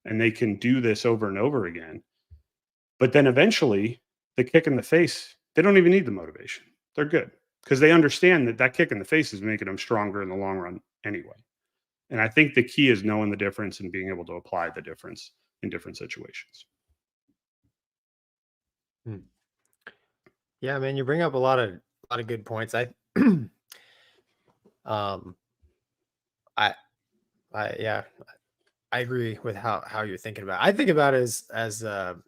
and they can do this over and over again. But then eventually the kick in the face, they don't even need the motivation. They're good because they understand that that kick in the face is making them stronger in the long run anyway. And I think the key is knowing the difference and being able to apply the difference in different situations. Yeah, man, you bring up a lot of good points. I agree with how you're thinking about it. I think about it as the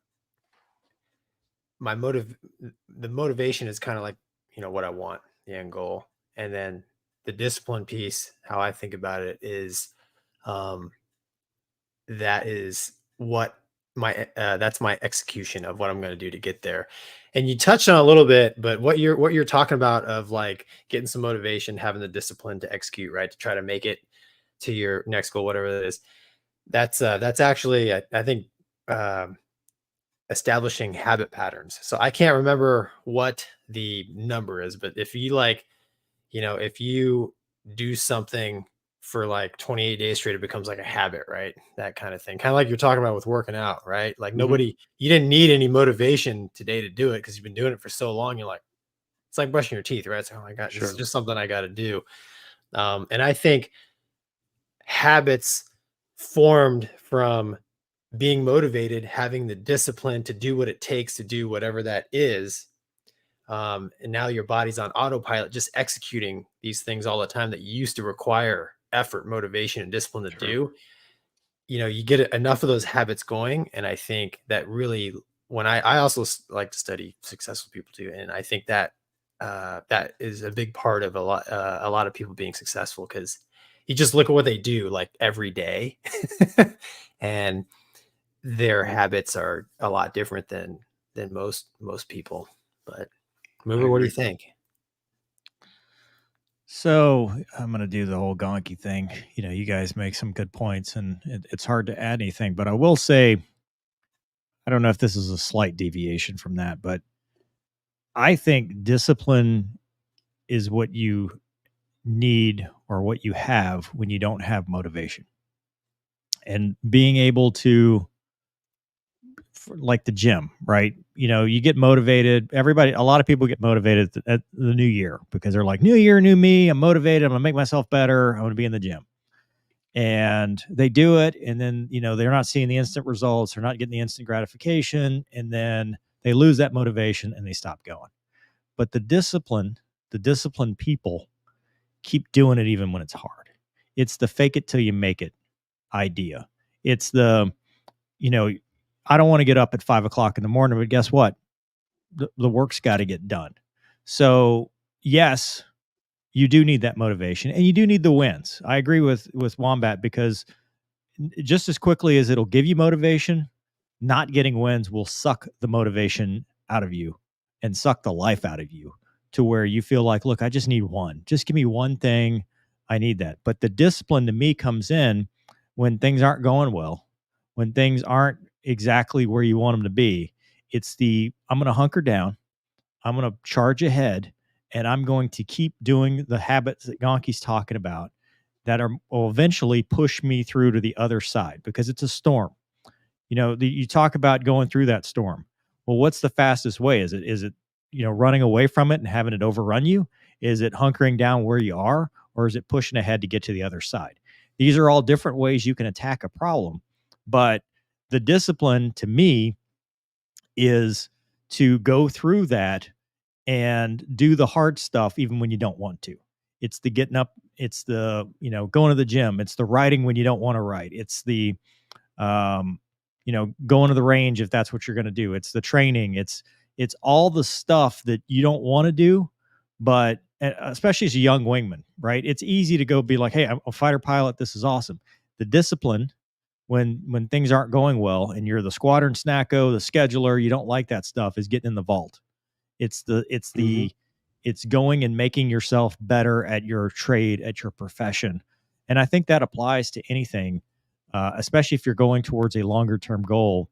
motivation is kind of like, what I want, the end goal. And then the discipline piece, how I think about it is, that is what that's my execution of what I'm going to do to get there. And you touched on a little bit, but what you're talking about of like getting some motivation, having the discipline to execute, right, to try to make it to your next goal, whatever it is. That's actually, I think, establishing habit patterns. So I can't remember what the number is, but if you if you do something for like 28 days straight, it becomes like a habit, right? That kind of thing. Kind of like you're talking about with working out, right? Like you didn't need any motivation today to do it because you've been doing it for so long. You're like, it's like brushing your teeth, right? So, oh my gosh, it's just something I got to do. And I think habits formed from being motivated, having the discipline to do what it takes to do whatever that is. And now your body's on autopilot, just executing these things all the time that used to require effort, motivation, and discipline to do. You get enough of those habits going. And I think that really, when I also like to study successful people too. And I think that that is a big part of a lot of people being successful, because you just look at what they do like every day and their habits are a lot different than most people. But Mover, what do you think? So I'm going to do the whole Gonky thing. You guys make some good points, and it's hard to add anything, but I will say, I don't know if this is a slight deviation from that, but I think discipline is what you need or what you have when you don't have motivation. And being able to, like the gym, right? You get motivated. A lot of people get motivated at the new year because they're like, new year, new me. I'm motivated. I'm going to make myself better. I'm going to be in the gym. And they do it. And then, they're not seeing the instant results. They're not getting the instant gratification. And then they lose that motivation and they stop going. But the disciplined people keep doing it even when it's hard. It's the fake it till you make it idea. It's the, I don't want to get up at 5 o'clock in the morning, but guess what? The work's got to get done. So yes, you do need that motivation, and you do need the wins. I agree with Wombat, because just as quickly as it'll give you motivation, not getting wins will suck the motivation out of you and suck the life out of you to where you feel like, look, I just need one. Just give me one thing. I need that. But the discipline to me comes in when things aren't going well, when things aren't exactly where you want them to be. It's I'm going to hunker down. I'm going to charge ahead, and I'm going to keep doing the habits that Gonky's talking about that will eventually push me through to the other side, because it's a storm. You talk about going through that storm. Well, what's the fastest way? Is it running away from it and having it overrun you? Is it hunkering down where you are, or is it pushing ahead to get to the other side? These are all different ways you can attack a problem, but the discipline to me is to go through that and do the hard stuff even when you don't want to. It's the getting up, it's the going to the gym, it's the writing when you don't want to write, it's the going to the range if that's what you're going to do, it's the training, it's all the stuff that you don't want to do, but especially as a young wingman, right? It's easy to go be like, hey, I'm a fighter pilot, this is awesome. The discipline when things aren't going well and you're the squadron snacko, the scheduler, you don't like that stuff, is getting in the vault. It's going and making yourself better at your trade, at your profession. And I think that applies to anything, especially if you're going towards a longer term goal.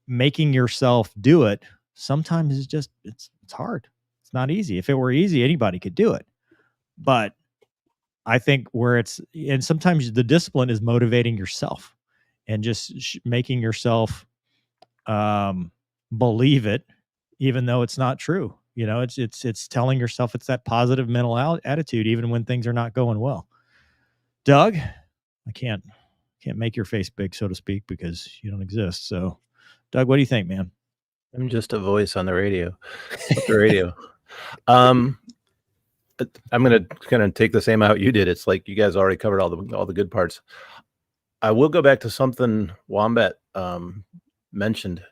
Making yourself do it sometimes is just, it's hard. It's not easy. If it were easy, anybody could do it. But I think and sometimes the discipline is motivating yourself and just making yourself believe it, even though it's not true. It's telling yourself, it's that positive mental attitude, even when things are not going well. Doug, I can't make your face big, so to speak, because you don't exist. So Doug, what do you think, man? I'm just a voice on the radio. I'm gonna take the same out you did. It's like you guys already covered all the good parts. I will go back to something Wombat mentioned,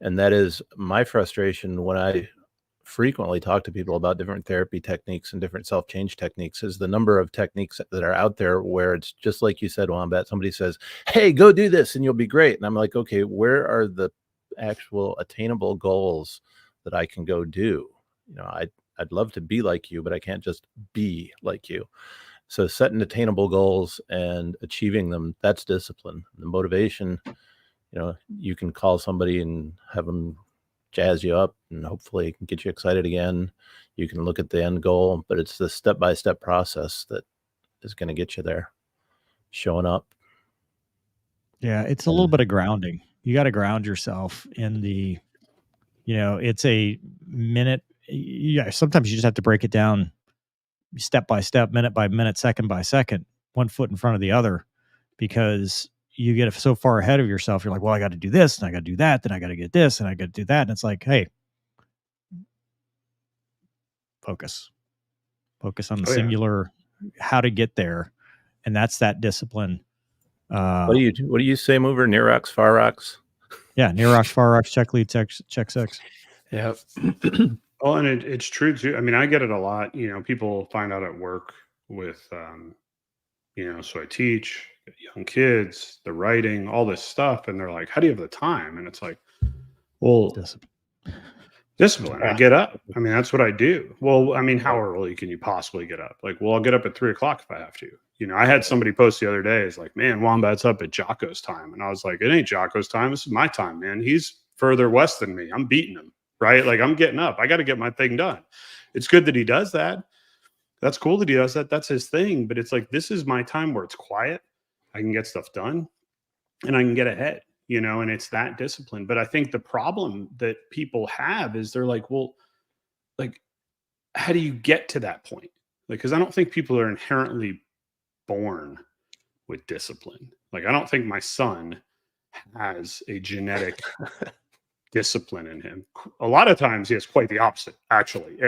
and that is my frustration when I frequently talk to people about different therapy techniques and different self-change techniques, is the number of techniques that are out there where it's just like you said, Wombat. Somebody says, hey, go do this and you'll be great. And I'm like, okay, where are the actual attainable goals that I can go do? I'd love to be like you, but I can't just be like you. So setting attainable goals and achieving them, that's discipline. The motivation, you can call somebody and have them jazz you up and hopefully it can get you excited again. You can look at the end goal, but it's the step-by-step process that is going to get you there. Showing up. Yeah, it's a little bit of grounding. You got to ground yourself in it's a minute. Yeah, sometimes you just have to break it down step by step, minute by minute, second by second, one foot in front of the other, because you get so far ahead of yourself. You're like, well, I got to do this and I got to do that. Then I got to get this and I got to do that. And it's like, hey, focus on the singular, how to get there. And that's that discipline. What do you say, mover? Near rocks, far rocks? Yeah. Near rocks, far rocks, check lead, check six. Yep. Oh, and it's true too. I mean, I get it a lot. People find out at work with, so I teach young kids, the writing, all this stuff. And they're like, how do you have the time? And it's like, well, discipline. I get up. I mean, that's what I do. Well, I mean, how early can you possibly get up? Like, well, I'll get up at 3:00 if I have to. I had somebody post the other day, it's like, man, Wombat's up at Jocko's time. And I was like, it ain't Jocko's time. This is my time, man. He's further west than me. I'm beating him, right? Like, I'm getting up. I got to get my thing done. It's good that he does that. That's cool that he does that. That's his thing. But it's like, this is my time where it's quiet. I can get stuff done and I can get ahead, and it's that discipline. But I think the problem that people have is they're like, well, like, how do you get to that point? Like, because I don't think people are inherently born with discipline. Like, I don't think my son has a genetic discipline in him. A lot of times he has quite the opposite, actually.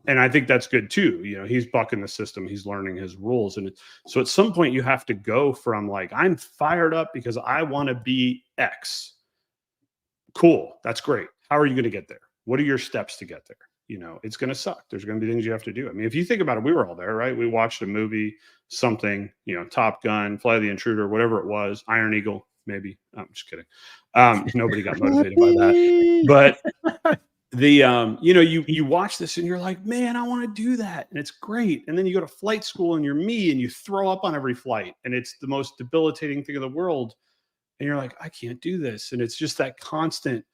And I think that's good too. He's bucking the system. He's learning his rules. And so at some point you have to go from like, I'm fired up because I want to be X. Cool. That's great. How are you going to get there? What are your steps to get there? It's going to suck. There's going to be things you have to do. I mean, if you think about it, we were all there, right? We watched a movie, something, Top Gun, Fly the Intruder, whatever it was, Iron Eagle, maybe. I'm just kidding. Nobody got motivated by that. But you watch this and you're like, man, I want to do that. And it's great. And then you go to flight school and you're me and you throw up on every flight. And it's the most debilitating thing in the world. And you're like, I can't do this. And it's just that constant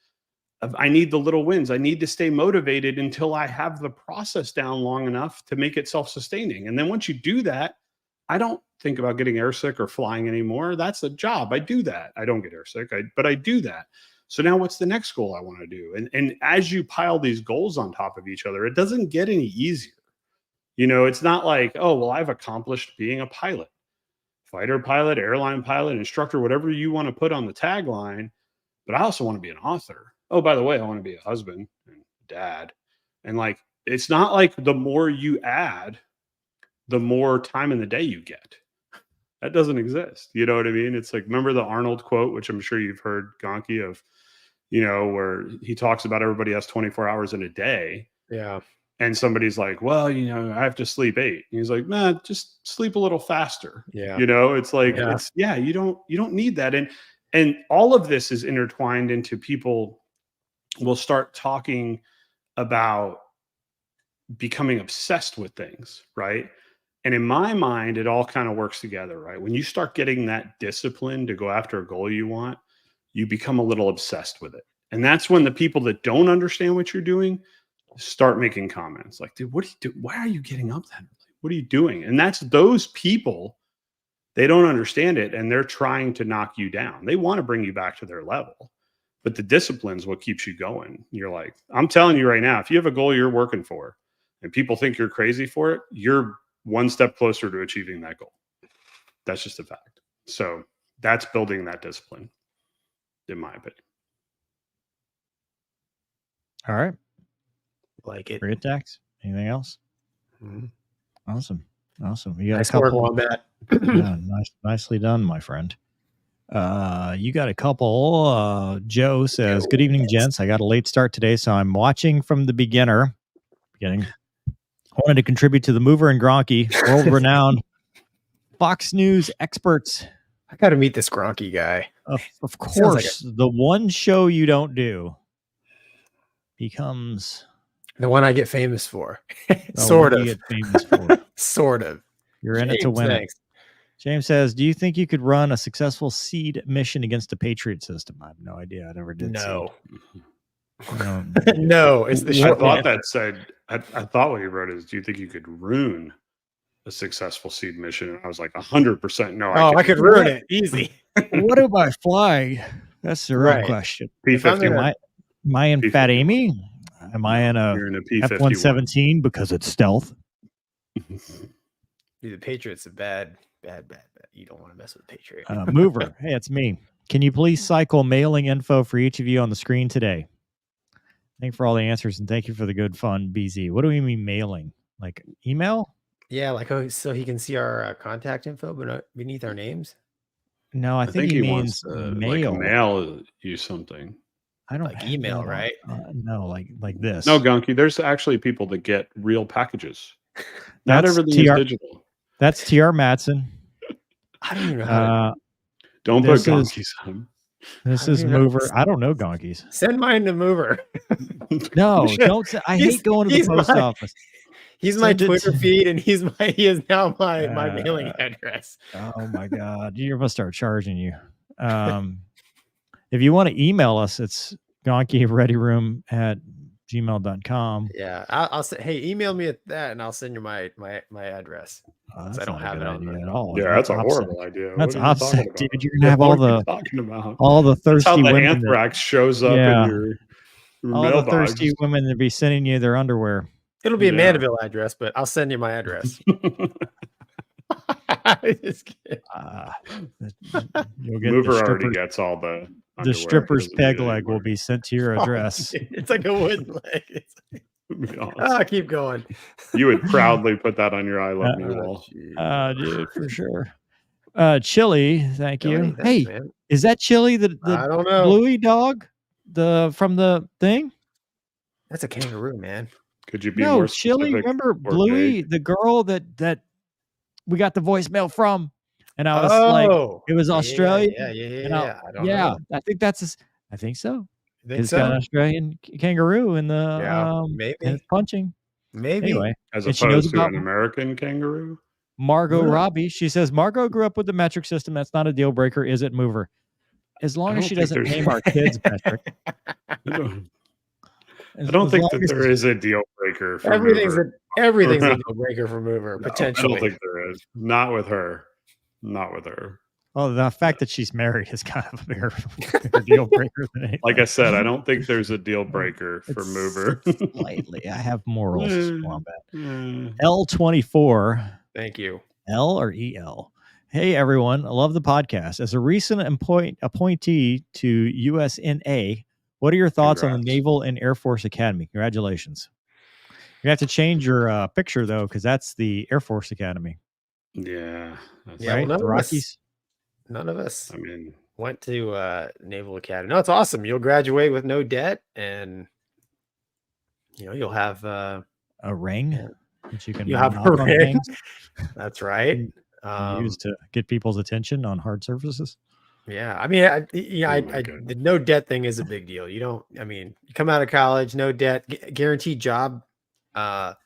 of, I need the little wins. I need to stay motivated until I have the process down long enough to make it self-sustaining. And then once you do that, I don't think about getting airsick or flying anymore. That's a job. I do that. I don't get airsick, but I do that. So now what's the next goal I want to do? And as you pile these goals on top of each other, it doesn't get any easier. It's not like, oh, well, I've accomplished being a pilot. Fighter pilot, airline pilot, instructor, whatever you want to put on the tagline, but I also want to be an author. Oh, by the way, I want to be a husband and dad. And it's not like the more you add, the more time in the day you get. That doesn't exist. You know what I mean? It's like, remember the Arnold quote, which I'm sure you've heard, Gonky, of, where he talks about everybody has 24 hours in a day. Yeah. And somebody's like, well, I have to sleep 8. And he's like, man, just sleep a little faster. Yeah. It's like, you don't need that. And all of this is intertwined into people will start talking about becoming obsessed with things. Right. And in my mind, it all kind of works together, right? When you start getting that discipline to go after a goal you want, you become a little obsessed with it. And that's when the people that don't understand what you're doing start making comments like, dude, what do you do? Why are you getting up that early? What are you doing? And that's those people, they don't understand it. And they're trying to knock you down. They want to bring you back to their level, but the discipline's what keeps you going. You're like, I'm telling you right now, if you have a goal you're working for and people think you're crazy for it, you're one step closer to achieving that goal. That's just a fact. So that's building that discipline, in my opinion. All right. Like it. Free attacks. Anything else? Mm-hmm. Awesome. You got nice a couple. Wombat. Yeah, nicely done, my friend. You got a couple. Joe says, "Good evening, gents. I got a late start today, so I'm watching from the beginning. I wanted to contribute to the Mover and Gonky, world-renowned Fox News experts. I got to meet this Gonky guy. Of course, the one show you don't do becomes the one I get famous for. Sort of. Get famous for. Sort of. You're in it to win it. James says, "Do you think you could run a successful seed mission against a Patriot system?" I have no idea. I never did. No. No, it's the short. I thought that said. I thought what he wrote is, "Do you think you could ruin a successful seed mission?" And I was like, 100% no. I could ruin it easy. What am I flying? That's the real question. P-50. Am I in Fat Amy? Am I in a F-117 because it's stealth? The Patriot's a bad. You don't want to mess with Patriot. Mover. Hey, it's me. Can you please cycle mailing info for each of you on the screen today? Thank you for all the answers and thank you for the good fun, BZ. What do we mean mailing? Like email? Yeah, so he can see our contact info, but not beneath our names. No, I think he means mail. Like mail you something. I don't like email, right? No, like this. No, Gonky. There's actually people that get real packages. Not everything is digital. That's TR Matson. I don't even know how. Don't put Gonkies on. This is Mover. I don't know Gonkies. Send mine to Mover. No, don't. I hate going to the post office. He's my Twitter feed, and he is now my mailing address. Oh my God, you're gonna start charging you. If you want to email us, it's gonkyreadyroom@gmail.com. Yeah, I'll say, hey, email me at that, and I'll send you my address. I don't have it at all. Yeah, that's a horrible idea. That's upset, dude. You're gonna have all the thirsty that's how the women. anthrax shows up in your all mailbox. The thirsty women that be sending you their underwear. It'll be a Mandeville address, but I'll send you my address. Just kidding. You'll get Mover already gets all the underwear. Stripper's peg leg will be sent to your address. It's like a wooden leg. Awesome. Keep going. You would proudly put that on your I Love Me wall. Dude, for sure. Chili, thank you. Thanks, hey, man. Is that Chili the I don't know. Bluey dog? From the thing? That's a kangaroo, man. Could you be more specific? Chili, remember Bluey, the girl that we got the voicemail from? And I was like, it was Australia. Yeah. I think that's I think so. Think It's got an so? Australian kangaroo in the Yeah, maybe. and it's punching. Maybe. Anyway, As and she knows opposed to about an American kangaroo. Margot Yeah. Robbie. She says Margot grew up with the metric system. That's not a deal breaker, is it, Mover? As long as don't she think doesn't there's- name our kids metric. I don't think that there is a deal breaker for Mover. Everything's a deal breaker for Mover, No, potentially. I don't think there is. Not with her. Not with her. Oh, the fact that she's married is kind of a bigger deal breaker than anything. Like I said, I don't think there's a deal breaker for It's Mover. Slightly. I have morals, Wombat. Mm. L24. Thank you. L or EL? Hey, everyone. I love the podcast. As a recent appointee to USNA, what are your thoughts on the Congrats. Naval and Air Force Academy? Congratulations. You have to change your picture, though, because that's the Air Force Academy. Yeah. That's Yeah, right? well, The Rockies. None of us I mean, went to Naval Academy. No, it's awesome. You'll graduate with no debt, and you'll have A ring that you can you have knock a on ring. things That's right. and use to get people's attention on hard surfaces. Yeah, I mean, Oh my goodness. the no debt thing is a big deal. You don't. I mean, you come out of college, no debt, guaranteed job. At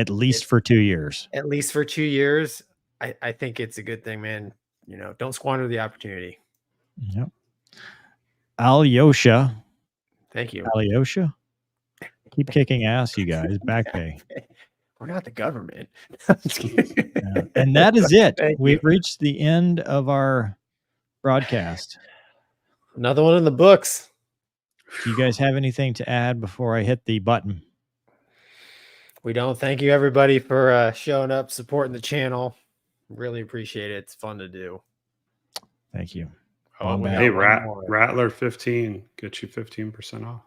least for 2 years. At least for 2 years. I think it's a good thing, man. Don't squander the opportunity. Yep. Alyosha. Thank you. Alyosha. Keep kicking ass, you guys. Back pay. We're not the government. Yeah. And that is it. Thank We've reached the end of our broadcast. Another one in the books. Do you guys have anything to add before I hit the button? We don't. Thank you, everybody, for showing up, supporting the channel. Really appreciate it. It's fun to do. Thank you. Oh, we hey, got one more. Rattler 15 get you 15% off.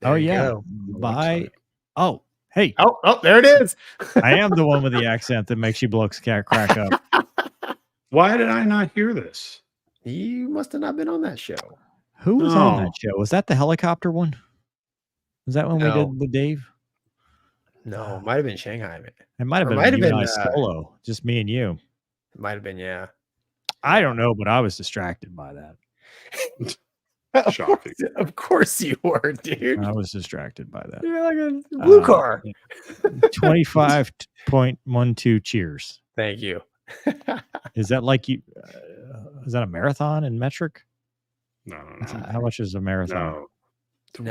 There you yeah. go. Bye. Oh, hey. Oh, there it is. I am the one with the accent that makes you blokes crack up. Why did I not hear this? You must have not been on that show. Who was on No. that show? Was that the helicopter one? Was that when we No. did with Dave? No, it might have been Shanghai. Man. It might have Or been, might have you and been, I solo, just me and you. It might have been, yeah. I don't know, but I was distracted by that. Shocking. Of course you were, dude. I was distracted by that. You're like a blue car. 25.12 cheers. Thank you. Is that like you? Is that a marathon in metric? No. How much is a marathon? No.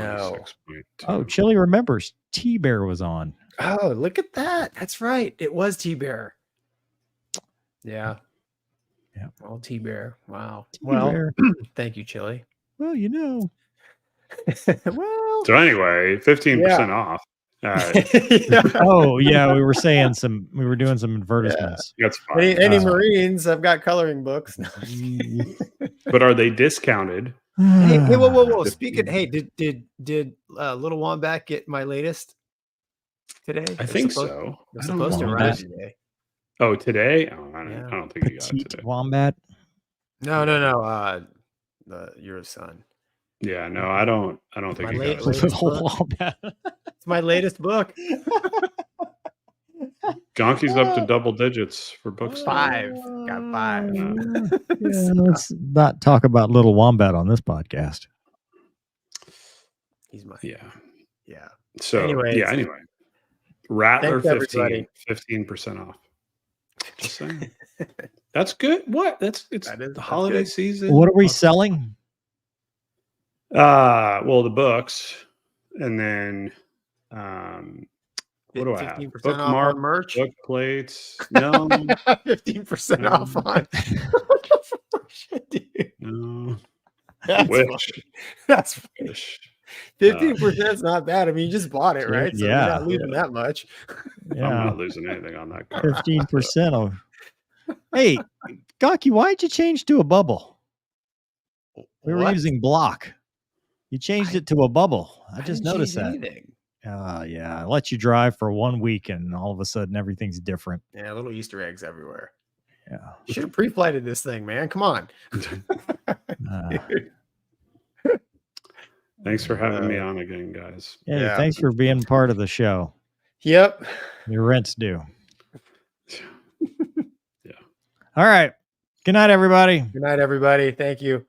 No. 26.2. Oh, Chili remembers. T-Bear was on. Oh, look at that. That's right. It was T-Bear. Yeah. Yeah. Oh, T-Bear. Wow. T-Bear. Well, thank you, Chili. Well, you know. Well, So anyway, 15% off. Oh yeah, we were doing some advertisements. That's fine. any Marines, I've got coloring books. But are they discounted? Hey, whoa. Speaking, hey, did Little Wombat get my latest today? I think so. They're I don't supposed to know. arrive today. Oh, today? Oh, I Yeah. don't think you got Petite today. Wombat. No. Your son. Yeah, no, I don't think My you late- got it. latest Little book. Wombat. It's my latest book. Gonky's up to double digits for books. now. 5. Got 5. Yeah, let's not talk about Little Wombat on this podcast. He's my Yeah. yeah. So Anyways. anyway. Rattler Thanks, 15, everybody. 15% off. Just saying. That's good. What? It's That's the holiday good. season. What are we selling? Well, the books, and then what do I have? 15% off Bookmark, on merch. book plates. No, 15% off on. Dude, no. that's Wish. funny. That's Wish. 15% is not bad. I mean, you just bought it, right? So Yeah. you're not losing that much. I'm Yeah, not losing anything on that card. 15% off. Hey, Gonky, why'd you change to a bubble? We were What? using block. You changed it to a bubble. I just didn't noticed change that. anything. Yeah, I let you drive for 1 week, and all of a sudden everything's different. Yeah, little Easter eggs everywhere. Yeah. You should have pre-flighted this thing, man. Come on. Thanks for having me on again, guys. Hey, Yeah. thanks for being part of the show. Yep. Your rent's due. Yeah. All right. Good night, everybody. Good night, everybody. Thank you.